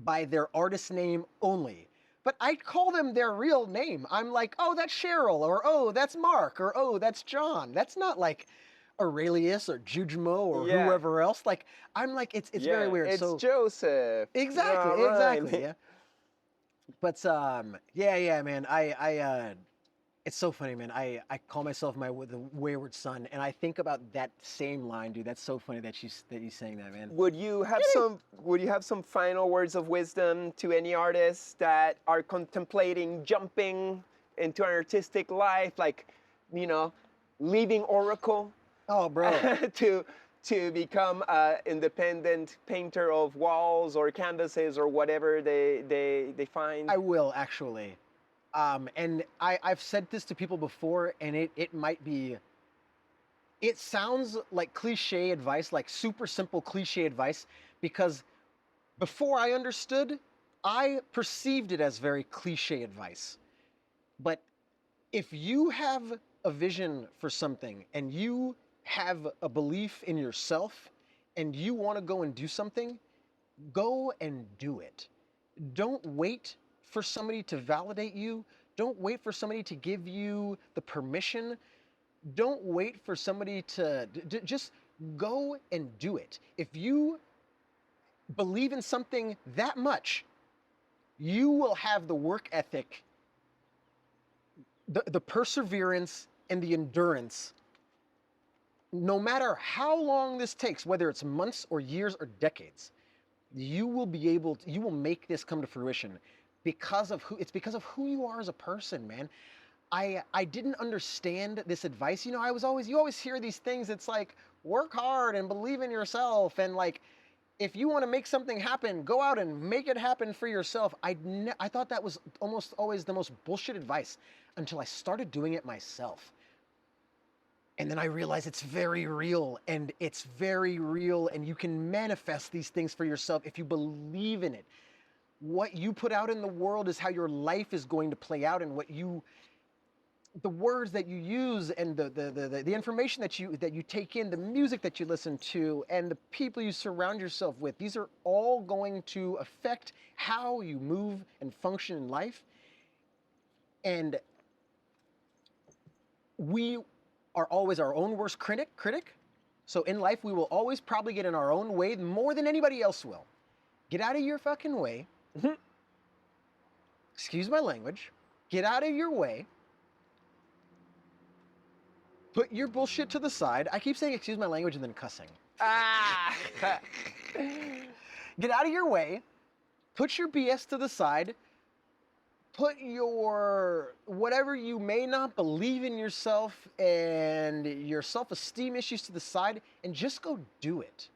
by their artist name only. But I call them their real name. I'm like, oh, that's Cheryl, or oh, that's Mark, or oh, that's John. That's not like Aurelius or Jujmo or whoever else. Like, I'm like, it's very weird. It's Joseph. Exactly, right. exactly. Yeah. But yeah, man. It's so funny, man. I call myself the wayward son, and I think about that same line, dude. That's so funny that he's saying that, man. Would you have some final words of wisdom to any artists that are contemplating jumping into an artistic life, like, leaving Oracle? Oh, bro. to become an independent painter of walls or canvases or whatever they find? I will, actually. And I've said this to people before, and it sounds like cliche advice, like super simple cliche advice, because before I understood, I perceived it as very cliche advice. But if you have a vision for something, and you have a belief in yourself, and you want to go and do something, go and do it. Don't wait for somebody to validate you. Don't wait for somebody to give you the permission. Don't wait for somebody to just go and do it. If you believe in something that much, you will have the work ethic, the perseverance, and the endurance. No matter how long this takes, whether it's months or years or decades, you will make this come to fruition because of who you are as a person, man. I didn't understand this advice. You always hear these things. It's like, work hard and believe in yourself. And like, if you want to make something happen, go out and make it happen for yourself. I thought that was almost always the most bullshit advice until I started doing it myself. And then I realized it's very real, and you can manifest these things for yourself if you believe in it. What you put out in the world is how your life is going to play out, and the words that you use, and the information that you take in, the music that you listen to, and the people you surround yourself with, these are all going to affect how you move and function in life. And we are always our own worst critic. So in life, we will always probably get in our own way more than anybody else will. Get out of your fucking way. Excuse my language. Get out of your way. Put your bullshit to the side. I keep saying excuse my language and then cussing. Get out of your way. Put your BS to the side. Put your whatever you may not believe in yourself and your self-esteem issues to the side, and just go do it.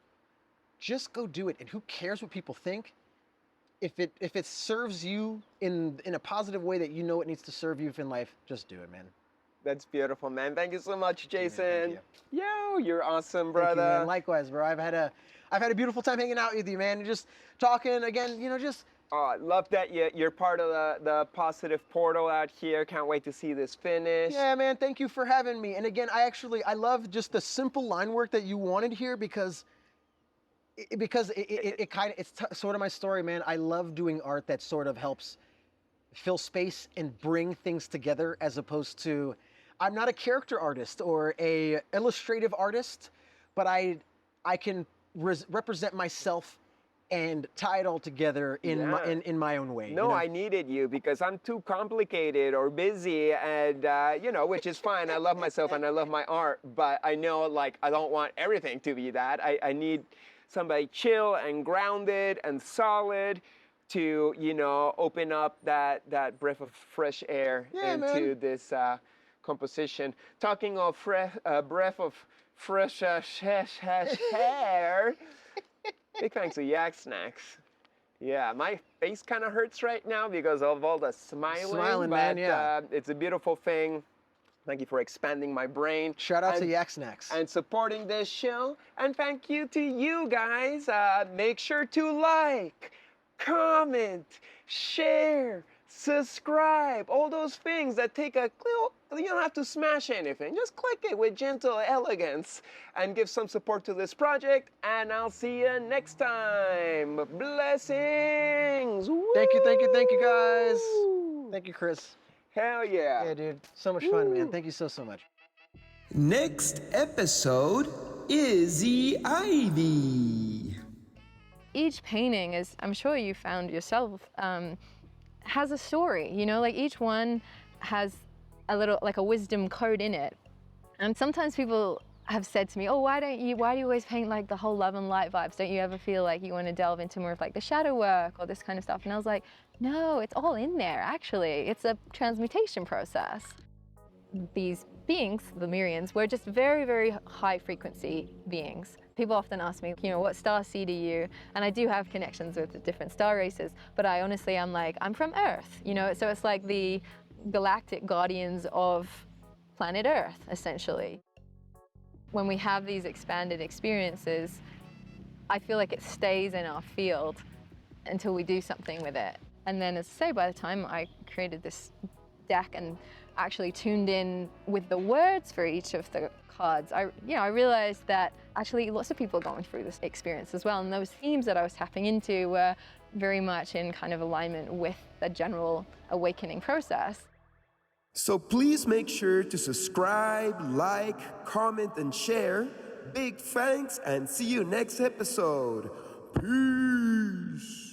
Just go do it. And who cares what people think? If it serves you in a positive way that you know it needs to serve you in life, just do it, man. That's beautiful, man. Thank you so much, Jason. Thank you. Yo, you're awesome, brother. Thank you, man. Likewise, bro. I've had a beautiful time hanging out with you, man. Just talking again, just. Oh, I love that you're part of the positive portal out here. Can't wait to see this finish. Yeah, man. Thank you for having me. And again, I love just the simple line work that you wanted here because it's sort of my story, man. I love doing art that sort of helps fill space and bring things together, as opposed to, I'm not a character artist or a illustrative artist, but I can represent myself and tie it all together in my own way. No, I needed you because I'm too complicated or busy, and which is fine. I love myself and I love my art, but I know, like, I don't want everything to be that. I need somebody chill and grounded and solid to, open up that breath of fresh air into this composition. Talking of breath of fresh air. Big thanks to YAK SNACS. Yeah, my face kind of hurts right now because of all the smiling, but man, yeah. It's a beautiful thing. Thank you for expanding my brain. Shout out to YAK SNACS. And supporting this show. And thank you to you guys. Make sure to like, comment, share, subscribe, all those things that take a little, you don't have to smash anything. Just click it with gentle elegance and give some support to this project. And I'll see you next time. Blessings. Thank you guys. Thank you, Chris. Hell yeah. Yeah, dude. So much fun, man. Thank you so much. Next episode, Izzy Ivy. Each painting, as I'm sure you found yourself, has a story, like each one has a little, like a wisdom code in it. And sometimes people have said to me, oh, why do you always paint like the whole love and light vibes? Don't you ever feel like you want to delve into more of like the shadow work or this kind of stuff? And I was like, no, it's all in there, actually. It's a transmutation process. These beings, the Lemurians, were just very, very high frequency beings. People often ask me, what star seed are you? And I do have connections with the different star races, but I honestly am like, I'm from Earth, so it's like the galactic guardians of planet Earth, essentially. When we have these expanded experiences, I feel like it stays in our field until we do something with it. And then, as I say, by the time I created this deck and actually tuned in with the words for each of the cards, I realized that actually lots of people are going through this experience as well. And those themes that I was tapping into were very much in kind of alignment with the general awakening process. So please make sure to subscribe, like, comment, and share. Big thanks, and see you next episode. Peace.